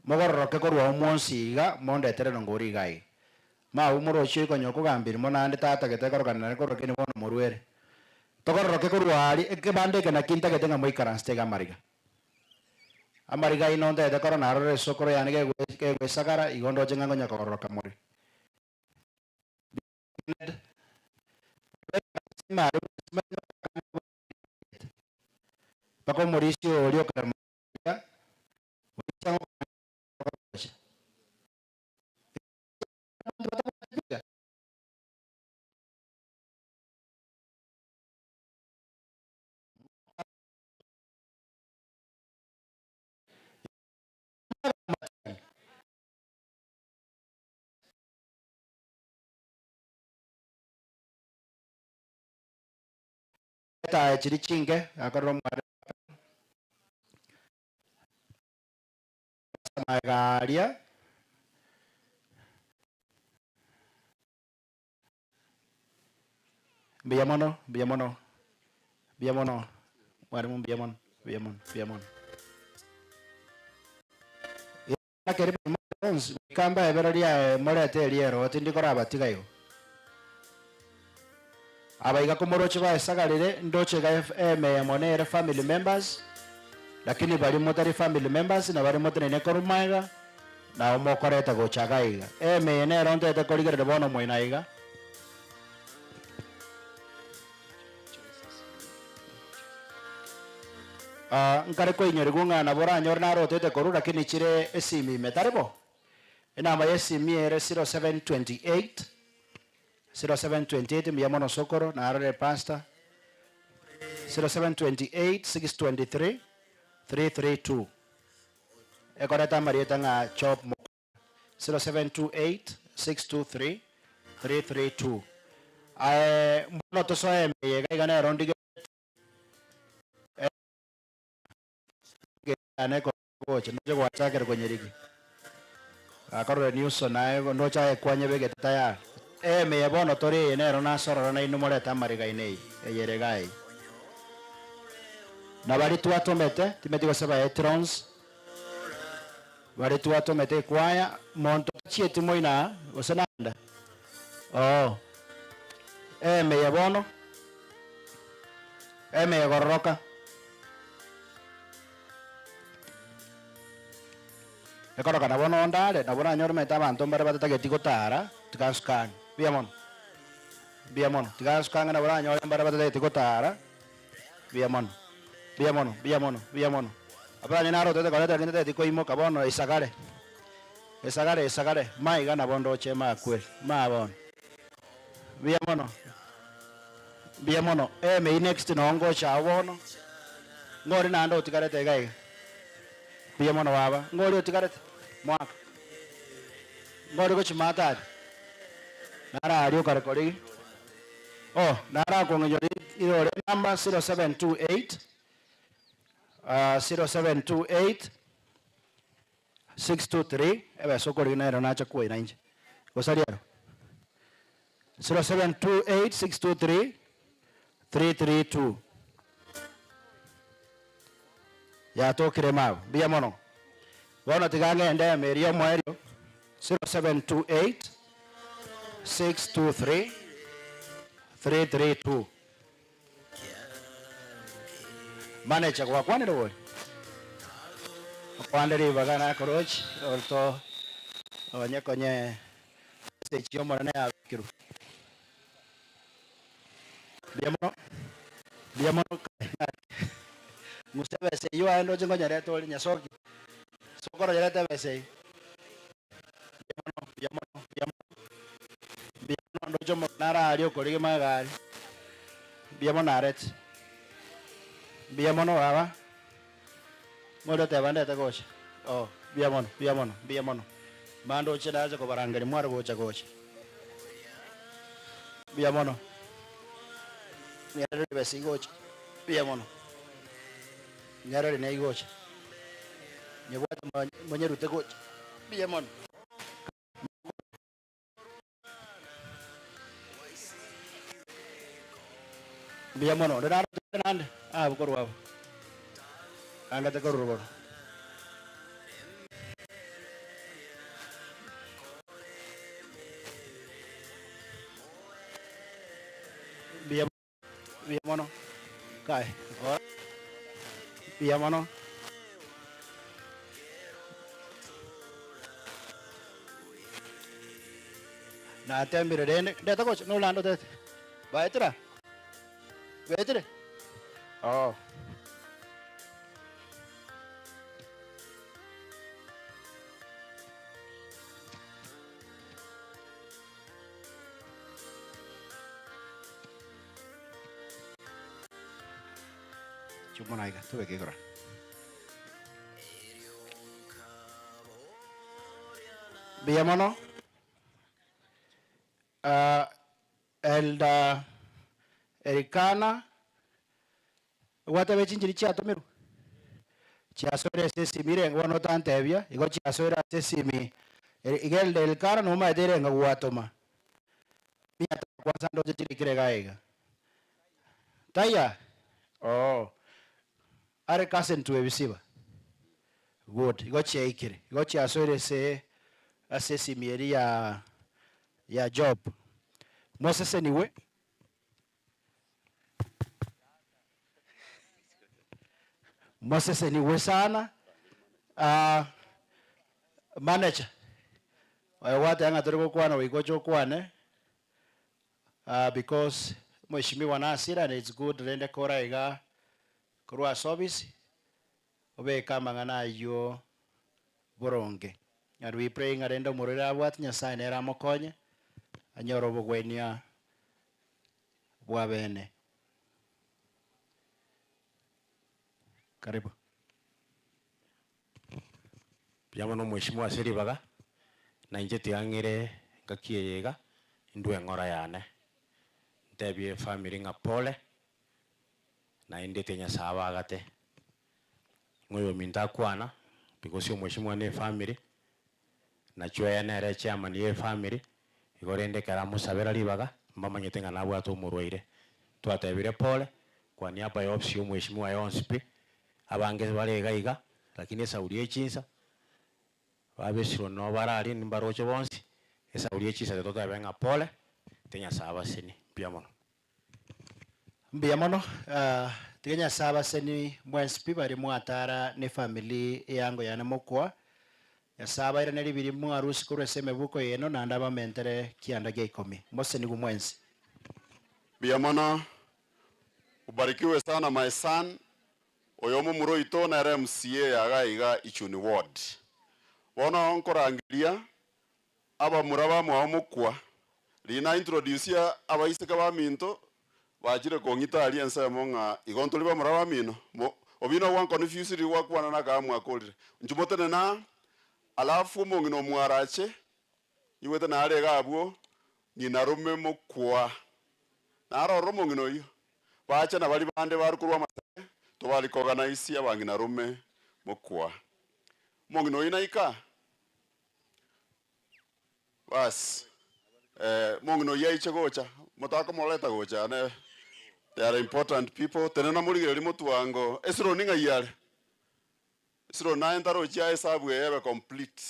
mogororoke korwa omonsiga monde terero ngori gai ma umuro chiko nyoko gambiri monande tata gete korokana korokene bono morwere togororoke korwari ekebande kana kinta gete ngamo ikaranstega mariga amariga inonde de korona rore sokoro yanige ke sagara igondo jengango nyakoroka mori Pako Mauricio olio karmaria ta chiri chinge akarom magaria biamono warmum biamon ya kere mons kamba everia morete riero tindi koraba tigayo abaiga komoroche ba sagarire ndoche ga FM ya monere family members lakini bali motari family members na bali motari ne korumaga na omokoreta go chagaiga ne ronde te korigere bono moinaiga nkare ko inyori gunga na bora nyor na rote te koru lakini chire esimi metarebo ina ma esimi ere 0728 miyamono sokoro na arare pasta 0728 623 332 ekoreta marieta nga chop 0728 623 332 mbono to soe yega igane rondi ane ko coach no go attacker kwenye ligi akaro news na no cha kwanye bege taya me bono tori enero na soro na inumore tamariga inei eyeregai na bari tu atomete timeti ko seba etrons bari tu atomete kwaya monto chieti moina osananda me bono me gorroka ekoro kana bono ndale na bona nyor meta bantu mbare batata getiko tara tikaskan biamon tikaskan na bona nyor mbare batata getiko tara biamon abana ni naro tete koleta nite tiko imo kabono isagare maiga na bondo chema kwel ma bon biamono me next no ngo cha bono ngori na ndo tikarete gai biamono baba ngori tikarete mwaka ngori ko chimata nara ario karekori nara ko ngori iro number 0728 623 ebe sokori na ero nacha kwa inanje kosaliaro 0728 623 332 ya tokire mau biamono bona tigange ende merio mwerio 0728 623 332 manager kwa kwani ro kwandere bagana koroch orto onye konye sechio morane abikiru biamono musebe se yo ando jengo nyare to nyasoki sokoro nyare te bese biamono ndo jomo nara ario korige magari biamono aret biamono baba modo te bande te gocha biamono mando cheda za ko barangari mwar gocha biamono nyare bese gocha biamono Nyarari na igocha. Nyebwata manyerute gocha. Biamon. Biamono, dara nande. Bukoro wabo. Anga te kororo. Biamono. Kai. Biamono. Na tembire dene. Deta coach, no lando det. Baetra. Baetra. Oh. Cuma naik, tu bagi korang. Biar mana? Elda Ericana. Wata bechin jadi cia tomiru. Cia sore sesi mire ngwa nota antevia. Igo cia sore sesi mi. Igel del cara no mai dere ngwa watoma. Mia kwa sando jadi kire gaiga. Taya. Oh. Are kasen tu ebisiba. Good. Igo cia ikire. Igo cia sore se sesi mieri ya job. Moses anyway. Moses anyway sana. Manager. Watu yanga turiko kwana wikocho kwane. Because mheshimiwa na asira and it's good rende kora iga kurwa service. Obe kama ngana yo boronge. And we praying arendo murira wat nyasaye nera mokonye. Anyoro bugwenia bwabene. Karibu. Biamono mheshimiwa Seribaga na injeti angire ngakie yega indwe ngora yane. Ndebie family nga pole na indete nya sawa gate. Ngoyo minta kwana because yo mheshimiwa ne family na chwe na re chairman ye family igorende kara musabera libaga mama nyetenga na bwato murwaire twatebire pole kwa niaba ya opsi mheshimiwa Yonspi abange balega iga lakini saurie chinsa babesiro no barari nimbaroche bonsi esaurie chinsa tota benga pole tenya saba sini biamono tenya saba sini Mwenspi bari mwatara ne family yango yana mokwa ya saba ira neri biri mwarusi kureseme buko yeno na ndaba mentere kianda geikomi mose ni Mwensi. Biamono ubarikiwe sana my son. Oyomo muro ito na RMCA yaga iga Ichuni ward. Wana onkorangiria aba muraba mwamukwa. Lina introduce aba iseka ba minto bajire kongita aliansa monga igontoli ba muraba mino. Obino wan confuse ri wakwana na ka mwakolire. Njumotene na alafu mongino mwarache iwete na ale gabwo nginarume mukwa. Na ro mongino yo. Bacha na bali bande barukurwa tobali organize abangina rume mokwa mongino inaika bas mongino yaiche gocha motaka moleta gocha ne they are important people tenena muligere limutu wango esiro ninga yale esiro na entaro chia hesabu ebe complete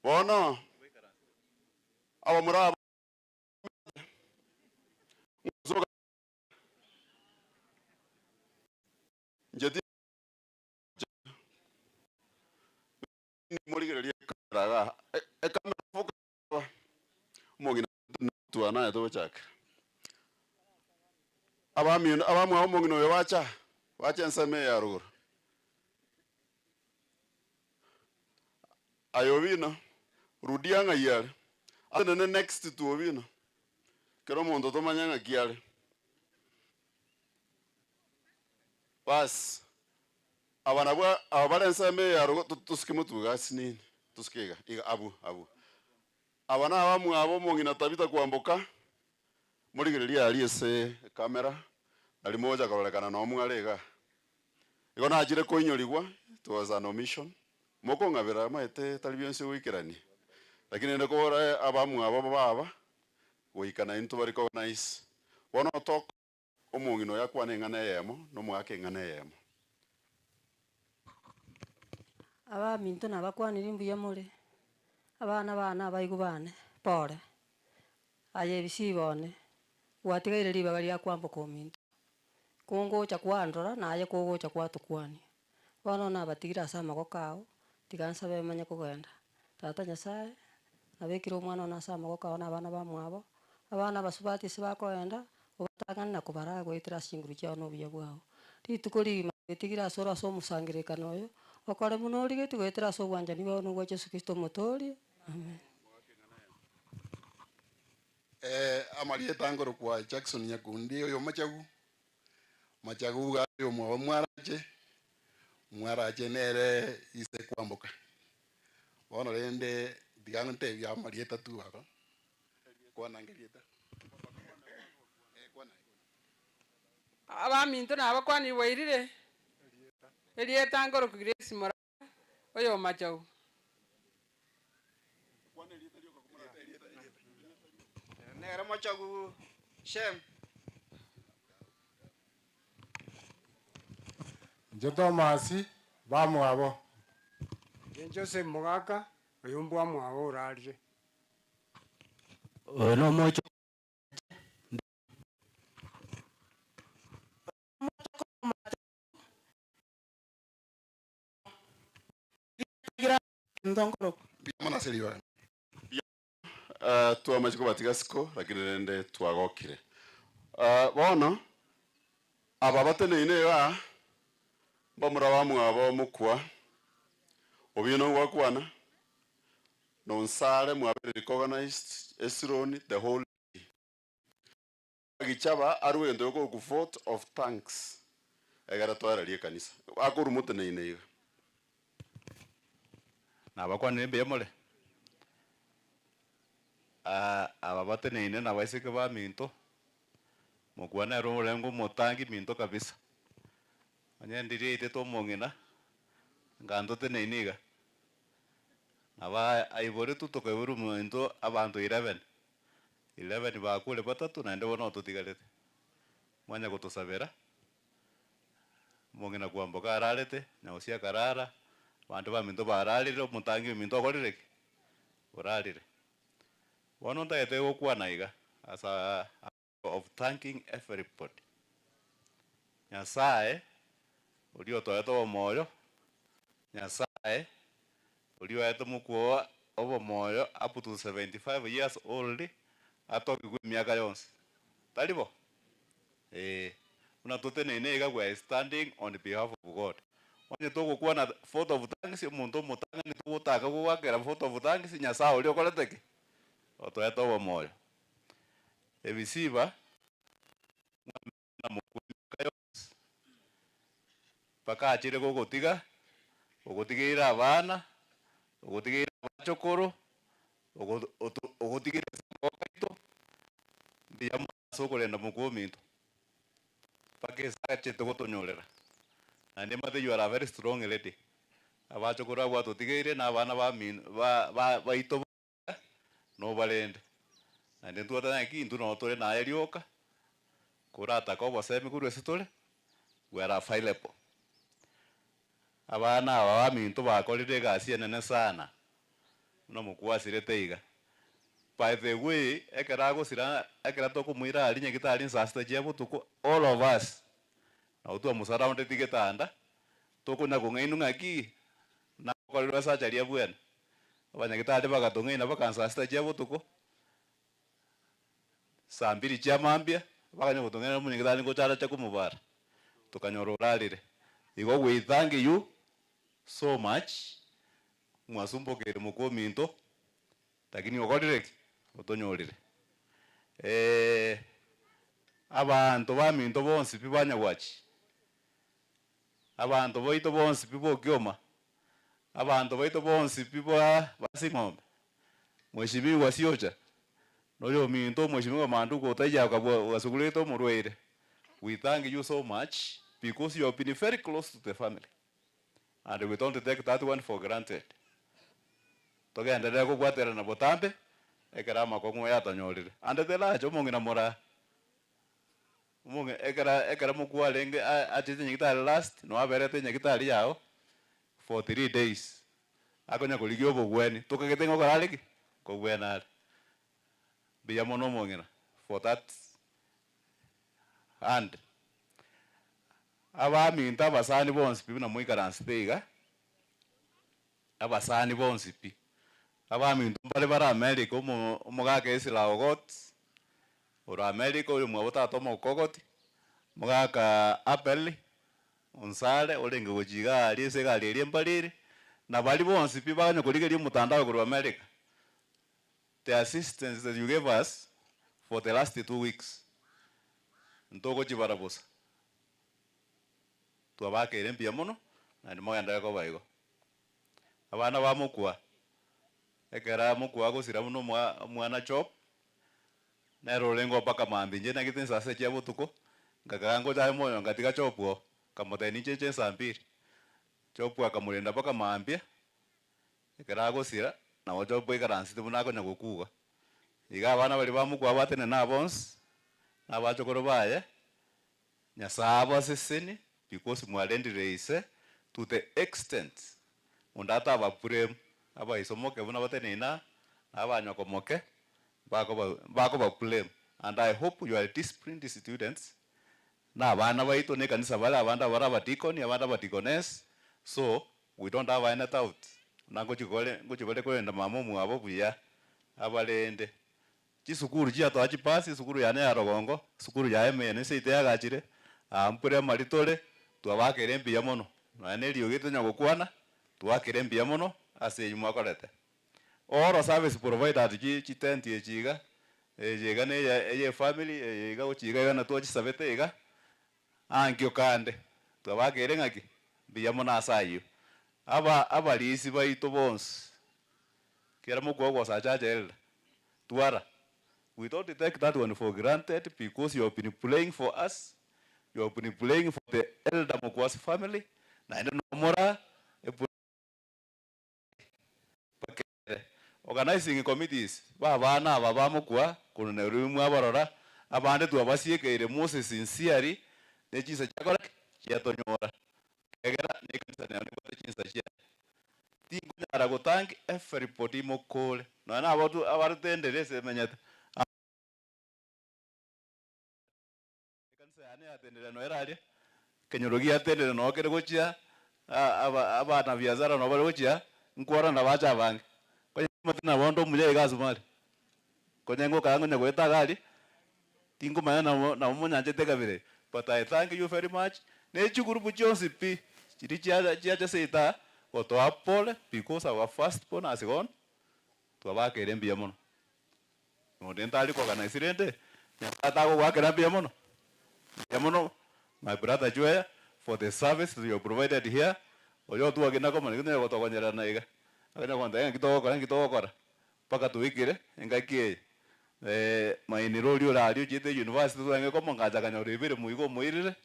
bono aba muraba Jadi muligere karaga kamera foka mongina tuana edo chak abamu mongino wacha nseme ya rur ayovino rudianga yale ane next to ovino kero mondo to manyanga kiale bas abana nseme ya rur tuskimutu gasini tuskega iga abu abana abamu abo mongina tabita kuamboka murigireria aliese kamera nali moja karolekana no mwarega igo najire koinyorigwa it was an omission moko ngabira maete tari byonse wikirani lakini ndekora abamu abo baba goikana into bari recognize bono tok omongino yakwa nengana yemo no mwake ngana yemo aba minto nabakwanira mbuya muri abana abaigu bane pore aye bisibone gwatigaire ribaga ria kwambuka ominto kungocha kwandora naye kugocha kwatukwani bono nabatigira ase amako kao tigansa bemanya kugenda tata nyasaye nabekire omwana ona ase amako kao na abana bamwabo abana basubati ase bakoenda obatagana na kubara gwetera singuru chiao nobuya bwao rituko rima betigira ase ora ase omusangirikano oyo okore muno origeti gwetera ase obwanjani bwao nobwa Yesu Kristo motori amen. Amarieta ngoro kwa Jackson Nyakundi oyo machagu gari omwa mwarache nere ise kwambuka bono rende digante bya Marieta tu aba kwa nangerieta abaminto nabakwani wairire Elieta ngoro Grace Mora oyo machagu nere machagu Shem nje Tomasi bamwabo Joseph Mugaka oyumbwa mwabo urarire no mocho ndongoro biamana seriwa tu amachiko batigasiko lakini rende twagokire bono aba batene ine ba bamura bamwabo mukwa obino gwakwana no nsare mwabere recognized esroni the whole gichaba arwendo yoko ku vote of thanks egara twara rie kanisa akuru mutene ine nabakwanire mbemole aba batene ine nabaisike ba minto mukwana ro rengo motangi minto kabisa anya ndire ite to mongina ngando tene iniga aba aibore tuto keburu minto abantu 11 bakule batatu na ndebo no tutigarete mwanya gutosabera mongina kwamboka ararete na usia karara bantu ba minto bararire mutangi minto akorire urarire wono ndaete gukwana iga as a of thanking everybody Nyasaye ulio toeto moyo Nyasaye ulio eto mukuo obo moyo up to 75 years old atoki kwa miaka yonse talibo una totene nega we standing on behalf of God onye toko kwa na photo of thanks muntu mutanga ni tutaka kwa kera photo of thanks Nyasaye ulio koleteke otoeto obo moyo ebisiba na mukuo yonse paka achire gogotiga ogotigira abana ogotigira abachokoro ogotigira okaito biyamo sokolenda mukuminto pake sache togotonyorera ande mate you are a very strong lady abachokoro abo totigeire na abana ba ito no balende ande tuota na kintu no tore na erioka kurata ko baseme kuru esitole we are available abana aba minto bakorire gasi nene sana no mukwasire teiga by the way ekerago sira ekera to kumwira ali nyekitali nsasta jebu tuko all of us na utu amusaraunde tigetanda toko na kungainu ngaki na koriro sa charia bwana abanyekitali bagatongaina bakansasta jebu tuko sambiri chamambia bakanya gutongena munyekitali ngo chara chakumubara tukanyororarire igo we thank you so much mwasumbokere mukominto lakini okorire otonyorire abantu baminto bonsi bibanyagwachi abantu boito bonsi bibokioma abantu boito bonsi bibo basing'ombe mweshimiwa siocha Noyo minto mheshimiwa Manduko taija kwa sukuleto murweire. We thank you so much because you have been very close to the family. And we don't take that one for granted. Toge endelea kukwatera na botambe ekera makongo yatanyorire. Ande tela chomongi na mora. Umonge ekera mukwa lenge atite nyikitali last no aberete nyikitali yao for 3 days. Akonya kuligio bogweni. Tukagetengo koraliki ko gwenale. Biya mono mongena for that and aba minta basani bonsi pi na muikaransi pega abasani bonsi pi aba minta pale para America umuga ke isila ogot ora America uri mwabota tomo kokoti muga ka apple unsale olenge gojiga ali se gali lyembalire na bali bonsi pi banyo kuligeri mutandao ku America. The assistance that you gave us for the last 2 weeks. Ntoko chibarabosa. Tuabake irempia mono na ndimo yandako baigo. Abana ba mukwa. Ekera mukwa go sira muno mwana chop. Na rolengo paka mambi nje na kitin sase chia butuko. Ngakaango cha moyo ngatika chopuo kamote ni cheche sambiri. Chopuo akamulenda paka mambi. Ekera go sira na wajo boy karansi tubunako nyagokuga iga bana bali bamukwa batene na bons na bacho korobaye nyasaba seseni because mwalendi reise to the extent undata abapurem aba isomoke buna batene na abanywa komoke bako bapulem. And I hope you are disciplined students na bana baito ne kanisa bala abanda baraba dikoni abanda badikones, so we don't have any doubt. Nango chikole kwenda mamumu abo buya abalende chisukuru chia to achipasi sukuru yane ya rogongo sukuru ya emene se ite agachire ampure maritole twabakere mbia mono nane liogete nyagokwana twakere mbia mono ase yumwa korete oro service provider chitenti echiga ejega ne ye family ega uchiga na to chisabete ega angyo kande twabakere ngaki mbia mono asayo abalisi baito bonsi kera mukwa sachaje tuara. We don't take that one for granted because you have been playing for us, you have been playing for the elder Mukwa's family na endo mora organizing committees bana baba mukwa kuna rumu abarora abande tu abasiekeire Moses sincerely nechisa chakora chiatonyora egera nikanisa ne batachinsa chia tingo nyara go thank everybody mokole no na abantu abarutendere semenyata kanisa yani atendere no erali kenyorogi atendere no kere gochia abana biazara no bale gochia nkwara na bacha bange kwa matina bondo muye gasumali konyengo kango nyagweta gali tingo mayana na munyanje tekabire. But I thank you very much. Ne chukuru buchonsi pi chia seita oto apole because our first born has gone to abakere mbia mono no dentali ko kana isirende nyata ko wakera mbia mono my brother Joya for the service you provided here oyo tu agina ko mani ko to konyera na iga agina ko ndanga kitoko kora paka tuikire engaki mainirolio la rio chite university tu angeko mongaja kanyo ribire muigo muirire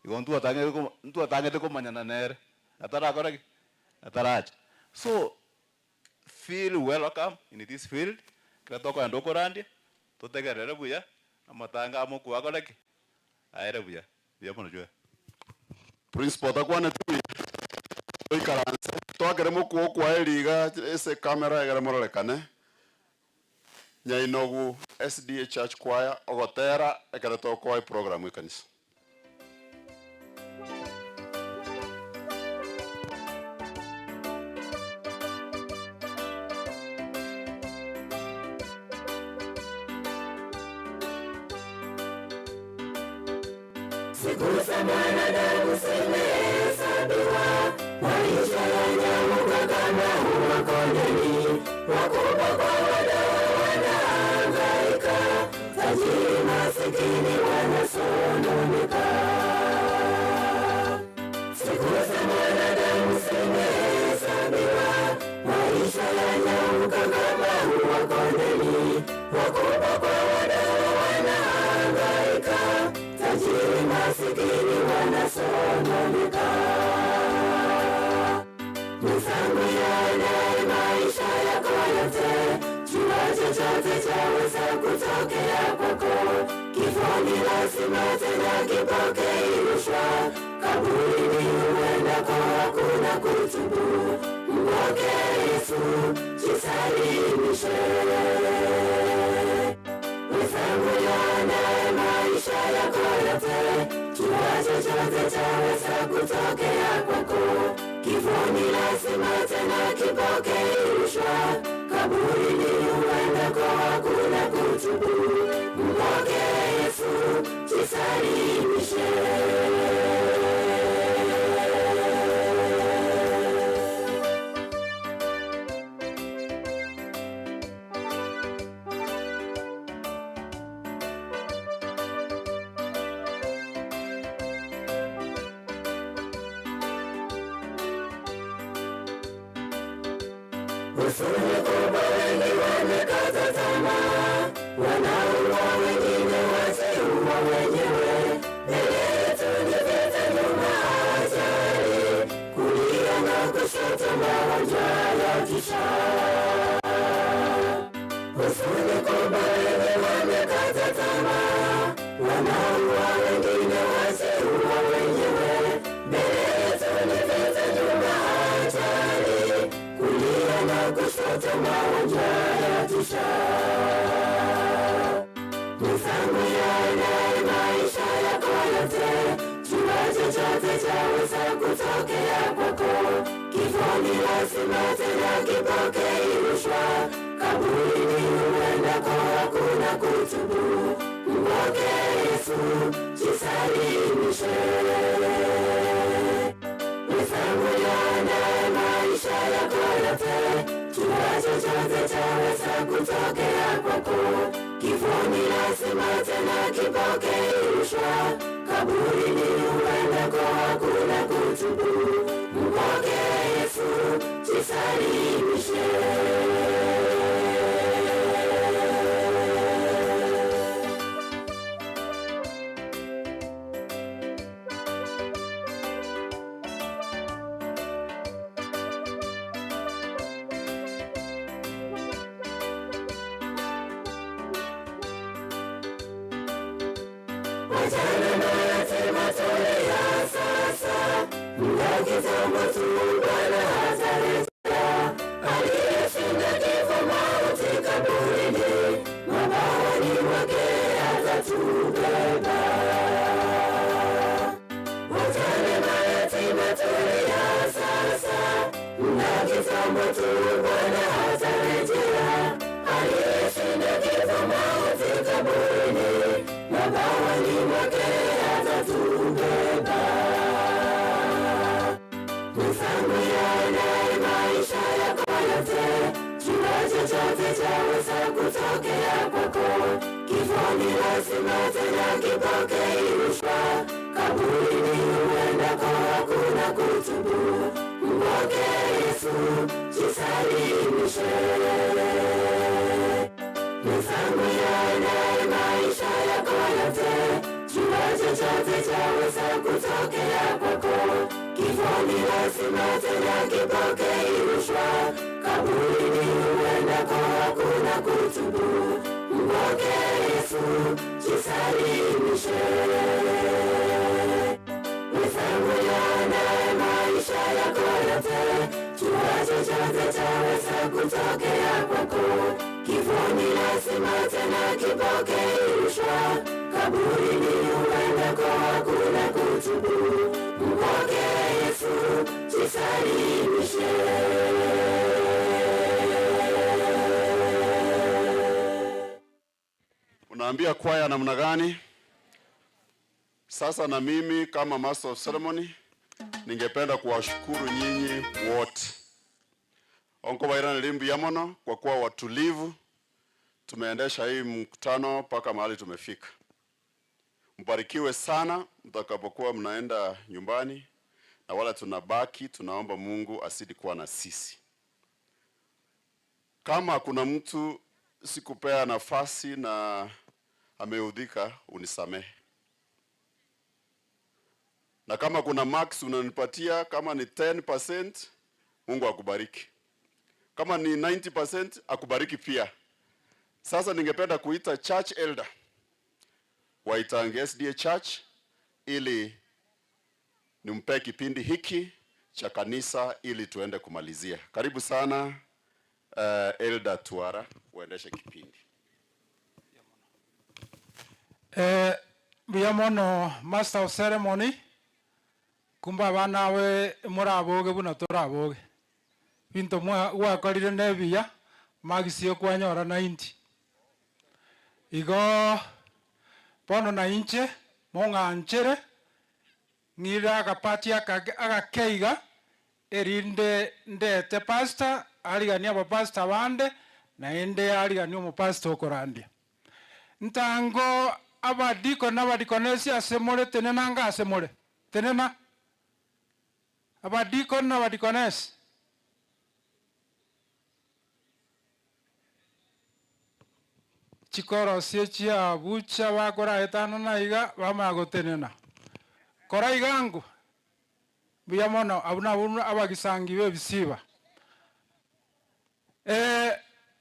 igontu atange ko manyana nere ataracha. So feel welcome in this field katoko andoko randi totegerere buya amatanga amoku akoleki aere buya mono jwe principal takwana tu ikaranse twakere muku kwa eliga ese camera egere morolekane nyainogu SDA Church Choir ogotera ekere tokwa program ikanisa. Siku za mwanadamu zimehesabiwa, maisha yanyamuka kama hua kondeni, wakubwa kwa wadogo wanahangaika, tajiri masikini wanasononeka. Siku za mwanadamu zimehesabiwa, maisha yanyamuka kama hua kondeni, wakubwa kwa wadogo wanahangaika, tajiri masikini wanasononeka. Mwenzangu yaandae maisha yako yote, jua chochote chaweza kutokea kwako. Kifo ni lazima tena kipokee rushwa, kaburini huendako hakuna kutubu. Mpokee Yesu, jisalimishe. Mwenzangu yaandae maisha yako yote, jua chochote chaweza kutokea kwako. Kifo ni lazima tena kipokee rushwa, kaburini huendako hakuna kutubu. Mpokee Yesu, jisalimishe. Huzuni kubwa, wengi wamekata tamaa, wanaua wengine wajiua wenyewe. Mbele yetu ni vita, nyuma ajali, kulia na kushoto magonjwa yatisha. Huzuni kubwa, wengi wamekata tamaa, wanaua wengine wajiua wenyewe. Mbele yetu ni vita, nyuma ajali, kulia na kushoto magonjwa yatisha. Mwenzangu yaandae maisha yako yote, jua chochote chaweza kutokea kwako. Kifo ni lazima tena kipokee rushwa, kaburini huendako hakuna kutubu. Mpokee Yesu, jisalimishe. Mwenzangu yaandae maisha yako yote, jua chochote chaweza kutokea kwako. Kifo ni lazima tena kipokee rushwa, kaburini huendako hakuna kutubu. Mpokee Yesu, jisalimishe. Wajane na yatima tulia sasa, muda kitambo tu Bwana atarejea. Aliyeshinda kifo mauti kaburini, mabawani mwake atatubeba. Wajane na yatima tulia sasa, muda kitambo tu Bwana atarejea. Aliyeshinda kifo mauti kaburini, mabawani mwake atatubeba. Mwenzangu yaandae maisha yako yote, jua chochote chaweza kutokea kwako. Kifo ni lazima tena kipokee rushwa, kaburini huendako hakuna kutubu. Mpokee Yesu, jisalimishe. Mwenzangu yaandae maisha yako yote, jua chochote chaweza kutokea kwako. Kifo ni lazima tena kipokee rushwa, kaburini huendako hakuna kutubu. Mpokee Yesu, jisalimishe. Mwenzangu yaandae maisha yako yote, jua chochote chaweza kutokea kwako. Kifo ni lazima tena kipokee rushwa, kaburini huendako hakuna kutubu. Mpokee Yesu, jisalimishe. Unaambia kwaya namna gani? Sasa na mimi kama Master of Ceremony ningependa kuwashukuru nyinyi wote. Onko bairani limbu ya mono kwa kuwa watulivu. Tumeendesha hii mkutano mpaka mahali tumefika. Mbarikiwe sana mtakapokuwa mnaenda nyumbani, na wala tunabaki tunaomba Mungu asidi kuwa na sisi. Kama kuna mtu sikupea nafasi na ameudhika, unisamehe. Na kama kuna marks unanipatia, kama ni 10%, Mungu akubariki. Kama ni 90%, akubariki pia. Sasa ningependa kuita church elder wa Itangi SDA Church ili nimpe kipindi hiki cha kanisa ili tuende kumalizia. Karibu sana Elder Tuara, uendeshe kipindi. Biamono Master of Ceremony, kumba bana we muraboge buna toraboge. Binto mwa kalire nebia magisio kwanyora 90. Igo pono na inche monga nchere ngira kapati agakeiga erinde ndete pastor aligania aba pastor bande na ende aligania omu pastor okorandia ntango abadiko n'abadikonesi asemore tenena nga asemore tenena abadiko n'abadikonesi chikoro siecha bucha bakora etano naiga bamagotenena kora igangu biamono abuna abagisangi bebisiba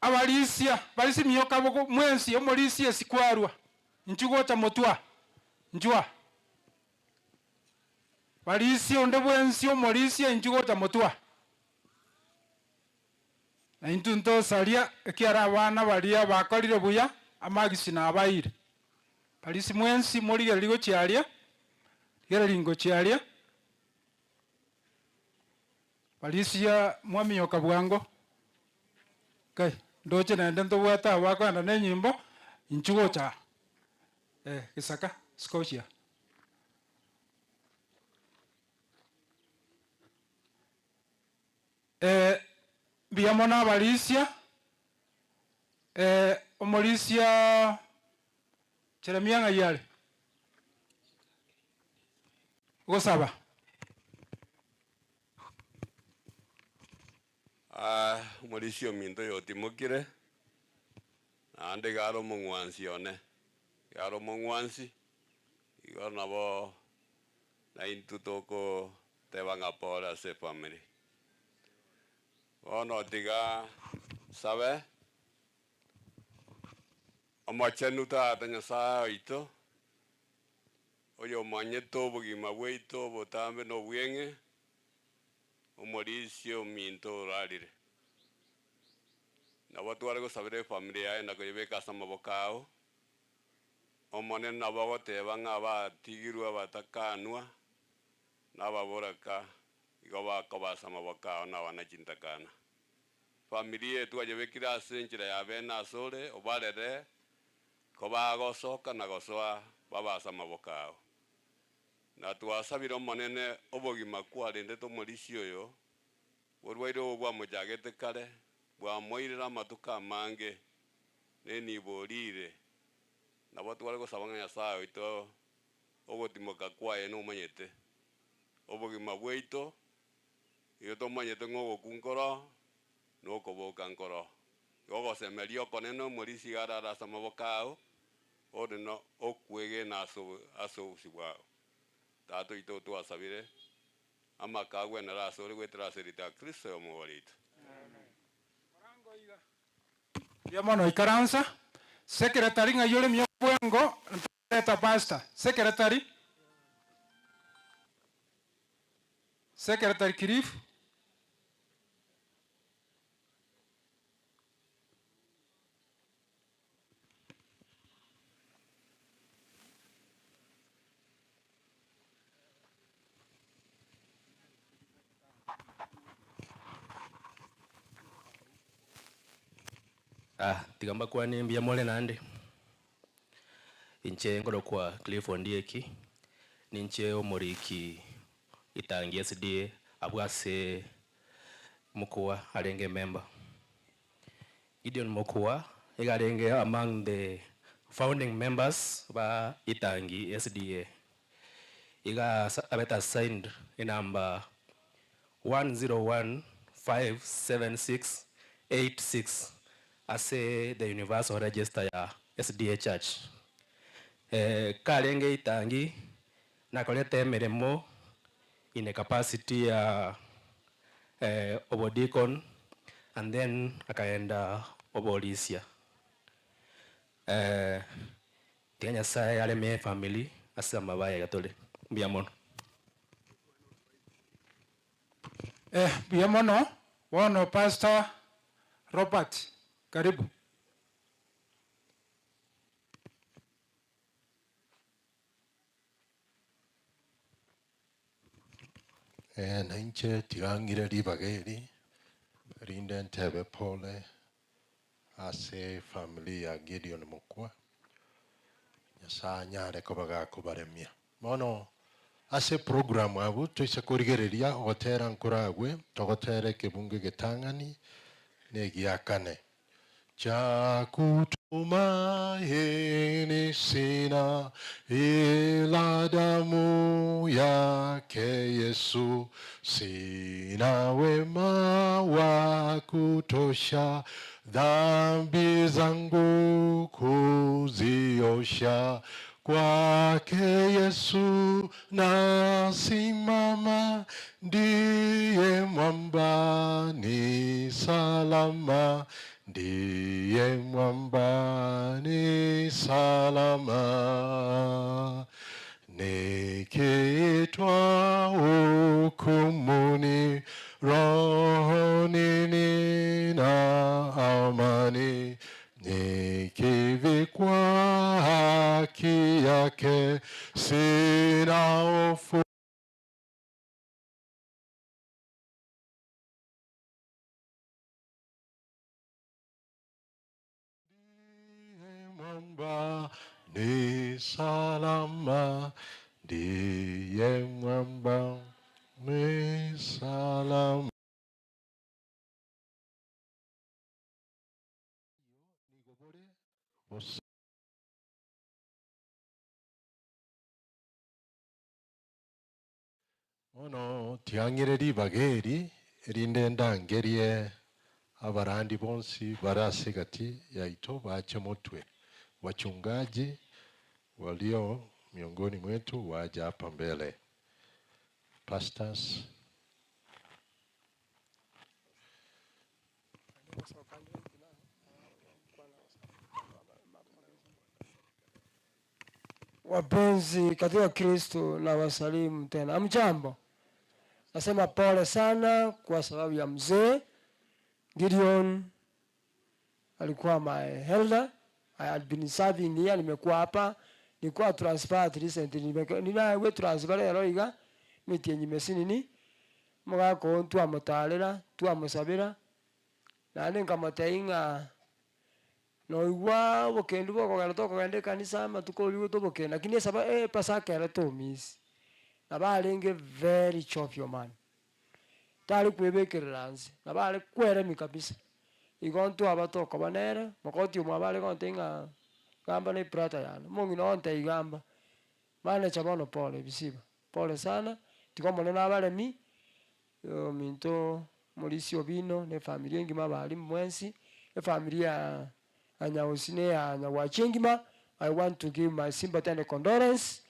abalisia balisi miyoka boko mwensi omolisia sikwarwa nchugota motwa njwa balisi onde bwensi omolisia nchugota motwa na intunto salia ekiara abana balia bakolire buya amagisi na abaire balisi mwensi molige ligo chialia gera lingo chialia balisia mwamiyoka bwango kai ndoche na ndento bwata wako na nyimbo inchugocha Kisaka Scotia biamona balisia omolisia Jeremia ngayale gosaba Mauricio minto yo timokire ande garo mongwansi one garo mongwansi igo nabo na intutoko te van a pora se family ono tiga sabe amachenuta tanya sa ito oyo manyeto bugi maweito botambe no bwenge o Mauricio minto rarire na watu algo saber familia na ko yebeka sama bokao o mone na bagote banga ba tigiru abatakanwa na baboraka igoba koba sama bokao na wana chintakana familia tu ayebekira senchira ya bena sole obalere koba gosoka na gosoa baba sama bokao na tuasabira monene obogima kwalinde to Mauricio yo borwairo bwa mujagete kare bwa moirira matuka mange neni borire na watu wale gosabanga ya sayo ito ogotimoka kwae no manyete obogima bweito iyo to manyete ngogo kunkoro no koboka nkoro yogo semerio koneno Mauricio garara samabokao odeno okwege na aso sibwa tato ito to asabire amakagwe na raso regwetra serita Kristo yo mowarito biamono ikaranza secretary ngayole myobwengo eta pasta secretary Kirif tigamba kwa nimbia mole nande inche ngoro kwa Cliff Ondieki ninche omoriki Itangi SDA abwase mukua alenge member Gideon Mokua egarenge among the founding members ba Itangi SDA iga abeta signed in number 101576886 ase the universal register ya SDA Church. Karenge itangi nakoleta emirimo in a capacity ya obodicon and then akaenda obolisia. Tianya saya yale me family asa mabaya gatole. Biamono. Biamono, wono Pastor Robert, karibu. Na inche tigangire ribageri rinde ntebe pole ase family ya Gideon Mukwa Nyasaye nyare kobaga kubaremia mono ase program abu tuise kurigereria gotera nkuragwe togotere kibunge gitang'ani negiakane cha kutumaini sina ila damu yake Yesu, sina wema wa kutosha dhambi zangu kuziosha. Kwake Yesu nasimama, ndiye mwamba ni salama, ndiye mwamba ni salama. Nikiitwa hukumuni, rohoni nina amani, nikivikwa haki yake sina hofu. Mwamba ni salama, ndiye mwamba ni salama. Ono tiangire ribageri rinde ndangerie abarandi bonsi barasigati yaito bache motwe. Wachungaji walio miongoni mwetu waje hapa mbele. Pastors. Wapenzi katika Kristo na wasalimu tena. Amjambo. Nasema pole sana kwa sababu ya mzee Gideon. Alikuwa my elder. I had been serving here. Nimekuwa hapa. Nilikuwa transferred recently. Ninawe transfer lero iga miti yenye mesini ni mugako ntua mutalera tua musabira na nenga matainga no igwa bokendu boko gana to kugende kanisa matuko liwo to bokenda lakini saba pasaka era to miss na balenge very chopio man tali kwebekeranze na bale kwere mi kabisa igontu abatoko banere makoti umabale kontenga gamba ne prata yana mungi no onte igamba mane chabono pole bisiba pole sana tikomone na bale mi minto mulisi obino ne familia ngima bali mwensi e familia anyausine ya nyawachengima. I want to give my sympathy and condolence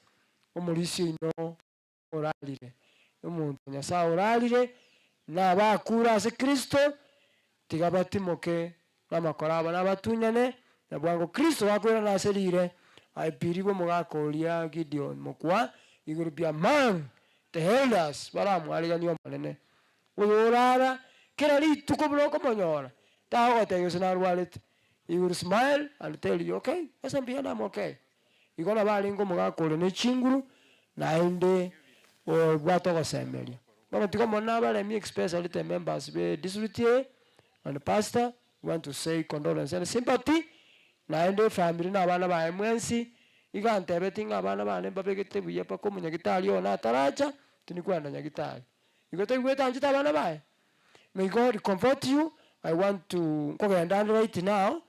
omulisi ino oralire umuntu nyasa oralire na bakura ase Kristo tigabatimoke namakoraba nabatunyane na bwango Kristo wakwera naserire aipiriwe mugakoria Gideon Mukwa iguru bia man the elders baramu aliganyo manene uyurara kera lituko bloko monyora tawo teyosna rwalet. You will smile and tell you, okay, I'm okay. You're going to balingo mugakole ne chinguru na ende o bwato ko semelia. Baba tiko na bale mi especially the members be district and the pastor want to say condolence and sympathy na ende family na bana ba mwensi igante betinga abana bane babegete buye pa ko munyagitali ona taracha tunikwenda nyagitali. Igote gweta anjita abana bae. May God comfort you. I want to go right now.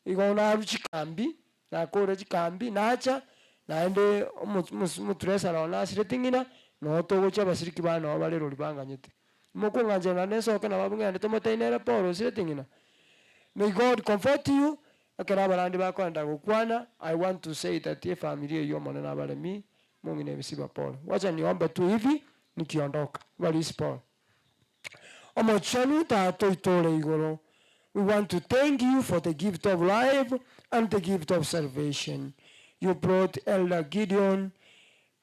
Igona ruchikambi na kore chikambi nacha naende mutresa na nasire tingina no togo cha basiriki bana balero libanga nyete moko nganje na neso kana babunga ndete motainera poro sire tingina May God comfort you. Akera barandi bakwenda gukwana. I want to say that ye familia hiyo mwana baremi Mungu ni msiba pole. Wacha niombe tu hivi nikiondoka. Walisi Paul. Omochanu tato itole igoro. We want to thank you for the gift of life and the gift of salvation. You brought Elder Gideon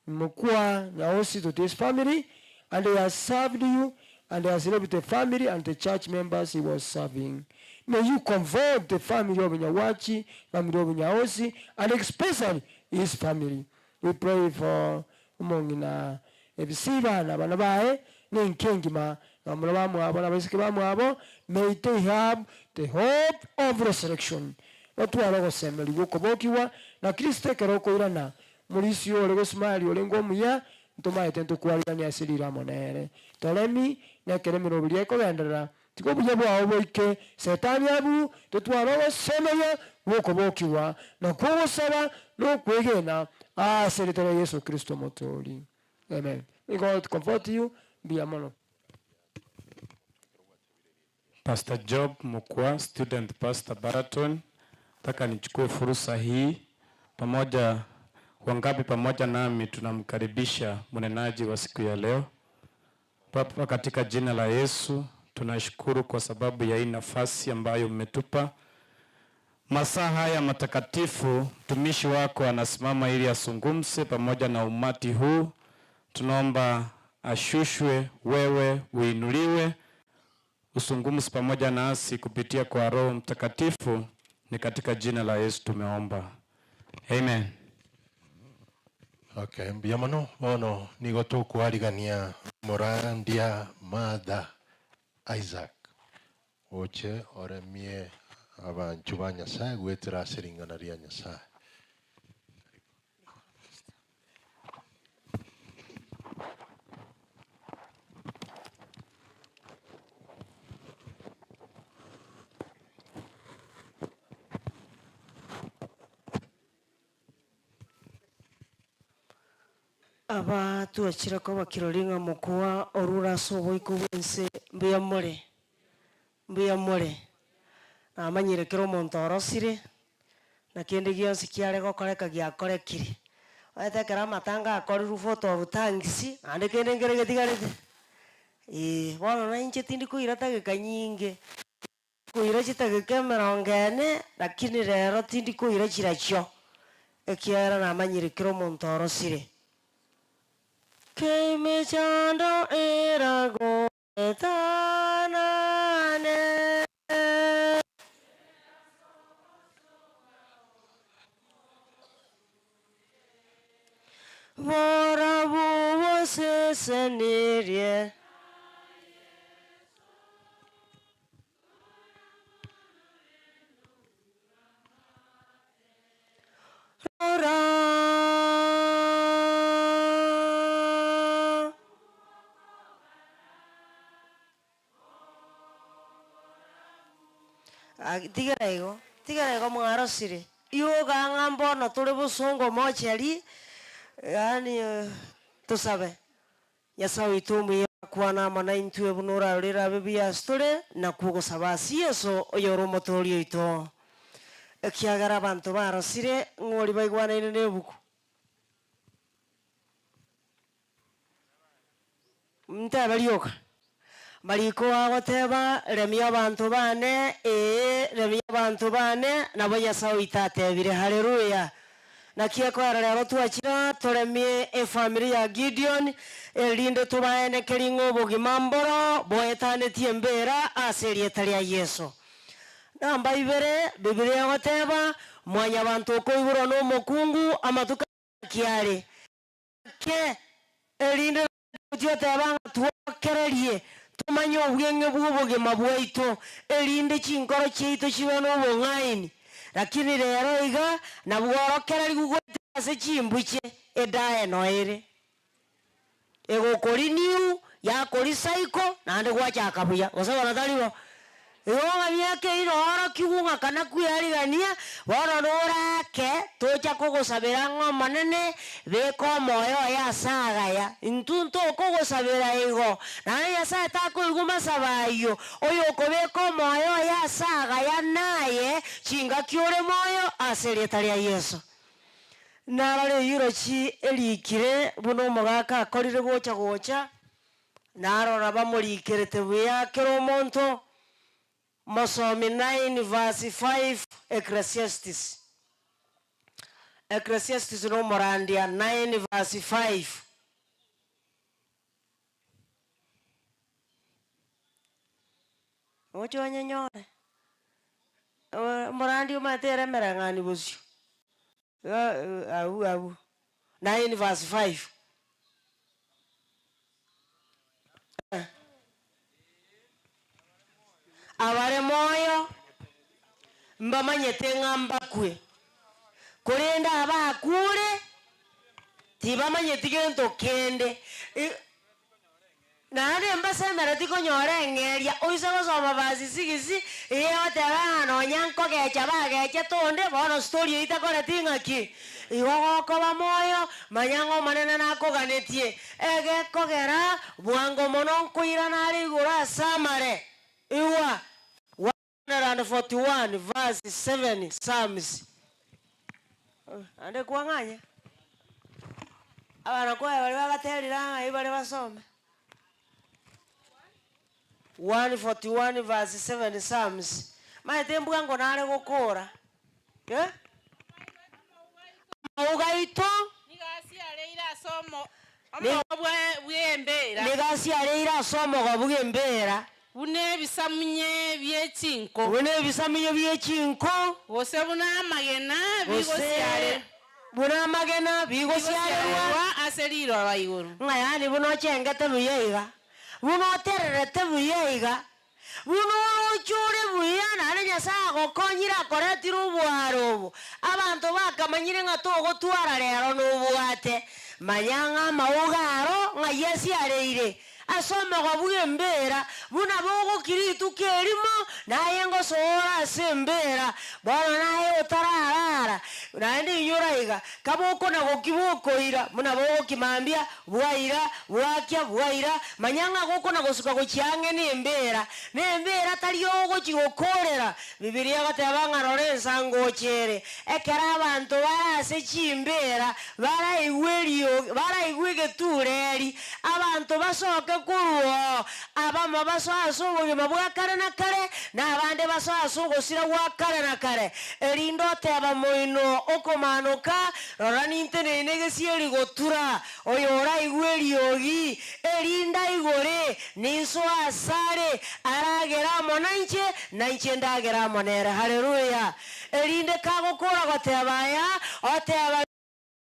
Mukua Nyaosi to this family, and he has served you, and he has loved the family and the church members he was serving. May you convert the family of Nyawachi, family of Nyaosi, and especially his family. We pray for Umongina Ebisiba na Banabae, Ninkengima, Namulamu Abo, Nabaskibamu Abo. May they have the hope of resurrection. Watu walogosemeli gukobokiwa na Kristo keroko irana mulisio olego smali olengo muya ntoma etento kwalani asirira monere tolemi na keremero bilieko gendera tiko buye bwa oboike setani abu tutwalogo semaya gukobokiwa na kuwosaba no kwegena asiritere Yesu Kristo motori. Amen. May God comfort you. Be a man. Pastor Job Mukwa, student pastor Baraton. Nataka nichukue fursa hii pamoja wangapi pamoja nami tunamkaribisha mnenaji wa siku ya leo. Baba, katika jina la Yesu tunashukuru kwa sababu ya hii nafasi ambayo umetupa. Masaa haya matakatifu mtumishi wako anasimama ili asungumse pamoja na umati huu. Tunaomba ashushwe, wewe uinuliwe, usungumse pamoja nasi kupitia kwa Roho Mtakatifu. Ni katika jina la Yesu tumeomba. Amen. Okay, mbiyamano bono nigo tukwarigania morandia Mother Isaac oche oremie abanchu ba Nyasaye gwetera asiringana ria Nyasaye. aba tuachira ko bakiroringa Mukua orura sobo ikubense mbiyamore amanyire kero monto orosire na kende gionsi kiare gokoreka giakorekire atekera matanga akoriru photo of thanks ande kende ngere getigarete bono na inche tindi kuira kanyinge kuira chitageke merongene lakini rero tindi kuira chiracho ekiara na amanyire kero monto orosire que me chando era gotanane Vora buvo se senirie tigarego mwarosire iyoga ng'ambono turi busongo mocheri yani tusabe Nyasaye witumwiye kwana mana intwe bunura rira bibia store na kugosaba Yesu oyoro motori ito ekiagara bantu barosire ngori baigwana ine nebuku mtabalioka Mariko agoteba remia abantu bane remia abantu bane nabo Nyasaye itatebire haleluya nakia kwa rero tuachira toremie family ya Gideon elinde tubaene keringo bogimamboro boetane tiembera aserie talia Yesu namba ibere Biblia agoteba mwanya abantu ko iburo no mokungu amatuka kiare ke elinde tuteba tuokererie tumanyo ubwenge bw'ubuge mabwaito elinde chinkoro cheito chibano bongaini lakini rero iga na bworokera ligugwete ase chimbuche edae noere ego koriniu ya korisaiko na ande gwacha kabuya osaba nataliwo Iwonga miake iroro kigunga kana kuyarigania bono norake tocha kugusabira ng'omanene beko moyo ya sagaya intunto kugusabira igo na ya sa ta kuiguma sabayo oyo kobeko moyo ya sagaya naye chinga kiore moyo asereta ya Yesu narare yirochi elikire buno mogaka akorire gocha narora bamurikirete buya kero monto Masomi 9 verse 5 Ecclesiastes no morandia 9 verse 5 Ocho anyanyore morandi umatere merangani busyo au 9 verse 5 Abare moyo mbamanyete ngambakwe kurenda abakure tibamanyete gento kende nande mbasemera tikonyore ngeria oise gosoma basi sigisi otebano nyanko gecha bageche tonde bono story itakore ting'aki igogokoba moyo manyango manene nakoganetie egekogera bwango mono nkoira nari iguru asamare iwa 141 verse 7 Psalms ande kuanganya abana kwa bali bagaterira ibali basome 141 verse 7 Psalms matembuga ngo nare gukura ugaito nigasi areira somo go bwembera Bune bisamunye by'ekinko. Bune bisamunye by'ekinko. Bose buna magena bigosiare. Buna magena bigosiare wa aseriro abayiguru. Ngayani buno chengete buyeiga. Buno tererete buyeiga. Buno chure buyana ne nyasago konyira koretiro bwaro. Abantu bakamanyire ngatogo twara rero n'ubwate. Manyanga maugaro ngayesi areire. Asoma kwa bwembera buna bogo kiritu kerimo naye ngo soora sembera bwana naye otararara naende yoraiga kaboko na gokiboko ira muna bogo kimambia bwaira bwakya bwaira manyanga goko na gosuka gochiange nembera taliyo gochigokorera Biblia gatabanga Lorenza ngochere ekera abantu barase chimbera bara igwege tureri abantu basoka kuruo abama basoaso bugima bwa kare na kare n'abande basoaso gosira bwa kare na kare erindo teba moino okomanuka rorani intene gesieri gotura oyora igweri yogi erinda igore niso asare aragera monanche nanche ndagera monera haleluya erinde kago kora gotebaya oteba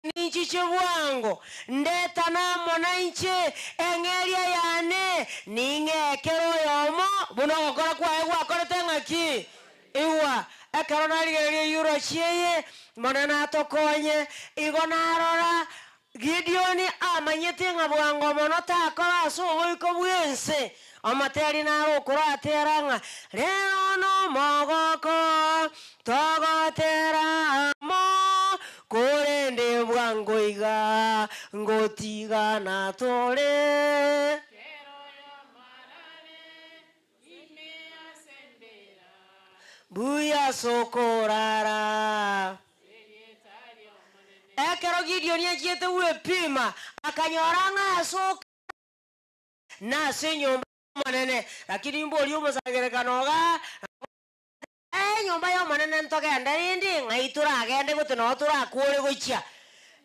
Ninchiche bwango ndeta na monanche engeria yane ninge kero yomo buno gokora kwa egwa akorete ngaki iwa ekero nari yuro chieye monana tokonye igonarora Gideoni amanyete ngabwango mono takora so iko bwense amateri naro kurateranga rero no mogoko togotera mo korende bwango iga ngotiga na tore buya sokorara ekero Gideoni achiete wepima akanyoranga asoka na senyomba manene lakini mboli umusagerekanoga nyomba yo manene ntogenda rindi ngaitura agende gutino turakure gucha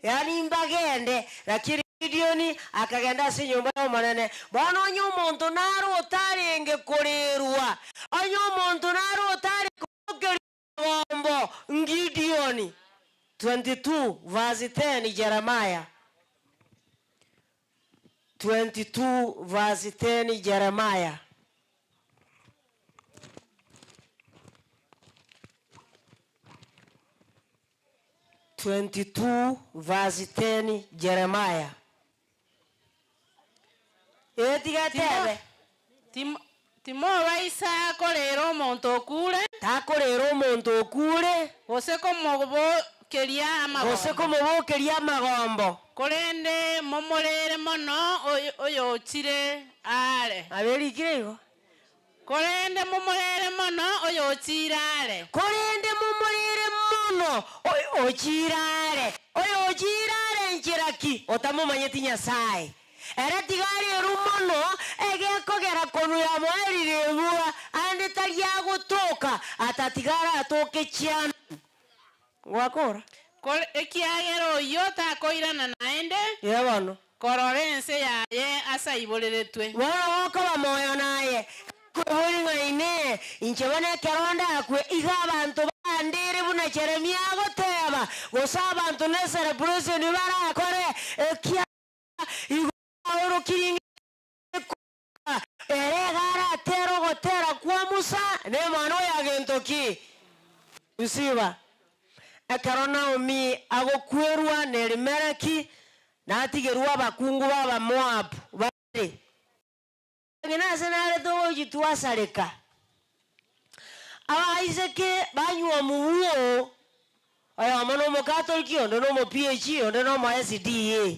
yani mbagende lakini Gideoni akagenda senyomba yo manene bono nyumuntu naro utarenge kurerwa anyumuntu naro utari kugerombo Gideoni 22 verse 10 Jeremiah 22 verse 10 Jeremiah 22 verse 10 Jeremiah Etiga tebe timo baisa korero omonto okure takorera omonto okure gose komobokeria amagombo gose komobokeria amagombo korende momorere mono oyo ochire are aberikire igo korende momorere mono oyo ochire are korende momorere mono oyo ochire are oyo ochire are nchiraki otamomanyeti Nyasaye era tigari erumono egekogera konura mwerire bua ande taria gutoka atatigara atoke chiana gwakora ekiagero yo takoirana naende yebano kororense yaye asaiboreretwe wana woko bamoyo naye kuburi ngaine inchebone keronda akwe iga abantu bandire buna Jeremia goteba gosa abantu ne celebration barakore ekia oro kiringa eregara tero gotera kwa Musa ne mano ya gentoki usiba akarona omi agokwerwa nerimereki natigerwa bakungu baba Moab bari ngina senare to jitwasareka aba Iseke banywa muwo aya mano mo Catholic ondo no mo PhD ondo no mo SDA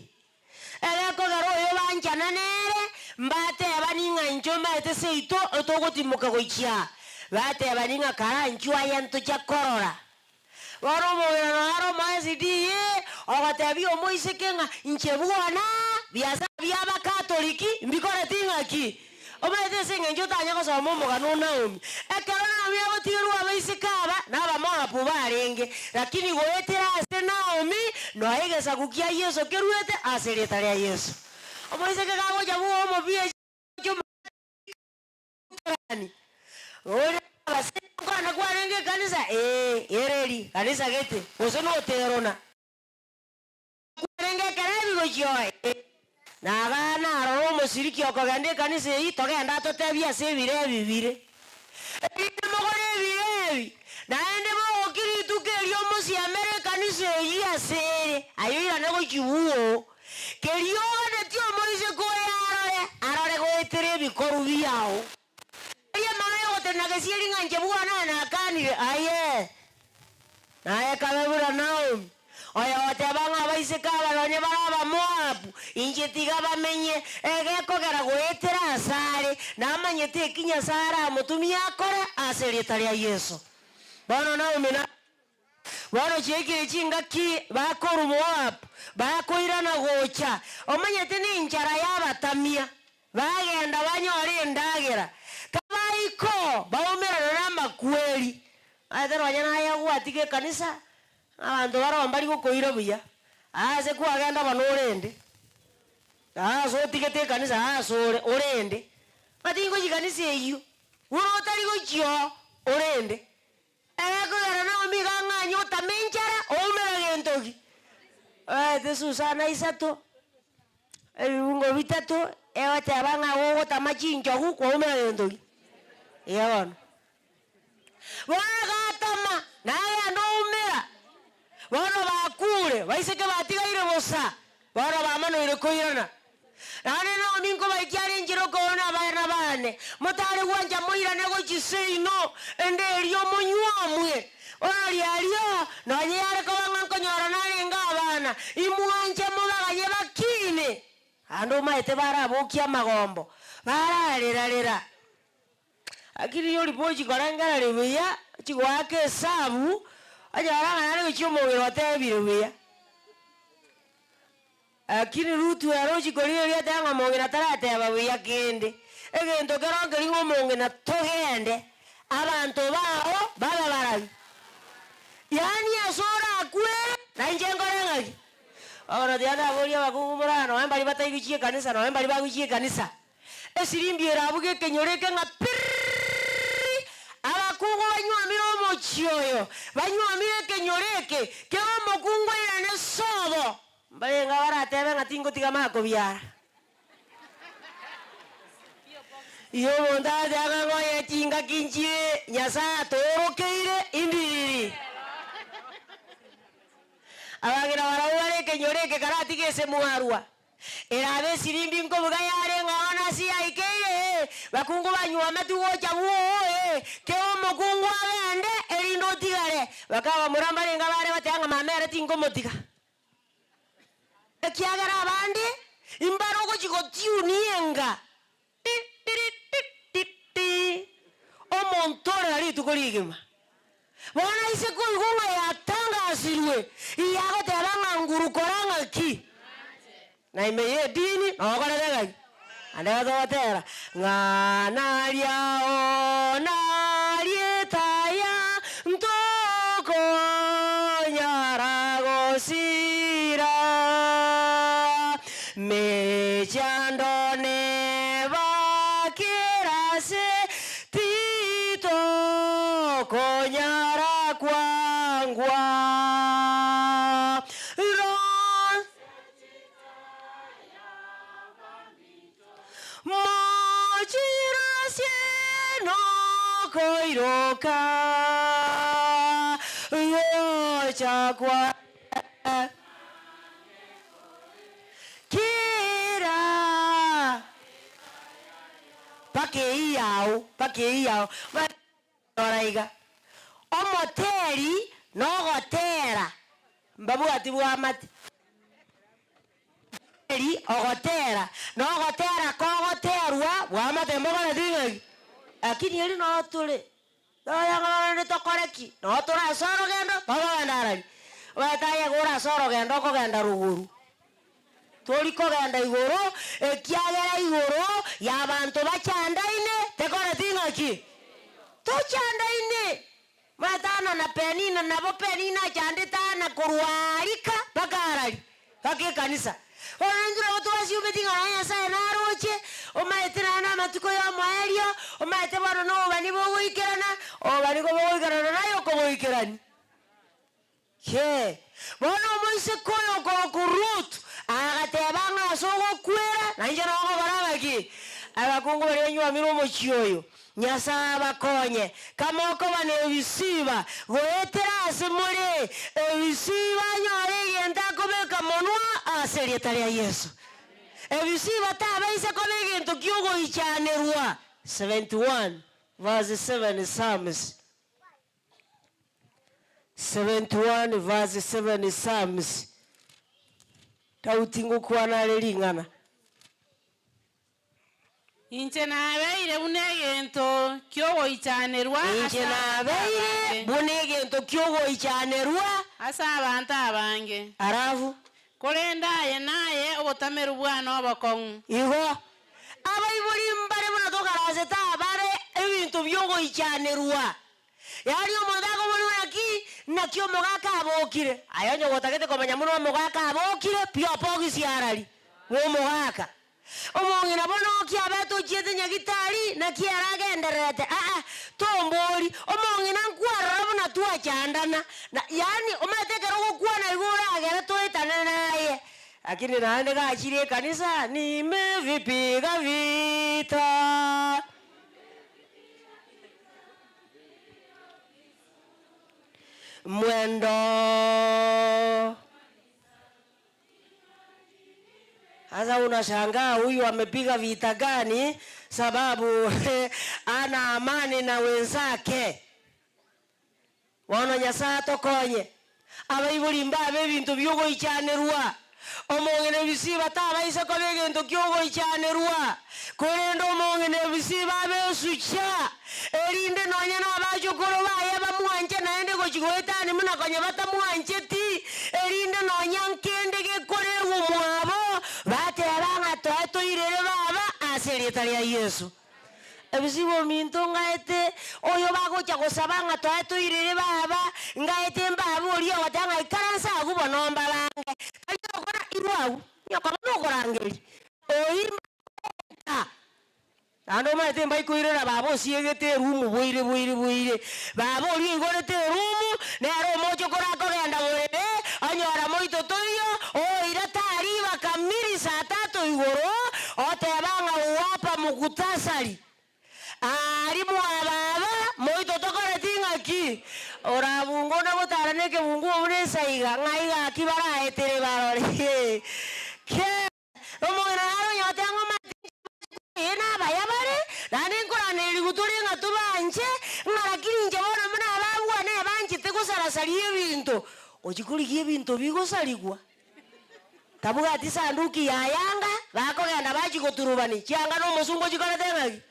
eleko garo yo banjana nere mbate abaninga njoma eteseito otogotimoka goichia bate abaninga karanchu ayanto chakorora waro mo waro mazidi ogotebi omoisekenga nchebuana biasa byaba Catholic mbikore tingaki ometesenga njotanya ko somo mogano naomi ekerona bya botiru abaisekaba naba Moabu barenge lakini goetera ase Naomi no egesa kukia Yesu keruete asereta ya Yesu omoiseke gago jabu omo bie chumani ore base kana kwarenge kanisa ereri kanisa gete osono oterona kwarenge kerebi gojoy na gana ro musiriki okagande kanisa yi togenda totebia se bibire mogore birebi naende mo okiri tukerio musi America kanisa yi asere ayoira nego chibuo kerio ne tio moise ko arore goetere bikoru biao ye mara yote nagesieri nganje bwana na kanire aye naye kalabura Naomi oya otebanga baiseka balonye baraba Moabu injetiga bamenye egekogera goetera asare namanyete kinya sara mutumia akore asereta ya Yesu bono Naomi na bono chekire chingaki bakoru Moabu bakoirana gocha omanyete ni njara yabatamia bagenda banyore ndagera kabaiko baumera na makweli atero wanyana yagwatige kanisa abantu baromba liko koiro buya ase kwagenda banorende so tigete kanisa sore orende atingo jikanisa eyo uno taliko jio orende ego era no miga nganyo tamenjara omera gentoki de Susana isato ebungo bitatu ewate abanga wogo tamachinjo huko omera gentoki yabana wagatama naye ndo umera bano bakure baiseke batigaire bosa bano bamano irekoirana nane no ninko baikyari njiro kona abana bane mutare gwanja moira nego chiseino ende elio monywamwe oli alio nanye yare ko banganko nyora nane ngabana imwanje mubagaye bakine ando maete barabukia magombo bararera akiri yoli boji karangara lebuya chigwake sabu ajaranga nane chioma wirotebire buya akini Rutu aroji koriyo yatanga mongena tarate ababuya kende egento keronge lingo mongena togende abantu bao baba barabi yani asora akwe na njengorengaki ora diana bolia bakugumurano embali batayigichie kanisa no embali baguchie kanisa esirimbiera abuge kenyoreke nga abakugo banywa miromo chioyo banywa mire kenyoreke kero mokungwa ina ne sobo bayenga baratebe ngatingo tigamako byara iyo bonda daga ngoye tinga kinchie nyasa torokeire indiri abagira baraware kenyoreke karati kese muharwa erabe sirimbi nko bugayare ngana si aikeye bakungu banywa matugocha buo ke omukungu agende erindo tigare bakaba muramba renga bare batanga mamere tingo motiga ekiagara abandi imbaro gochiko tiunienga omontore ari tukorigima bona ise kuigunga yatangasirwe iyagotebanga nguru koranga ki na imeye dini okoregega andegatotera ng'anariao narietaya ntoko nyaragosira mechandone bakirase tito konyara kwangwa koiroka yochakwa kira pakeiyao oraiga omoteri nogotera mbabu ati bwamati eri ogotera nogotera kogoterwa bwamate mbogana ting'aki lakini eri no tuli yang'one tokoreki no tura soro gendo togenda arari wetaye gura soro gendo kogenda ruguru turi kogenda iguru ekiagera iguru y'abantu bachandaine tekore ting'aki tuchandaine matana na penina nabo penina chanditana kurwarika bakarari kakikanisa orangira otwasi umetingana nyasaye naroche omaetirana matuko ya mwaelio omaete bano no bani bogoikerana obani ko bogoikerana nayo ko boikerani ke bono moise koyo ko kurut agatebanga sogo kwera na njero ko barabaki abakungu berenyo miro mochioyo nyasa bakonye kamoko bane bisiba goetera asemore ebisiba nyore yenda kobeka monwa aserietaria Yesu ebisiba tabaise kobegento kyogo ichanerwa 71 verse 7 Psalms 71 verse 7 Psalms tautingo kwana lelingana inche nabeire bunegento kyogo ichanerwa inche nabeire bunegento kyogo ichanerwa asa abantu abange arafu korendaye naye obotameru bwana obokong'u igo abaibuli mbare buna tokarase tabare ebintu byogo ichanerwa yari omodako bonaki nakyo mogaka abokire ayonyo gotagete komanya muno mogaka abokire pio pogisi arari wo mogaka omongina bono kiabeto chiete nyagitari na kiaragenderete tombori omongina nkwara buna tuachandana na yani ometekero gokwana igura agere toitana naye lakini naende gachire kanisa nimevipiga vita mwendo Sasa unashangaa huyu amepiga vita gani? Sababu ana amani na wenzake. Wana Nyasaye tokonye. Abaibuli mbabe bintu byogo ichanerwa. Omongene bisiba tabaise ko begento kyogo ichanerwa. Korendo omongene bisiba besucha. Erinde nonya nabajo korobaye bamwanje naende gochigoetani muna konye batamwanje ti. Erinde nonya nkende gekorewo mwabo. Bateranga toeto irere baba aserietaria Yesu. Ebisibo minto ngaete oyo bagocha gosabanga toeto irere baba ngaete mbabu oli watanga ikaransa agubonomba bange. Kaliyo kora irwawu nyakano korangeri. Oyimba ando maete mbai kuirera babo siegete rumu buire babo oli ngorete rumu nero mocho korako genda gorebe anyora moito toyo o iratari bakamiri saa 3 igoro otebanga uwapa mukutasari ari mwababa moito tokore tingaki ora bungo na botarane ke bungo obunesa iga ngaiga kibara etere barore ke omwana aro nyotango mati ena bayabare nani nkorana ligutuli nga tubanje ngarakiri nje bona muna abangwa ne banje tegusarasalie ebintu okikulikie ebintu bigosaligwa tabuga ati sanduki ya yanga bakogenda bagikuturubani kyanga n'omusungu kikoletengaki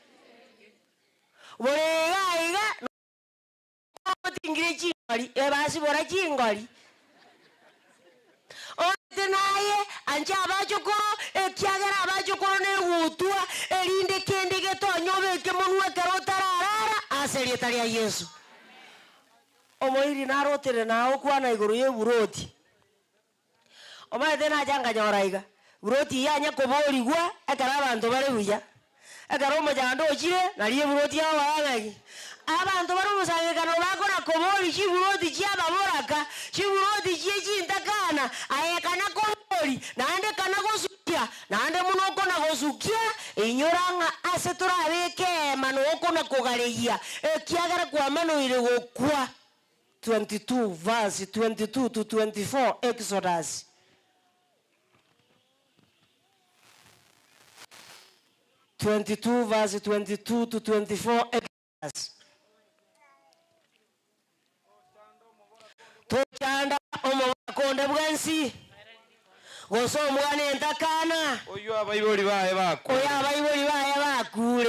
bulegaiga otingire chingoli ebasibora chingoli ote naye anje abachokoro ekyagera abachokoro negutwa erinde kende getonyobeke monwe kerotararara aserieta lya Yesu omoiri narotere nao kwana iguru yeburoti omaete najanga nyoraiga buroti yanya koborigwa ekara abantu bari buya ekara omojando ochire nariye buroti abo bagagi abantu bari musangikano bakora kobori chiburoti chiababoraka chiburoti chiechintakana ayekana kobori nande kana gosukia nande muno kona gosukia inyoranga ase turabeke mano okona kogaregia ekiagara kwa mano ile gokwa 22 verse 22 to 24 Exodus 22 verse 22 to 24 Exodus. Tochanda omubakonde bwensi goso omwana entakana oyo abayiboli baye bakule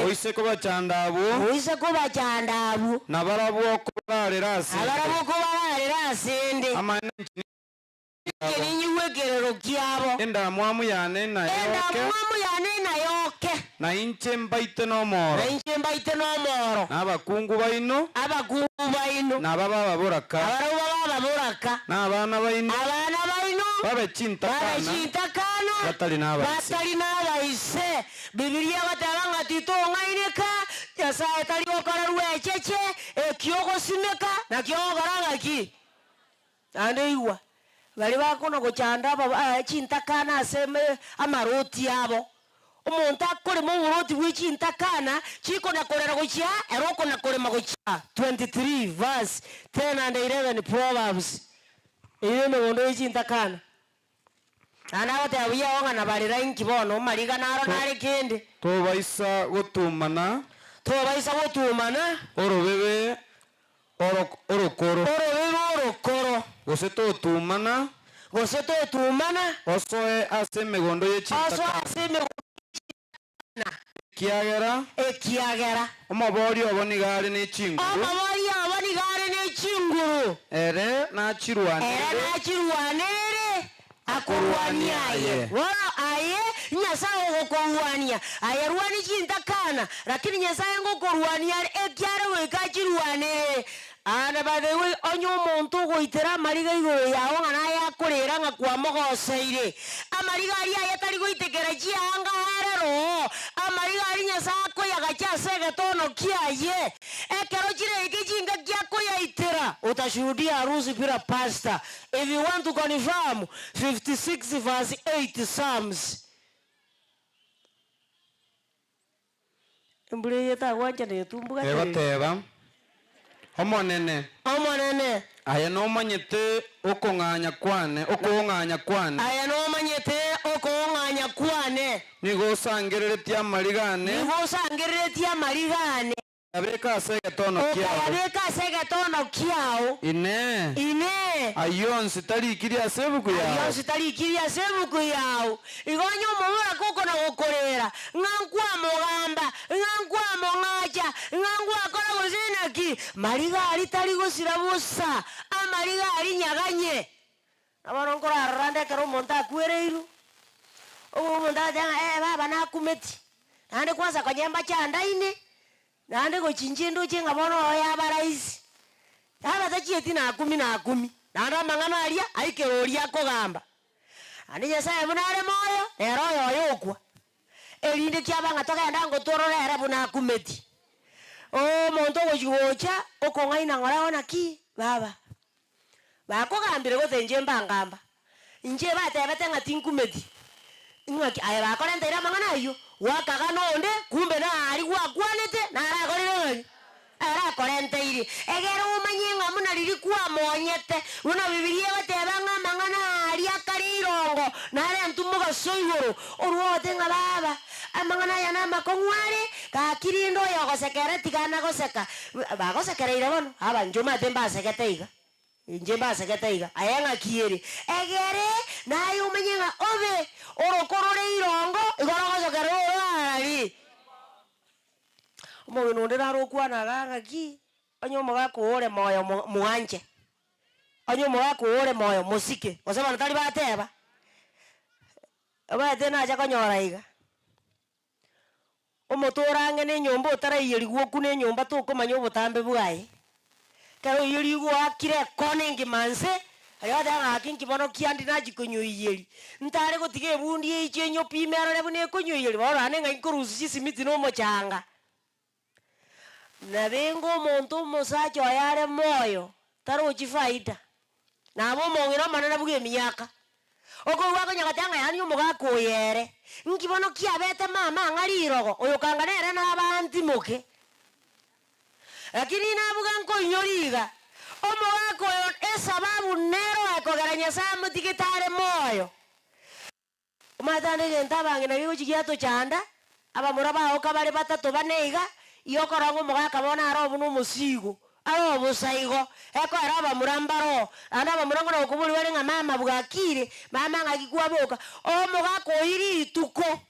oise ko bachandabu nabarabo okubalera asende ninyiwegerero kyabo endamwamu yane nayoke na inche mbaite n'omoro n'abakungu baino n'ababa baboraka n'abaana baino babechintakana batali n'abaise Bibilia batabanga titongainika Nyasaye tali okora rwecheche ekyogosimeka na kyogoraga ki ande iwa bali bakona gochanda chintakana aseme amaroti yabo umuntu akore mu buroti bw'ichintakana chiko nakorera gochya eroko nakorema gochya 23 verse 10 and 11 Proverbs ile ngondo y'ichintakana ana batawiya wanga nabalira inkibono mariga naro nari kindi tobaisa gutumana orobebe orokoro gose totumana osoe ase megondo y'echintakana ekiagera omobori obonigare n'echinguru ere nachirwanere akurwaniaye wona aye Nyasaye gokorwania ayerwani chintakana lakini Nyasaye ngokorwania ekyare wekachirwanere ana badewe onyo muntu goitera mariga igoro yawo ngana yakorera nga kwa mogoseire amariga ari ayatari goitekera chianga harero amariga ari Nyasako yagachasege tono kiaye ekero chire ikichinga kyako yaitera utashuhudia harusi bila pastor. If you want to confirm 56 verse 8 Psalms mbule yeta wanja ne tumbuga teba omonene aya no manyete okonganya kwane nigo sangerere tia marigane abeka asege tono kiao ine ayonsi tarikiria sebuku yao igonyo mumura koko na gokorera ngankwa mogamba ngankwa mongacha ngankwa kora gozinaki mariga ari tari gosira busa amariga ari nyaganye abarongora arande karo monta kwereiru monta janga baba na kumeti ande kwanza konyemba chanda ine nande gochinjendo chenga bono ya baraisi aba tachieti na 10 nanda mangana aria aikeroria kogamba ani Nyasaye bunare moyo ero yokwa erinde kyabanga togenda ngotororera buna kumeti muntu gochigocha okongaina ngora ona ki baba bakogambire gothenje mbangamba inje batebete ngati nkumeti ngaki aye bakorenta ira mangana ayo wakaga nonde kumbe na ari gwakwanete na arakorire ara korente iri egero umanyenga muna riri kwa monyete una Bibilia batebanga mangana ari akarirongo na ari antumuga soigoro oruote nga baba amangana yana makongware gakiri ndo yo gosekera tigana goseka bagosekereire bono aba njuma temba seketeiga njemba seketeiga ayenga kieri egere na yumenyenga obe orokorore irongo igorogosokera orari mo no ndera rokwana ganga ki onyo mogako ore moyo muanje onyo mogako ore moyo musike osema natali bateba aba tena aja konyora iga omotorange ne nyomba utarayiri gwoku ne nyomba tukumanya ubutambe bwaye karo yiri gwa kire koningi manse ayada ngakingi bono kiandi naji konyoyeri ntare gotige bundi ichenyo pimero le bune konyoyeri bora ne ngai kurusi simiti no mochanga na bengo monto mosacho yare moyo taro chifaida na bo mongira manana buge miyaka oko wako nyagatanga yani umugako yere nkibono kiabete mama ngarirogo oyo kanganere na abanti muke lakini nabuga nko nyoriga omugako yo esababu nero akogaranya samu tikitare moyo umatande gentabange na bigo chigiato chanda aba muraba okabare batatu baneiga yokorango mugaka bona arobu no musigo aro busaigo eko araba murambaro anda murango no kubuli wale nga mama bugakire mama ngakikuwa boka o mugako iri tuko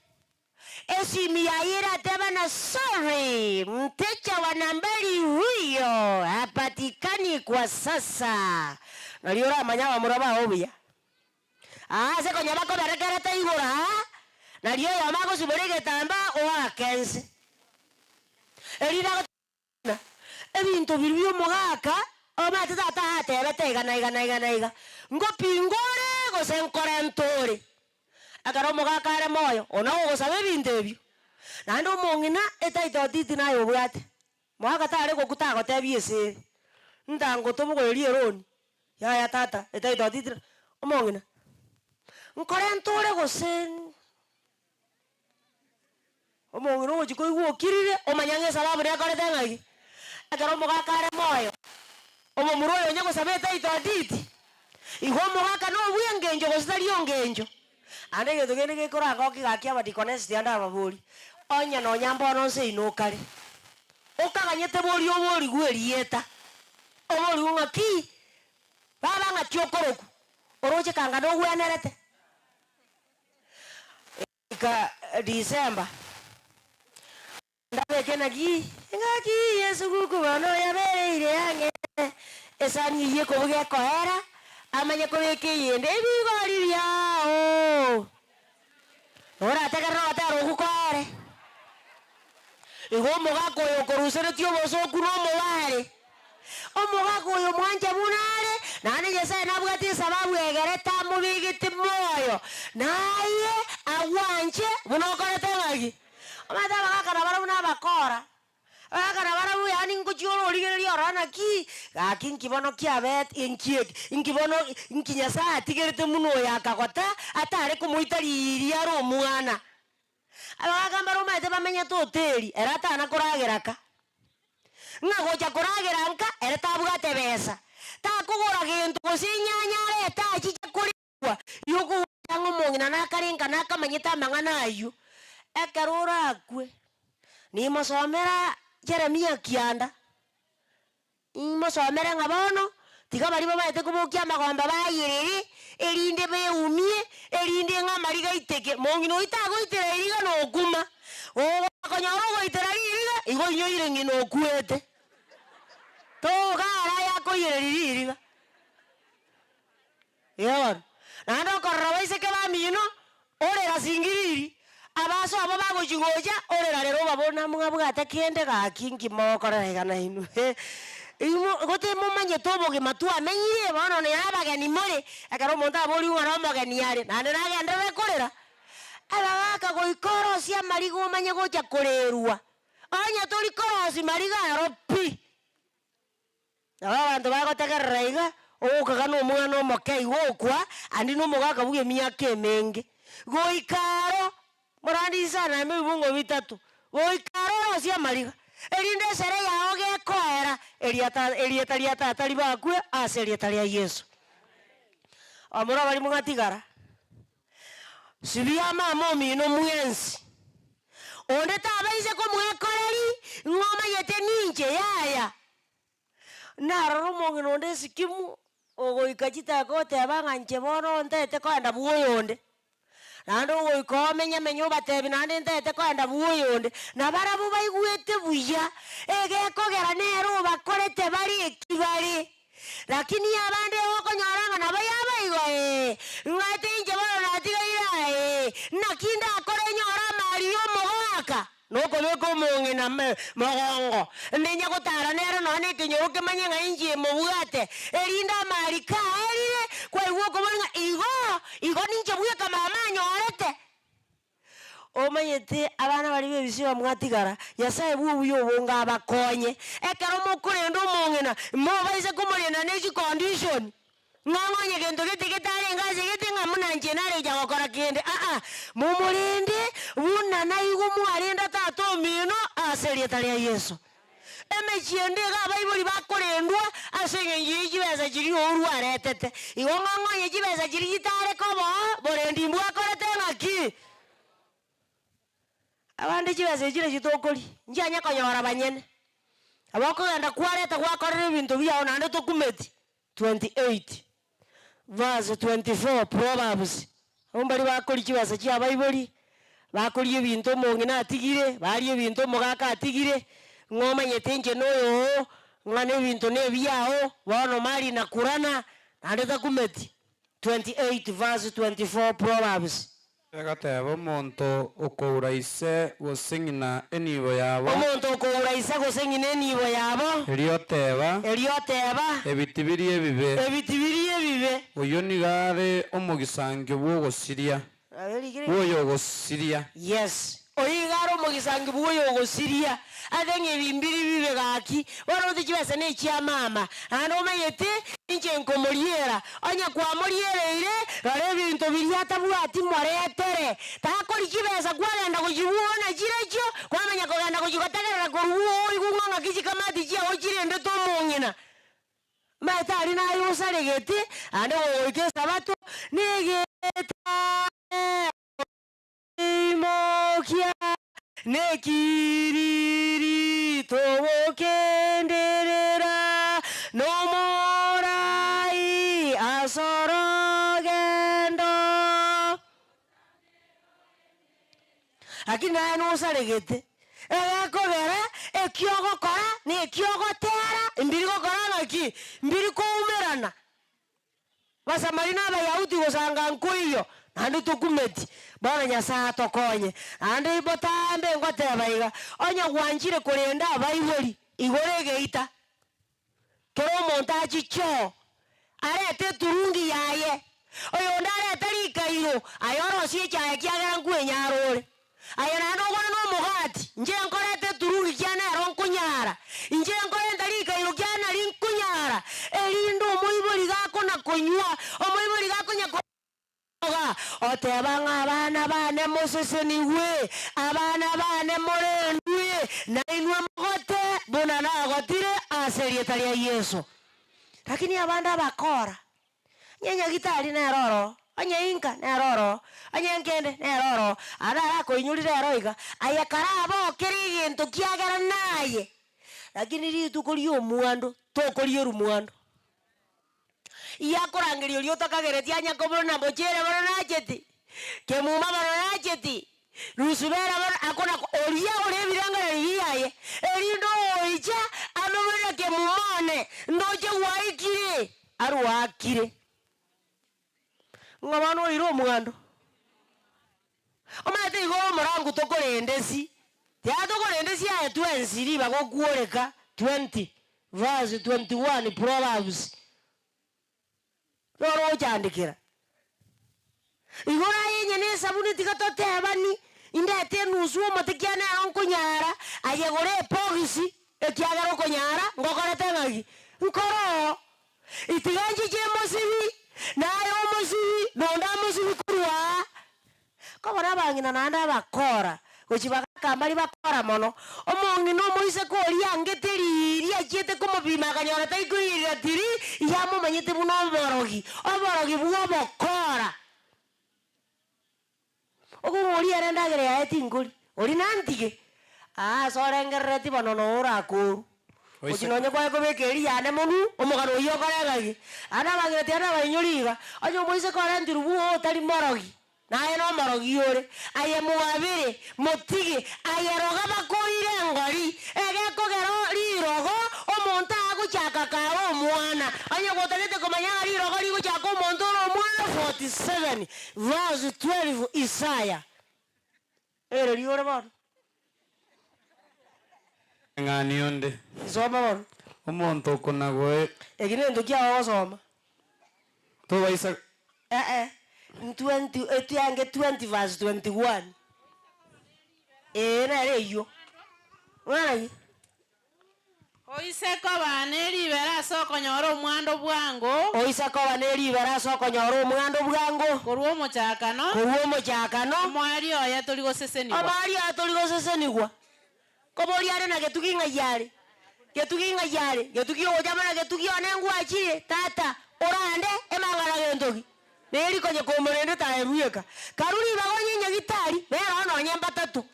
esimi ya ira teba na sorry mtecha wa nambari huyo hapatikani kwa sasa naliora manyawa muraba obia se konyaba ko berekera taigura nalio ya mago siborege tamba o akense erira ebintu biribyo mugaka omate tata atebete igana ngo pingore gosenkora ntore akaro mugaka are moyo ona ugosabe ebintu ebyo nandi omong'ina etaito titi nayo bwate mugaka tare gokutago tebiese ndango tobugoyerie roni ya tata etaito titi omong'ina nkore ntore gosen omong'ina ogochiko igwokirire omanyang'e sababu nekorete ng'aki akaro mugaka are moyo omo muroyo nyago sabeta itaditi igo mugaka no bwengenjo gositari ongenjo ande geto gene gekora goki gakia badi connect anda baburi onya no nyambo no se inokare okaganyete bori obori gwerieta obori ngaki baba ngatiokoroku oroje kanga no gwenerete ka December ndabe kenagi ngaki Yesu guku bano ya bereire yange esani ye ko buge ko era amanye ko beke yende bigori byao ora tegero ataro gukore igo mugako yo korusere tio boso kuno mubare omugako yo mwanje bunare nane yesa nabwati sababu egereta mubigiti moyo naye awanje bunokore tengagi amata bakara barabuna bakora akara barabu yani ngochoro oligeri orana ki akinki bono kiabet inki bono inkinyasa atigerete muno yakagota atare kumuitari aro omwana abagamba romete bamenya toteri erata anakorageraka ngagocha korageranka erata bugate besa takugora gintu gosinyanya leta chicha kuriwa yugo tango mongina nakarinka nakamanyita mangana ayu ekarora akwe ni masomera Jeremia kianda imusomere ngabono tiga bari babaete kubukia magomba bayiriri erinde beumie erinde ngamariga iteke mongino itago itera iriga no kuma o konyoro go itera iriga igo nyoire ngino kuete to gara ya ko iriga yawan nando korra ise ke ba mino ore la singiriri abaso abo bagochigoja orera rero babona mugabwata kende gakingi mokorega na inu imo gote momanye tobo ge matua menyire bono ne abageni more akaro monta bori ngara mogeni yare nane nagende bekorera abaka goikoro cia marigo manye gocha korerwa anya tori korosi mariga ropi abantu bagotegerera iga okaga no mwana omokei gokwa andi no mogaka buge miaka emenge goikaro Morandi sana mibungo bitatu. Goikaro cia mariga. Erinde sere yao gekoera erieta tari bakwe aserieta ria Yesu. Amora bari mugatigara. Sibia mama mino mwensi. onde tabaise kumwekoreri ngoma yete ninje yaya naroro mongi nonde sikimu ogoikachita goteba ng'anche bono ntete kwenda buoyonde nando ogoikomenya menyo batebi nande ntete kwenda buoyonde na barabu baigwete buya egekogera nero bakorete bari ekibari lakini abande okonyoranga nabo yabaigo ng'ate inje bono natigaira nakinda akore nyora mario mogaka nokobeka omonge na mogongo menya gotara nero none kinyoro kemanye ng'ainji mobwate erinda marika erire kwaigwa okobona igo ninche bweka mama nyorete omanyete abana bari bebisi bamwatigara yasaye bubuyo obonga abakonye ekero mokorenda omong'ina mobaise komorenda nesi condition ng'ang'onye gento gete getarengaze gete ng'amunanche nareja gokora kende mumurinde buna naigo mwarenda tata omino ase rieta ria Yesu emechiende iga abaibori bakorendwa ase eng'encho chibesa chiri oru aretete igo ng'ang'onye chibesa chiri gitare kobo borendi mbwakorete ng'aki abande chibesa chire chitokori nchanya konyora banyene abokogenda kwareta gwakorera ebinto biao nande tokumeti 28 verse 24 Proverbs ombari bakori chibesa chia baibori bakori ebinto omong'ina atigire bari ebinto omogaka atigire ng'omanyete inche noyo ng'ana ebinto nebiao bono mari nakurana nande takumeti 28 verse 24 Proverbs egateba omonto okoura ise goseng'ina enibo yabo omonto okoura ise goseng'ina enibo yabo erioteba ebiti biri ebibe oyo nigare omogisangio bwogosiria bwoyo ogosiria yes oigara omogisangi bwoyo ogosiria atheng'e ebimbiri bibe gaki bono ote chibesa na echia mama ande omanyete inche nkomoriera onye kwamoriereire rora ebinto biri atabwati moretere takori chibesa kwagenda gochibuona chirekio kwamanya kogenda gochigotegerera korubuo igu ng'ang'aki chikamati chiago chirendete omong'ina maete ari nayo osaregete ande gogoika esabato negeta imokia nekiriri togokenderera nomorai asorogendo lakini naye nosaregete egekogera ekiogokora nekiogotera mbiri gokora ng'aki mbiri koumerana basamari n'abayahudi gosanga nkoiyo nandi tokumeti bono nyasaye atokonye ande ibotambe ngoteba iga onye gwanchire korenda abaibori igore egeita kero omonto achicho arete eturungi yaye oyo onde arete rikairo ayorosie echae kiagera nkwenyarore aye naende ogora nomogati inche nkorete eturungi kianero nkunyara inche nkorente rikairo kianari nkunyara erinde omoibori gakona konywa omoibori gakonya oteba ng'abana bane moseseniwe abana bane morendwe nainwe mogote buna nagotire ase rieta ria Yesu lakini abande abakora nyenya gitari neroro onye inka neroro onye nkende neroro ara akoinyurire eroiga ayekara abokere egento kiagera naye lakini rituko ria omwando tokoria orumwando yakorangerio rio tokageretia nyakoboro na bochere boro nacheti kemuma boro nacheti rusubera boro akona oria ore biranga riyaye erindo oicha anomera kemumone ndoje waikire arwakire ngabano iro omwando omate igo morangu tokorendesi tia tokorendesi aye twensiri bagokuoreka 20 verse 21 Proverbs roro ochandikira igora yenye ne sabuni tigatotebani indete nusu omote kianero nkunyara ayegore epogisi ekiagera okonyara ngokorete ng'aki nkoro itiganchi chia emosibi naye omosibi nonde amosibi korwa kobona abang'ina naende abakora gochi bagakambari bakora mono omong'ina omoise koria angete riri achiete komopima akanyora taikoirira tiri yamomanyete buna oborogi bwa obokora okong'oria ere endagera yaye tingori ori nantige sorengereti bono orakoru okinonye kwae kobekeri yane monu omogano oyo koregagi ana bagireti ana bainyoriga onyo moise korenti rubu otari morogi naye no morogi ore aye mwabire motigi aye roga bakorire ngori egekogero rirogo omonto agochaka karo omwana onyo gotarete komanya rirogo rigochaka omonto omwana 47 verse 12 Isaiah ere riore bono ng'ani onde soma bono omonto okonagoe egine ento kiago soma tobaisa 20 verse 21 nere iyo ng'ana oise koba neribera ase okonyora omwando bwango oise koba neribera ase okonyora omwando bwango korwa omochakano omwari oya tori gosesenigwa omwari oya tori gosesenigwa kobori are na getugi ng'ayare getugi ojamana getugi onengwachire tata orande emang'ana gentogi nerikonye komorende taerueka karuri bagonyinya gitari bera ono nyemba tatu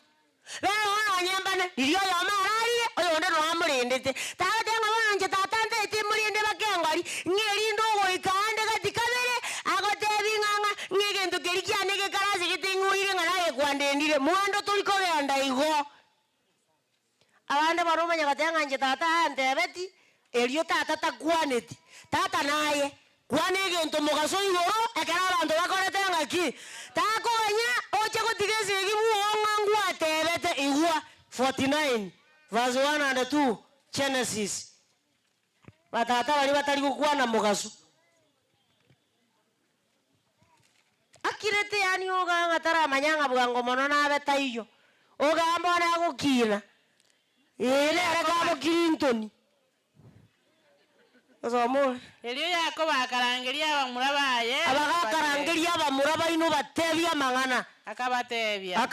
bera ono nyembane irio yo mararire oyo onde no amurendete tata ng'abona nje tata ndete murende bakengari ng'erindo goikande gati kabere agotebi ng'ang'a ng'egento kerikiane gekarasi giting'uire ng'ana ekwandendire mwando turi kogenda igo abande baromanya gatenga nje tata andebeti erio tata takwaneti tata naye kwane egento mogaso igoro ekera abanto bakorete ng'aki takogenya oche gotigesa egibuong'a ngwatebete igwa 49 verse 1 and 2 Genesis batata bari batari gukwana mogaso akirete yani oganga taramanyanga bwango mono nabeta iyo ogamba na gukina era kamo Clinton Ozomo elio yako bakarangeria abamura baye abakarangeria abamura baino batebia mang'ana akabatebia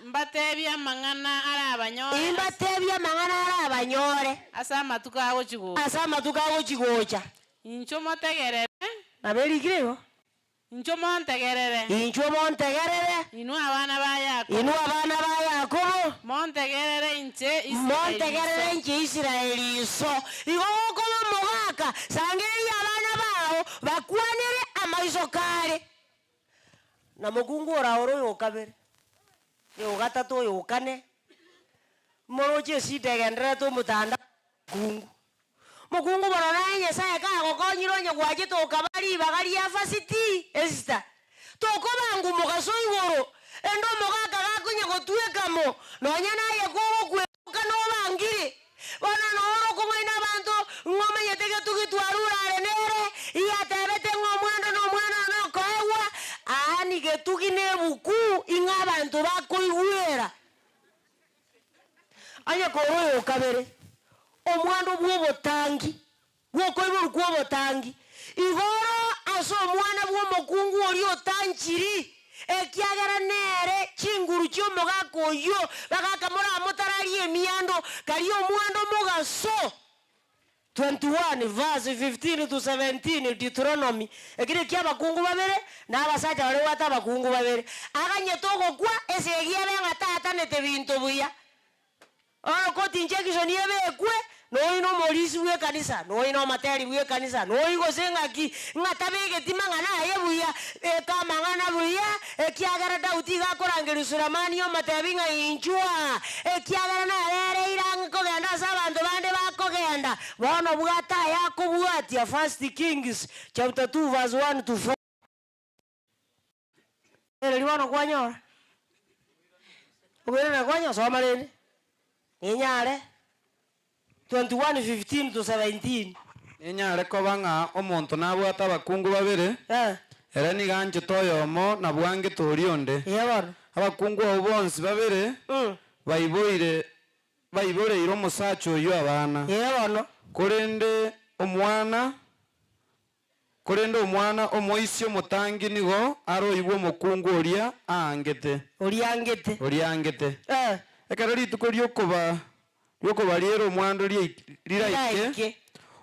mbatebia mang'ana ara abanyore imbatebia mang'ana ara abanyore asa amatuko agochigocha incho motegerere naberigirego incho montegerere inu abana ba Yakobo montegerere inche Isiraeli iso igoko mogaka sangeri abana bao bakwanire amaiso kare na mugungu oraoro yokabere yogatatu yokane moroche sitegendere to mutanda mugungu barona nyasaye kagokonyire onye gwache tokabari bagari ya fasiti esita tokobangu mogaso igoro endo mogaka gakunye gotwekamo nonya naye kogokwebuka nobangire bona noro kong'oina abanto ng'omenyete getugitwarurare nere iyatebete ng'omwando nomwana nokoegwa ani getugi nebuku ing'a abanto bakoigwera onye koro yokabere omwando bw'obotangi bwokoiboru kw'obotangi igoro ase omwana bw'omokungu ori otanchiri ekiagera nere chinguru chiomogaka oyo bagakamora motarari emiando kari omwando mogaso 21 verse 15 to 17 Deuteronomy ekire kia bakungu babere na abasacha bari wata bakungu babere aganyete ogokwa ese egiabenga tata nete binto buya kotinchekisho niebekwe noino morisi bwe kanisa noino materi bwe kanisa noigo sengaki ngatabegeti mang'ana aye buya ekamang'ana buya ekiagera Dauti gakorangeri Sulemani omatebi ng'inchwa ekiagera narere irangi kogenda ase abanto bande bakogenda bono bwata yakobwatia 1 Kings chapter 2 verse 1 to 4 eri bono kwanyora ubere kwanya soma rene inyare 21:15 to 17 inyare koba ng'a omonto nabwata abakungu babere ere niganche toyomo na bwange tori onde abakungu abo bonsi babere baiboreire omosacha oyo abana korende omwana omoisi omotangi nigo aroigwa omokungu oria aangete ekero rituko riokoba riera omwando riraike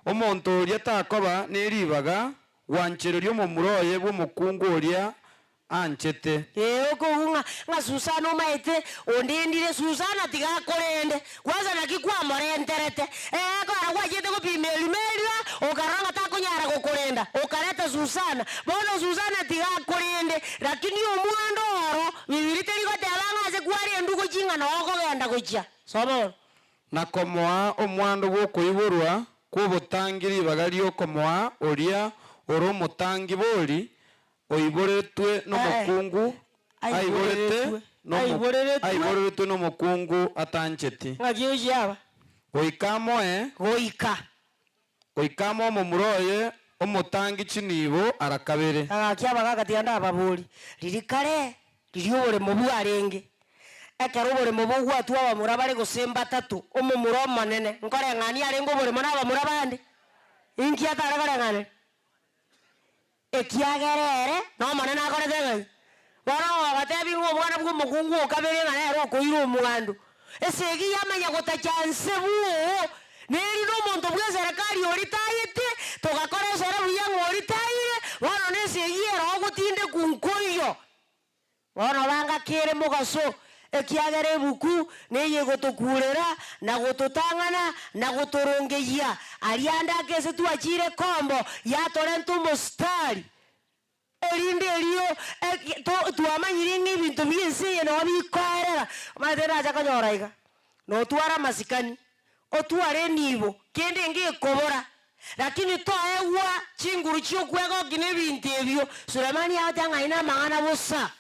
omonto oria takoba neribaga gwanchereria omomura oye bwa omokungu oria anchete okounga nga Susana umaite ondindire Susana tigakorende kwanza nakikwamorenterete kora gwachete kupimelimelira okaranga takonyara kukorenda okareta Susana bono Susana tigakorende lakini omwando oro bibirite ligotebangase kwari enduko chinga nokogenda kucha sobo nakomoa omwando gwokoiborwa kwobotangiri bagali okomoa oria ori omotangi bori oiboretwe n'omukungu aiboreretwe n'omukungu atancheti ngagiyaba oikamo omomuroye omotangi chinibo arakabere agakiabaga gatianda ababuri ririkare riri oboremo bwarenge ekero oboremo bogwatwa abamura bare gosemba tatu omomura omonene nkoreng'ani arenge oboremo n'abamura bande inki atarekoreng'ane ekiagerere nomonene akorete ng'ai bono ogatebi ng'omwana bwa omokungu okabere ng'anere okoire omwandu esegi yamanya gotachanse buo neri n'omonto bwa eserikari oritayete togakora esere buya ng'oritaire bono nesegi ero ogotinde kunkoiyo bono bangakere mogaso ekiagera ebuku neye gotokurera na gototang'ana na gotorongeia arianda akese twachire kombo yatorenta omostari erinde erio twamanyire ng'ebinto bienseye no bikoerera matera acha konyoraiga notwara masikani otwara enibo kende ngekobora lakini toegwa chinguru chiokwega gine ebinto ebio Sulemani aotang'aina amang'ana bosa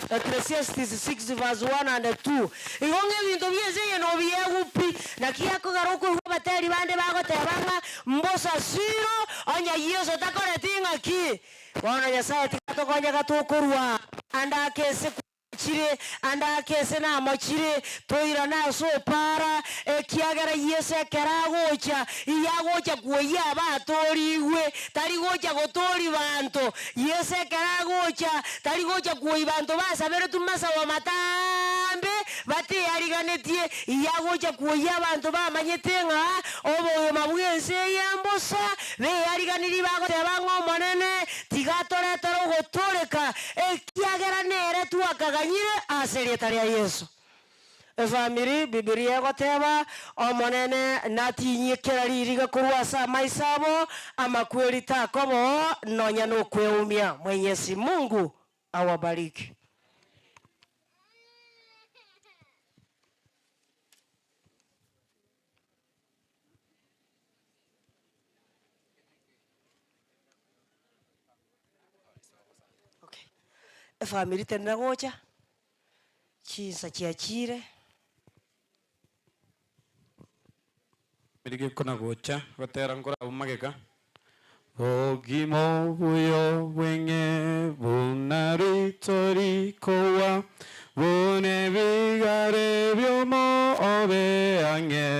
Ecclesiastes 6 verse 1 and 2 igonge bintu byeze no byegupi nakiakogara okoigwa bateri bande bagotebanga mbosa siro onya Yesu takoretinga ki bona Nyasaye tikatokonya gatukurwa andakese chire andakese na mochire toira na so para ekiagera Yesu ekeragocha iyagocha kuoya batoriwe tarigocha gotori banto Yesu ekeragocha tarigocha kuoyi banto basabere tumasa wa matambe bati yariganetie iyagocha kuoya banto bamanyetenga obo mabwense yambosa be yariganiri bagotebanga omonene tigatoreta gotoreka ekiagera nere tuakaganyire aserieta ria Yesu efamiri Biblia egoteba omonene natinyikera ririga kurwasa maisabo amakweri takobo nonya nokweumia. Mwenyezi Mungu awabariki. Efamiri tena gocha chisa chiachire mirige kona gocha gotera ngora umageka ogimo buyo bwenge bunaritori kowa bune bigare byomo obe ange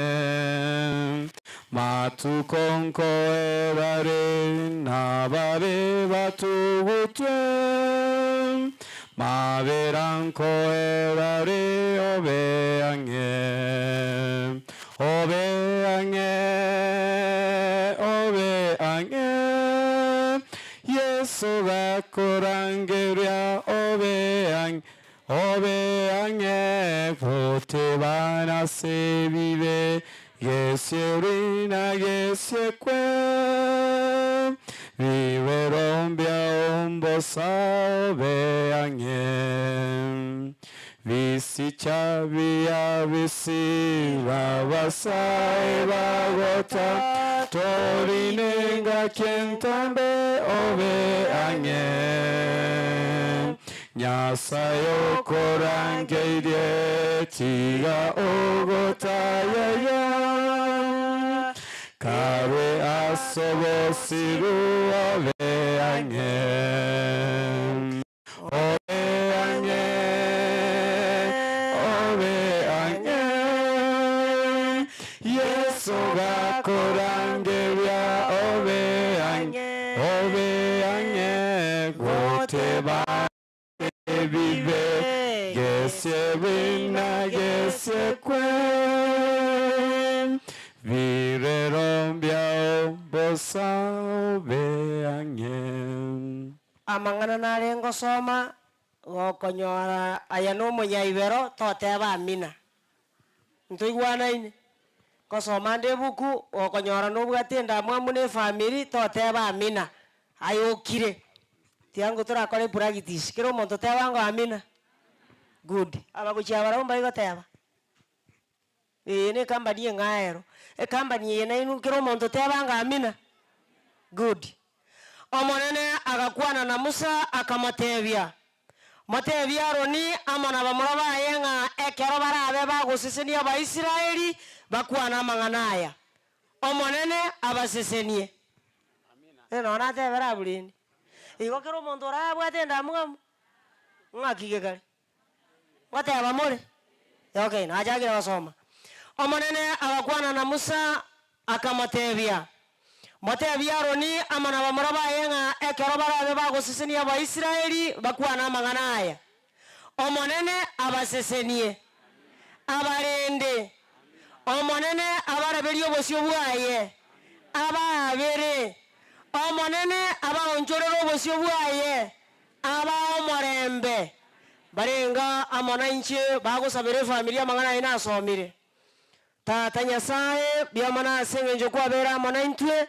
matukonko ebare nabare batugutwe maveranko ebare obe ange obe ange Yesu bakorangeria obe ange vote bana se vive Yeserina yesekwe vive rombia ombosa obe ange visi chavia visi vavasai vagota torinenga kentambe ove ange nyasayo korangeide tiga ogota yaya kare asobo siru ove ange Yesu bakorangeria obe ange gote ba vive gesebina gesekwe vire rombia bosa obe ange amangana narengo soma gokonyora aya no munyaibero toteba amina ntuigwanaine kosoma nde buku gokonyora nobwatenda mwamu ne family toteba amina ayokire tiangu turakore practice kiro monto tebango amina good abaguchia baromba igoteba ne company ngaero company yena inu kiro monto tebanga amina good omonene agakwana na Musa akamotebia motebia Aroni amana bamuraba yenga ekero barabe bagusisenia Abaisiraeli bakwana amanganaya omonene abasesenie nona tebera bulini igo kero omonto orabwate ndamugamu ng'akige kare wateba more okay nachagira basoma omonene agakwana na Musa akamotebia motebia Aroni amana bamuraba yenga ekero barabe bagusisenia Abaisiraeli bakwana amanganaya omonene abasesenie abarende omonene abaraberio obosio bwaye ababere omonene abaonchorero obosio bwaye abaomorembe barenga amonanche bagusabire familia amangana ina asomire tata Nyasaye biamana asengenjo kwabera amonantwe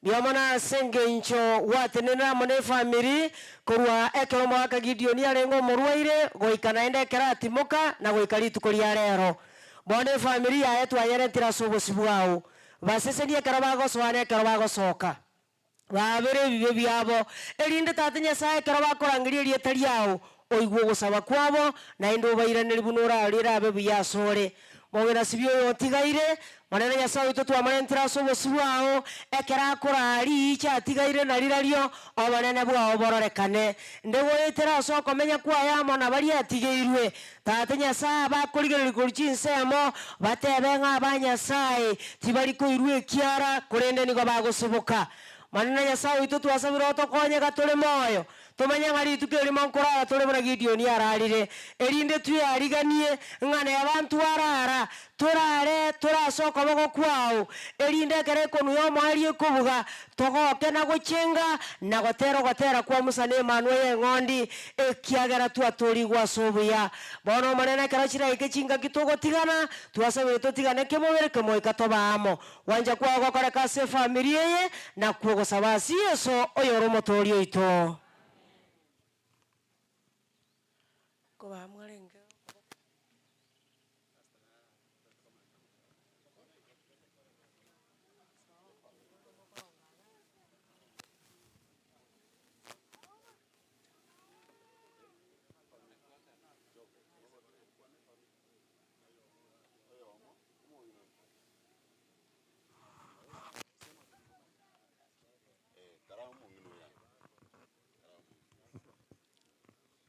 biamana asengenjo watenena mone family korwa ekero mwaka Gideoni arengo morwaire goikana ende keratimoka na goikari tukoria rero bone familia yetu ayerentira sobosibwao basesenie karabago swane karabago soka babere bibe byabo erinde tata Nyasaye karabakorangirie rietariao oigwo gusaba kwabo na indo bairaniri bunura arira abe biyasore mogera sibyo yotigaire manene Nyasaye tutwamarentira sobosibwao ekera korari cyatigaire narirario obanene bwao bororekane ndego yetera so komenya kwa yamo na bari atigeirwe tata Nyasaye bakorigereri kurchinsemo batebenga abanyasaye tibari koirwe kiara kurende nigo bagusibuka manene Nyasaye tutwasabira tokonye gatore moyo tumenya ngari tukeri mankora tore bora Gideoni ararire erinde tuyariganie ngane abantu arara turare turasoko bogo kwao erinde kere konu yo mwari kubuga togoke na guchenga na gotera kwa Musa ne Emmanuel ngondi ekiagera twatori gwa sobuya bono manene karachira ikechinga kitogo tigana tuasabe totigane kemobere kemoika tobamo wanja kwa gokora kase familia ye na kugo sabasi eso oyoro motori oito kwa mwalenga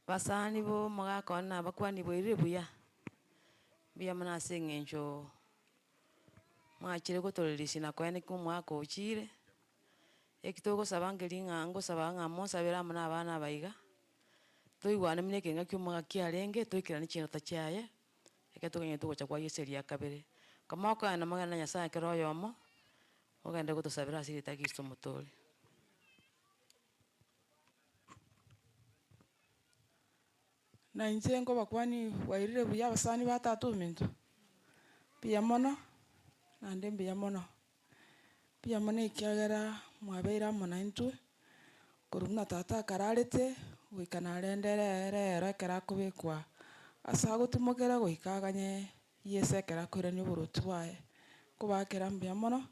basani bo magakona bakwani boire buya biamana sengenjo mwachire gotorerisi na kwene kumwako uchire ekitogo sabangeri ngango sabanga mosabera amana abana baiga toigwana mineke ngakyumaga kiarenge toikirani chino tachaye eketoganye tugo chakwa yeseria kabere kamako ana magana Nyasaye kero yomo ogende gotosabira asiri tagisto motori na inzengo bakwani wairire buya basani batatu mintu pia mono na ndembe ya mono pia mono ikiagera mwabeira mona intu kurumna tata kararete wikana rendere kera kubikwa asa gutumukera goikaganye yese kera kwirani burutu wae kubakera mbia mono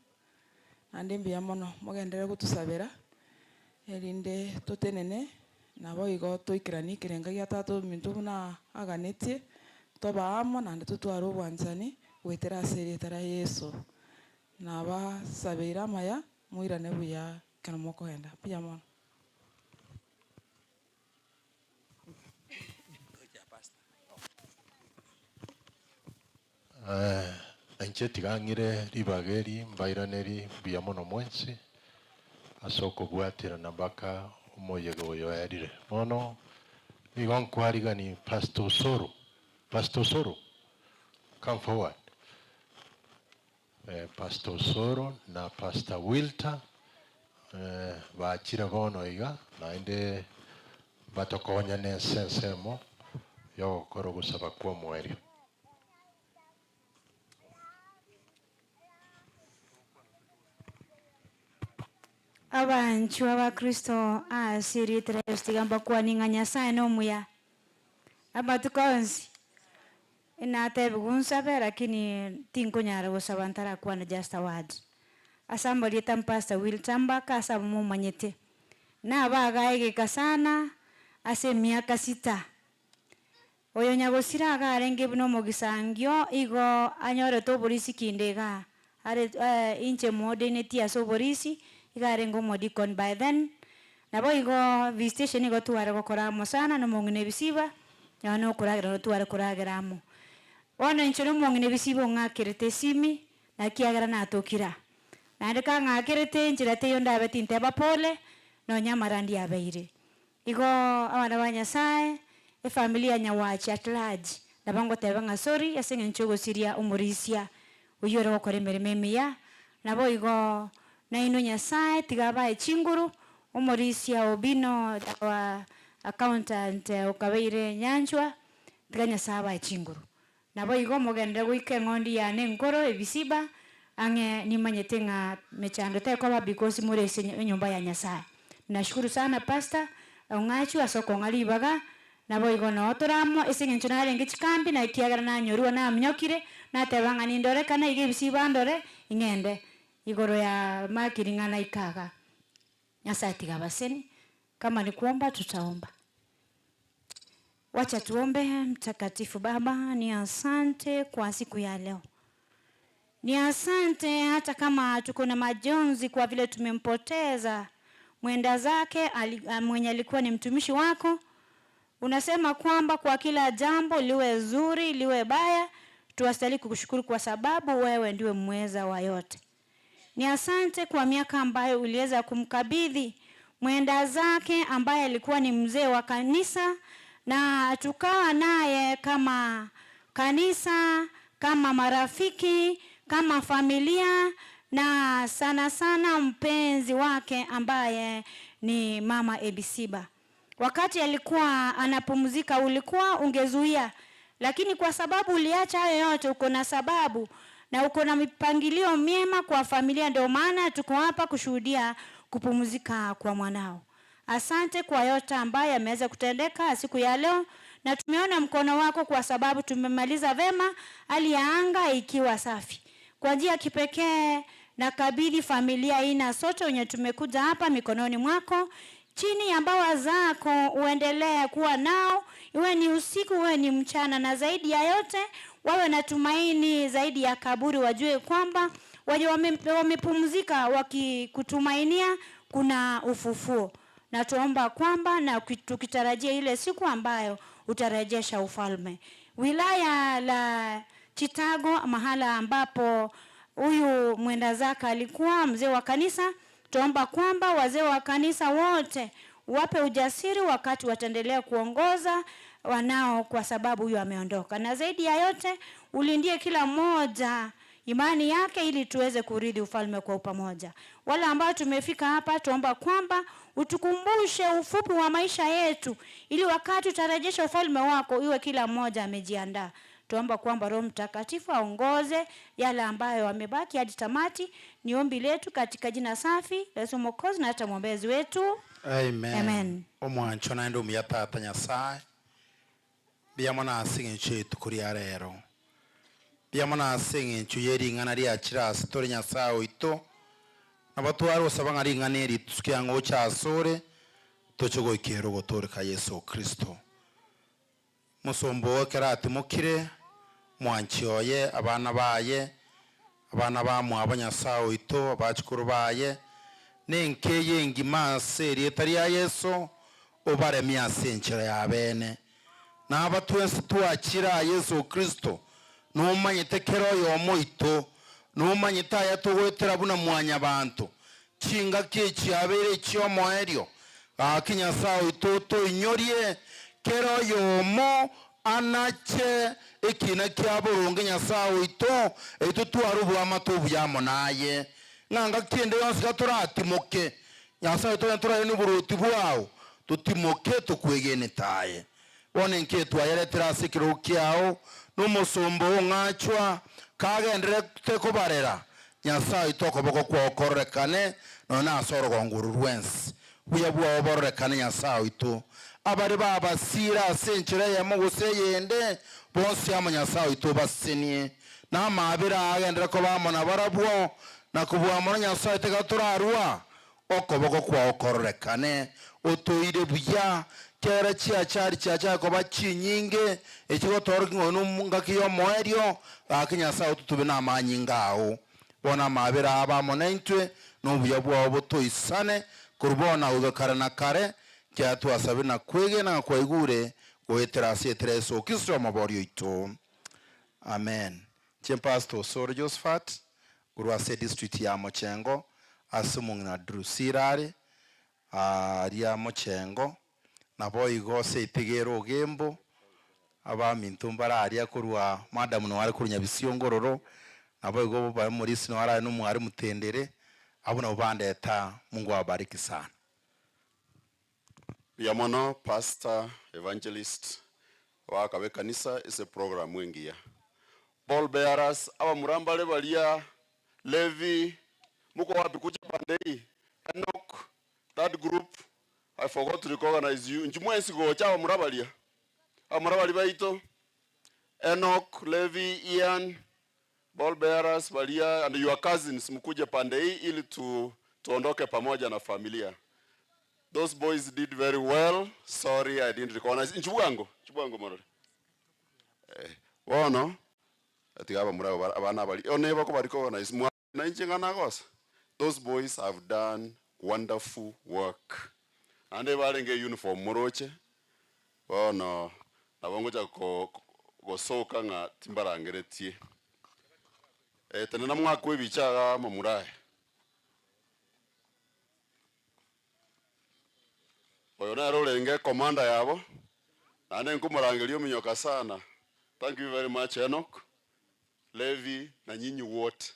na ndembe ya mono mugendere gutusabira erinde tutenene nabo igo toikirani kirenga gia tatu mintu na aganeti toba amo na ndetu twaro bwanzani wetera asiri tara Yesu naba sabira maya muirane buya kana moko henda pia mono anche tigangire ribageri mbairaneri buya mono mwensi asoko gwatira nambaka umoyego oyo erire mono igon kwarigani Pastor Soro come forward Pastor Soro na Pastor Wilter bachira bono iga naende batokonya n'ensensemo y'ogukora ogusaba kw'omwerio. Abanchu abakristo asiritre estigamba kwaninga Nyasaye n'omuya abatukonsi inatebe kunsabe lakini tinkunyara gusaba ntara kwana just a word asamba lieta Pastor Will Tambaka asaba mumanyete na bagaegeka sana ase miaka 6 oyo nyagosira agarenge buno mogisangio igo anyore to polisi kindega are inche modernity aso polisi igarengo modicon by then nabo igo visitation igo tuare gokoramo sana no mongine bisiba no kuragira tuare kuragiramo ona incho no mongine bisibo ngakirete simi na kiagara natokira nandika ngakirete njira te yonda betinte bapole no nyamarandi abeire igo abana ba Nyasaye e familia nyawachi at large nabango tebanga sorry yasenga nchogo siria umurisia uyore gokora emereme miya nabo igo na ino Nyasaye tigaba echinguru umurisia obino wa accountant ukabeire nyanjwa tiganya saba echinguru nabo igo mogende guike ngondi ya nenkoro ebisiba ange nimanyete nga mechando tekoba because murese nyumba ya Nyasaye. Nashukuru sana pastor ongachu asoko ngalibaga nabo igo no toramo esinge nchonare ngichikambi na ikiagara na nyorua na mnyokire na tebanga nindore kana ige bisiba ndore ingende igoro ya makiringa na ikaga Nyasaye tigabaseni kama ni kuomba tutaomba. Wacha tuombe. Mtakatifu Baba, ni asante kwa siku ya leo. Ni asante hata kama tuko na majonzi kwa vile tumempoteza mwenda zake mwenye alikuwa ni mtumishi wako. Unasema kwamba kwa kila jambo liwe zuri liwe baya tuwastahili kukushukuru kwa sababu wewe ndiwe mweza wa yote. Ni asante kwa miaka ambayo uliweza kumkabidhi mwenda zake ambaye alikuwa ni mzee wa kanisa na tukawa naye kama kanisa, kama marafiki, kama familia na sana sana mpenzi wake ambaye ni Mama Ebisiba. Wakati alikuwa anapumzika ulikuwa ungezuia, lakini kwa sababu uliacha hayo yote uko na sababu na uko na mipangilio miema kwa familia, ndio maana tuko hapa kushuhudia kupumzika kwa mwanao. Asante kwa yote ambaye ameweza kutendeka siku ya leo na tumeona mkono wako kwa sababu tumemaliza vema hali ya anga ikiwa safi. Kwa njia kipekee na kabidhi familia ina sote wenye tumekuja hapa mikononi mwako. Chini ya mbawa zako uendelee kuwa nao, iwe ni usiku iwe ni mchana, na zaidi ya yote wawe na tumaini zaidi ya kaburi, wajue kwamba wamepumzika wakikutumainia kuna ufufuo. Na tuomba kwamba na tukitarajia ile siku ambayo utarejesha ufalme. Wilaya la Chitago, mahala ambapo huyu mwenda zaka alikuwa mzee wa kanisa, tuomba kwamba wazee wa kanisa wote wape ujasiri wakati wataendelea kuongoza wanao, kwa sababu huyu ameondoka. Na zaidi ya yote ulindie kila mmoja imani yake ili tuweze kurithi ufalme kwa pamoja. Wale ambao tumefika hapa tuomba kwamba utukumbushe ufupi wa maisha yetu ili wakati utarejesha ufalme wako iwe kila mmoja amejiandaa. Tuomba kwamba Roho Mtakatifu aongoze yale ambayo wamebaki hadi tamati. Ni ombi letu katika jina safi la Yesu Mwokozi na hata mwombezi wetu. Amen. Amen. Omwancho na ndu muyatata Nyasaye. Biyamona asinge tukuri arero. Biyamona asinge yeri ngana ria chirasi tori Nyasaye oito. Nabatwaro sabanga ri ngane ri tuskiango cha sore. Tochogo ikero gotore ka Yesu Kristo. Musombo kerati mukire mwanchioye abana baye abana bamwe abanyasawo ito abachukuru baye nenkeye ngima seri etari ya Yesu obare miasenchera ya bene na abatwense tuakira Yesu Kristo no manyitekero yo moito no manyita ya tugwetera buna mwanya bantu chinga kichi abere chyo moerio akinyasawo ito to inyorie kero yomo anache ekina kyaburunge Nyasawe ito eto twarubu amatubu yamonaye nanga kiende yonse gaturati moke Nyasawe to ntura ni buruti bwao tutimoke tukwegene taye one nketu ayeretera sikiro kiao numusumbu ngachwa kagendere tekobarera Nyasaye itoko boko kwa okorekane nona asoro gonguru rwens buya bwa oborekane Nyasaye ito abari baba sira senchire yamuguse yende bonse ya Nyasaye ito basenie na mabira agendere ko bamona barabwo na kubwa mo Nyasaye tegaturarwa okoboko kwa okorekane otoire buya kera cyari ko bacinyinge ekigo torgingo ngaki moerio akinyasa ututube na manyingaho bona mabera abamonentwe n'ubuya bwo butoisane kurbona ugakara na kare cyatu asabe na kwege na kwaigure goeterasi etreso kisro maborio ito amen. Pastor Sor Josephat urwase district ya Mochengo asumung na drusirare aria Mochengo nabo igose itegero gembo aba mintumbara aria kurwa madam no ari kurunya bisiyongororo nabo igo ba muri sino ara no mwari mutendere abuna bandeta Mungu awabariki sana. Biamono pastor evangelist wa kabe kanisa ise program wengia ball bearers aba murambale balia Levi muko wapi kuja pandei Enoch that group I forgot to recognize you. Njumwesi go chawa murabalia. Amurabali baito. Enoch, Levi, Ian, ball bearers, balia and your cousins mkuje pande hii ili tuondoke pamoja na familia. Those boys did very well. Sorry I didn't recognize. Nchubuango morore. Wono. Ati aba muraba abana bali. Oneba ko bari recognize mwa na injingana kosa. Those boys have done wonderful work. Ande barenge uniform moroche bono nabongoja go soka nga timbarangeretie tene na mwaka webichaga mamuraye oyo na rolenge commander yabo ane nkumurangelio minyoka sana. Thank you very much Enoch, Levi na nyinyi wote.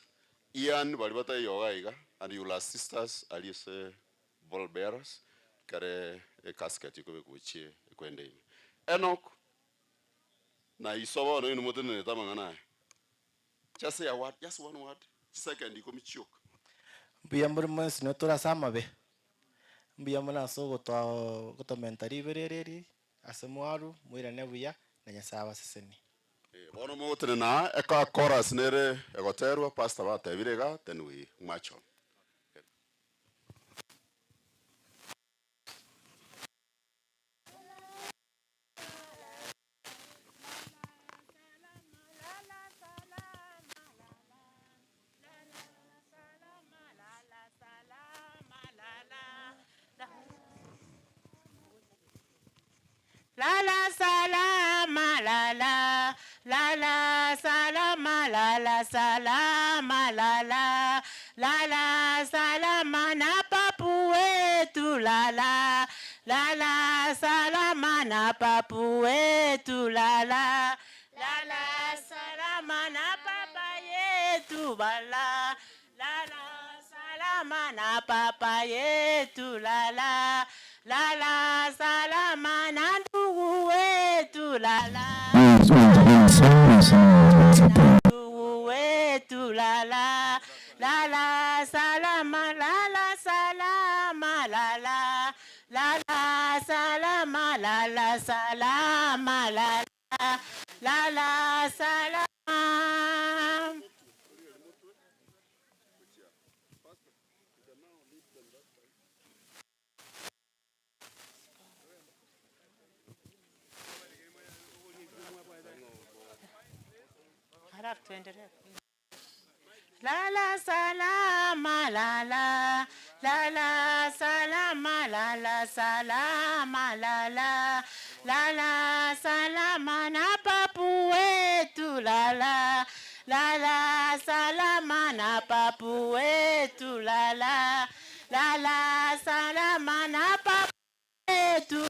Ian bali batayoga iga and you last sisters aliese ball bearers kare casket iko bekuchie kwende ime Enoch na isoba no inu motene tamangana just say a word, just one word, second iko michok mbia muri mwensi no tora sama be mbia mona so goto mentari berereri asemwaru mwira nebuya na Nyasaye seseni bono motene na eka chorus nere egoterwa pastor batebirega then we march on. La la salama la la la la salama la la salama la la la la salama na papu wetu la la la la salama na papu wetu la la la la salama na papa yetu bala la la salama na papa yetu la la la la salama na ndugu wetu la la ndugu wetu la la la la salama la la salama la la la la salama la la salama la la la la salama. La la salama la la la la salama la la salama la la la la salama na papu wetu la la la la salama na papu wetu la la la la salama na papu wetu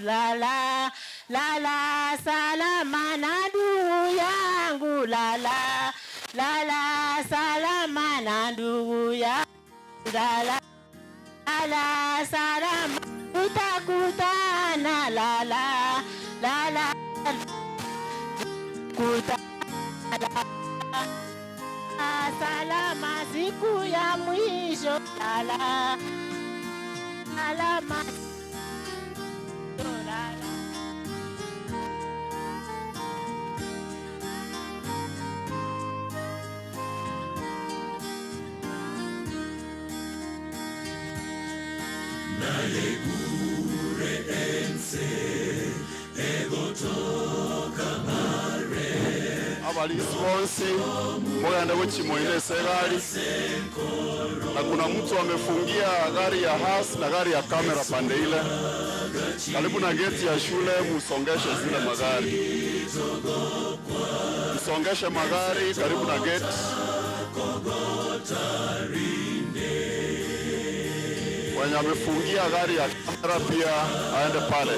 la la la la la salama na ndugu yangu la la la la salama na ndugu yangu la la salama tutakutana la kutana salama siku ya mwisho la salama abalisi bonse mugenda kuchimoine segali, na kuna mtu amefungia gari ya has na gari ya kamera pande ile karibu na geti ya shule. Musongeshe zile magari, musongeshe magari karibu na geti. Wenye amefungia gari ya kamera pia aende pale.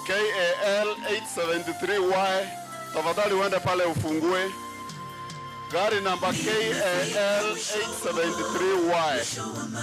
KAL 873Y, tafadhali uende pale ufungue gari namba KAL 873Y.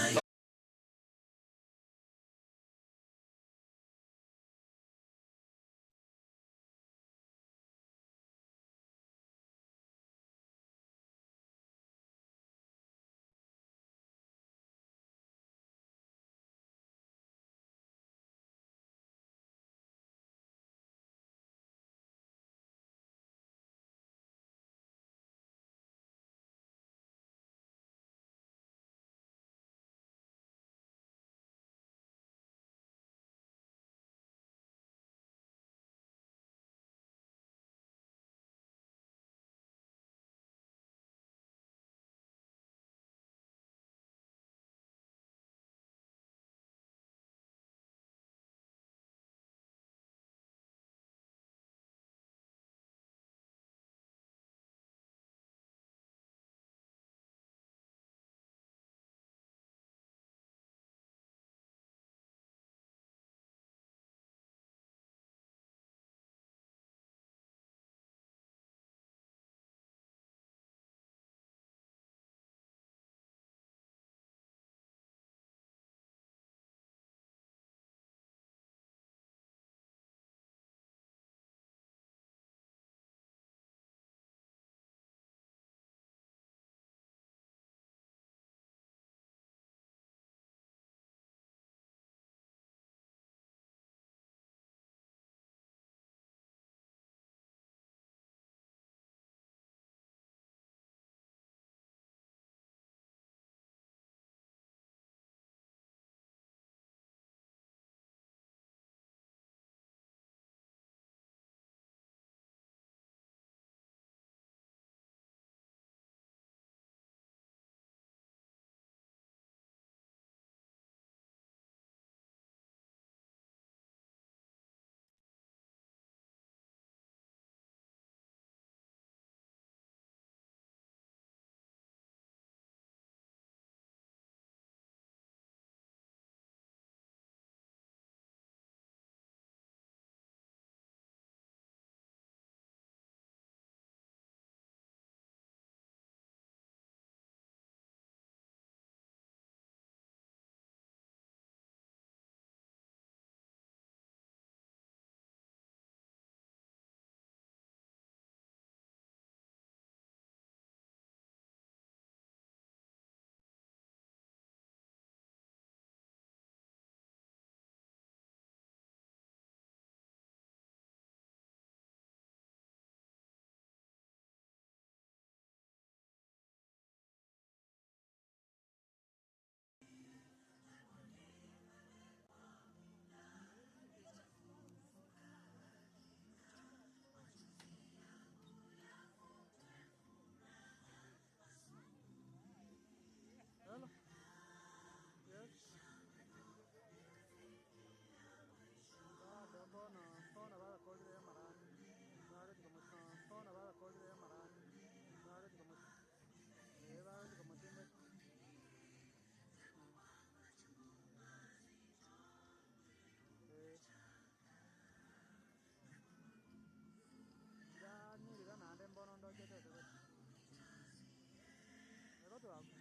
watu hapo.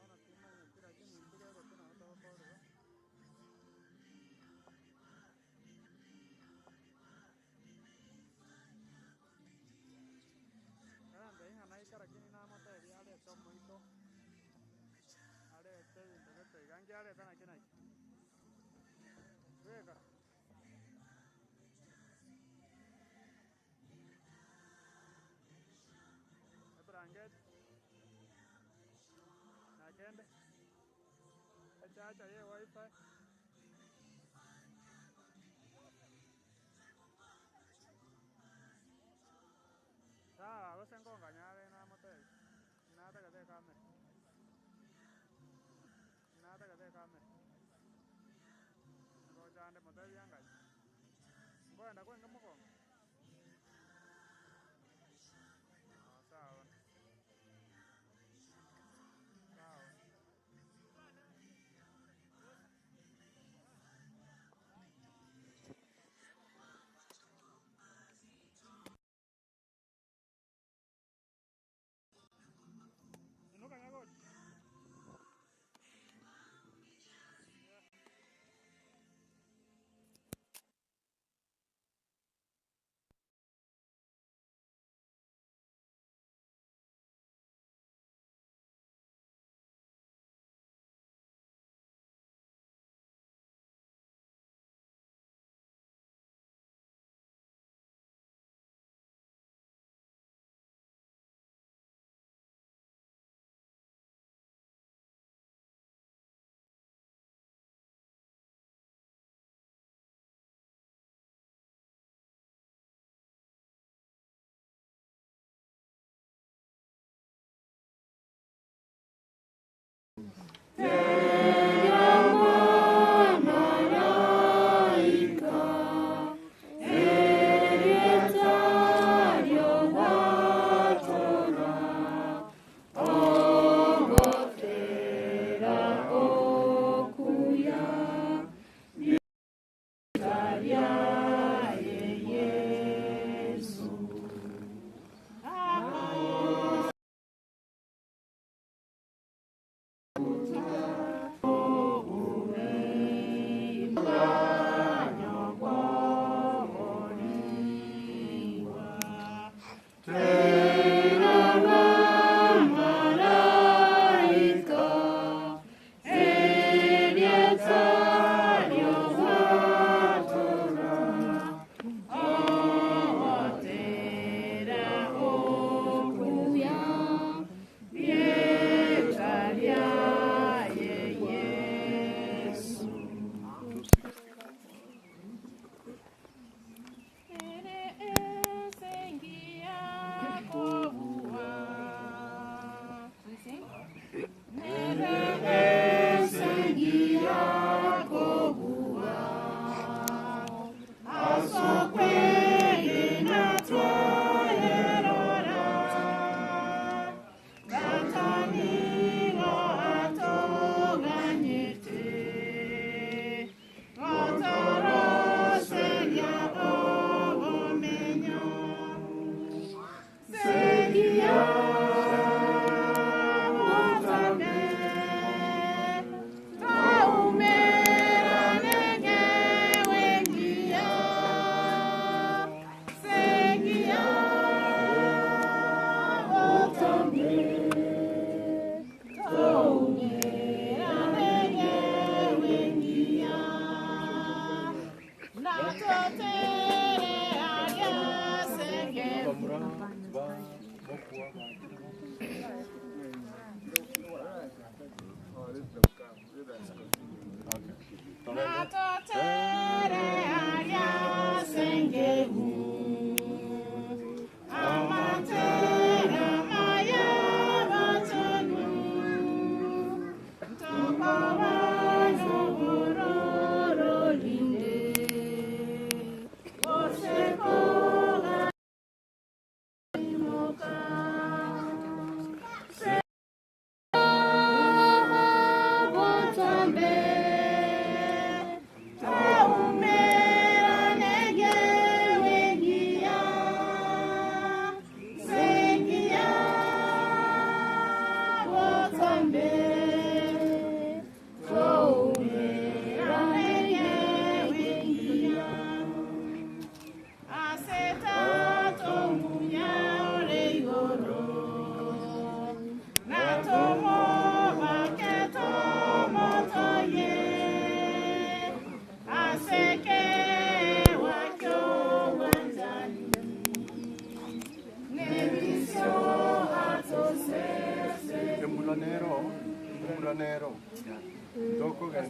Ona kima ni kila kitu ni kile kwa tena hata hapo hapo. Ndio hana ikara kini na mata ya ale tomo ito. Ale tebe ndio tebe gangi ale tana kina. Weka. Blanket. Nakende. Acha ye wifi. Sawa, gosengonga nyale na motei. Inataka te kame. Inataka te kame. Ngoja ande motei yanga. Ngoenda kwenye mkongo. Sawa. Sawa. Inuka nyagoji.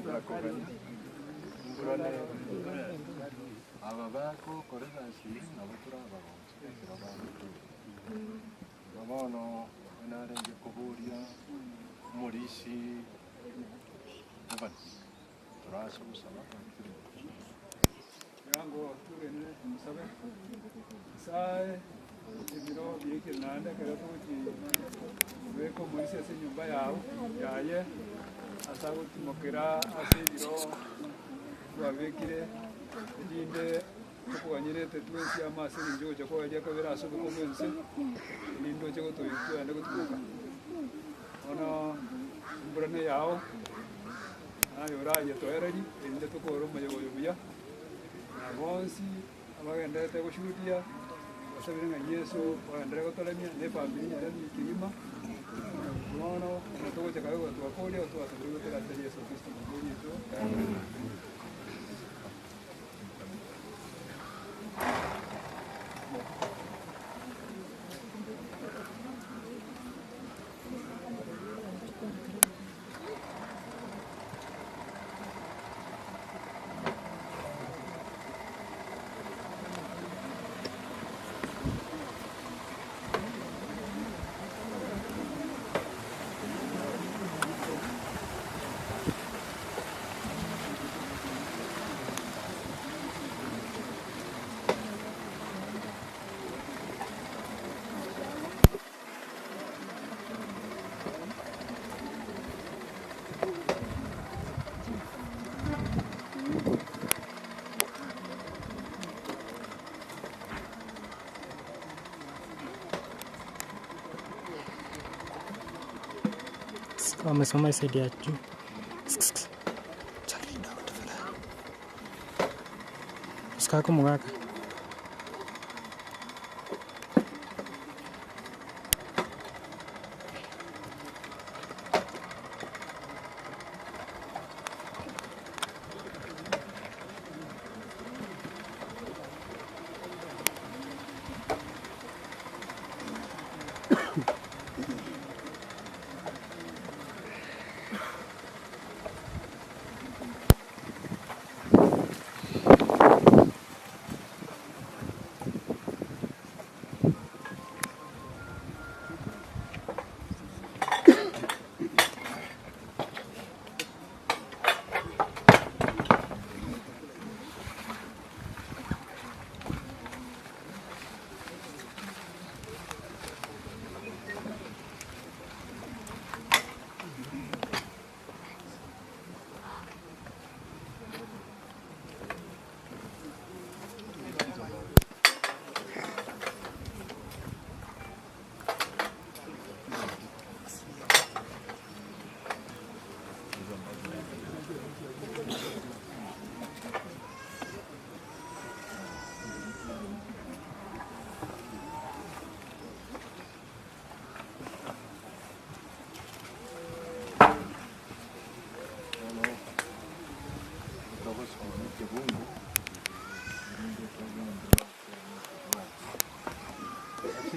bakoganya mburane aba bako koreza shiri nabo turabagonza ekero bantu babono narenge kuburia murisi abandi turasha gusaba yango tugene musabe sai ibiro byeke nanda kera tuji weko moise ase nyumba yao yaye asago timokera ase ibiro twabekire inde tukwanyirete twesi amase ninjo chako yaje kabera aso kumense nindo chako toyiku ande kutuka ona mburane yao ayo raye toereri inde tukoro mayo buya bonsi abagendete gushutia basabire nga Yesu bagendere gotolemia ne familia ya Kirima nono tuko chakayo twakole twasabire gotera Yesu Kristo muri yetu. Wamesoma isaidia juu. Usikako mugaka.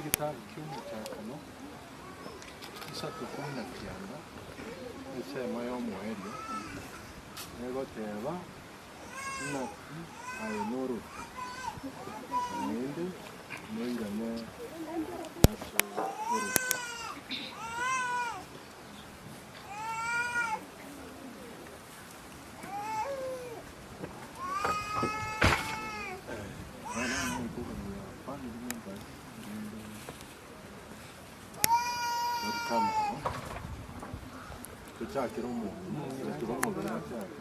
Kitabu kiumu cha kano isatu kumi na kianda esema y'omwerio negoteba naki aenoro nindi noirane aso oruta Chakira umuntu tubamuga cyane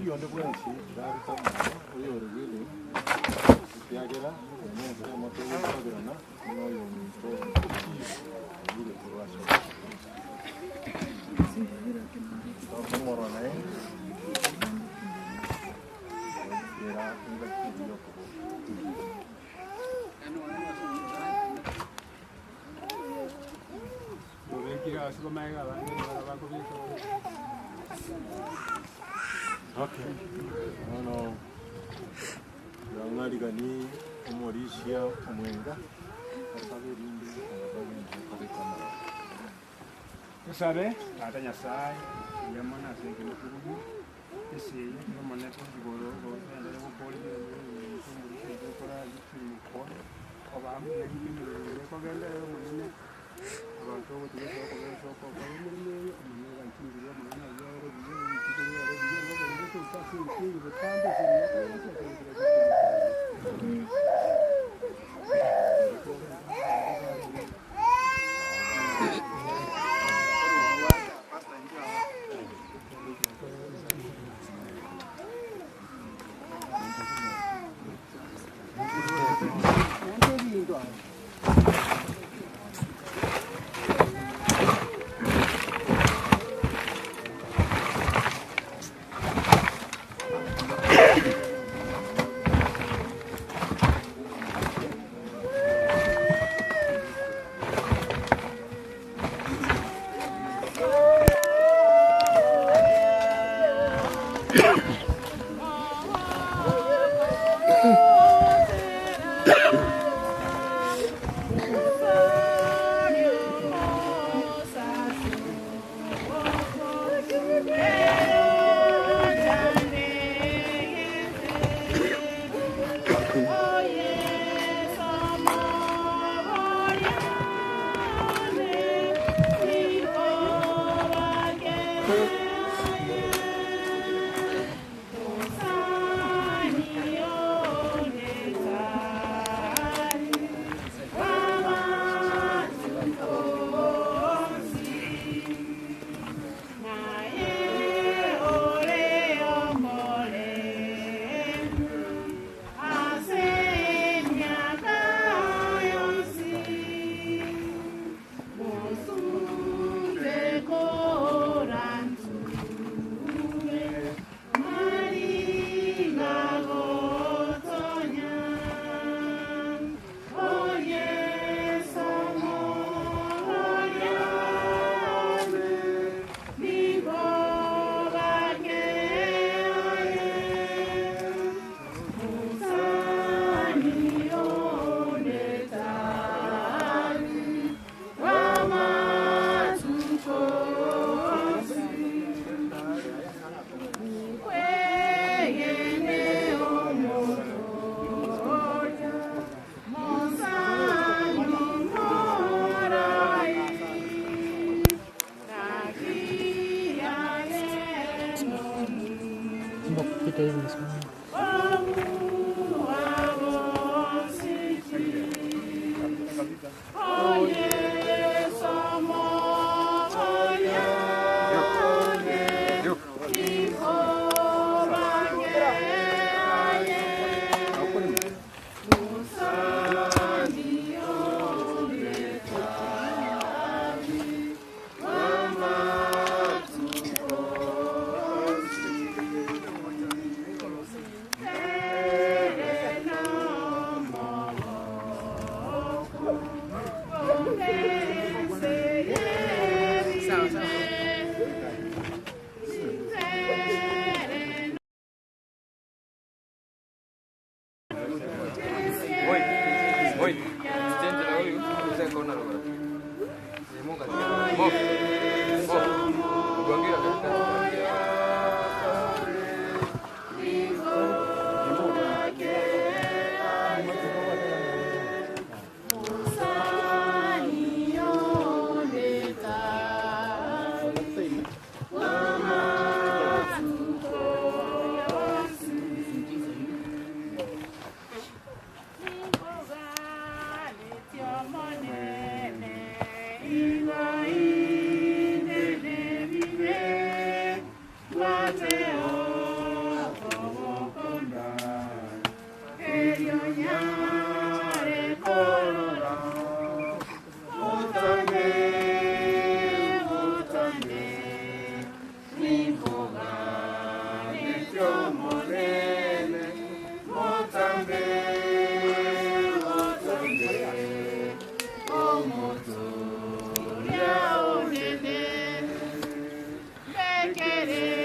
yonde bwensi darita oyo rwile yagera neza moto y'abirana no yo mito bure kurwasho. Tomoro nae. Era inga kidio ko. Okay. No. Yangari gani umorishia umwenga. Usabe ata Nyasaye yamana sengene kurubu ese yamana tugoro ende gukora ibintu gukora ikintu abantu n'ibintu ko genda munene abantu bose ko ko munene umuntu yakingira munene yaro biyo Ekele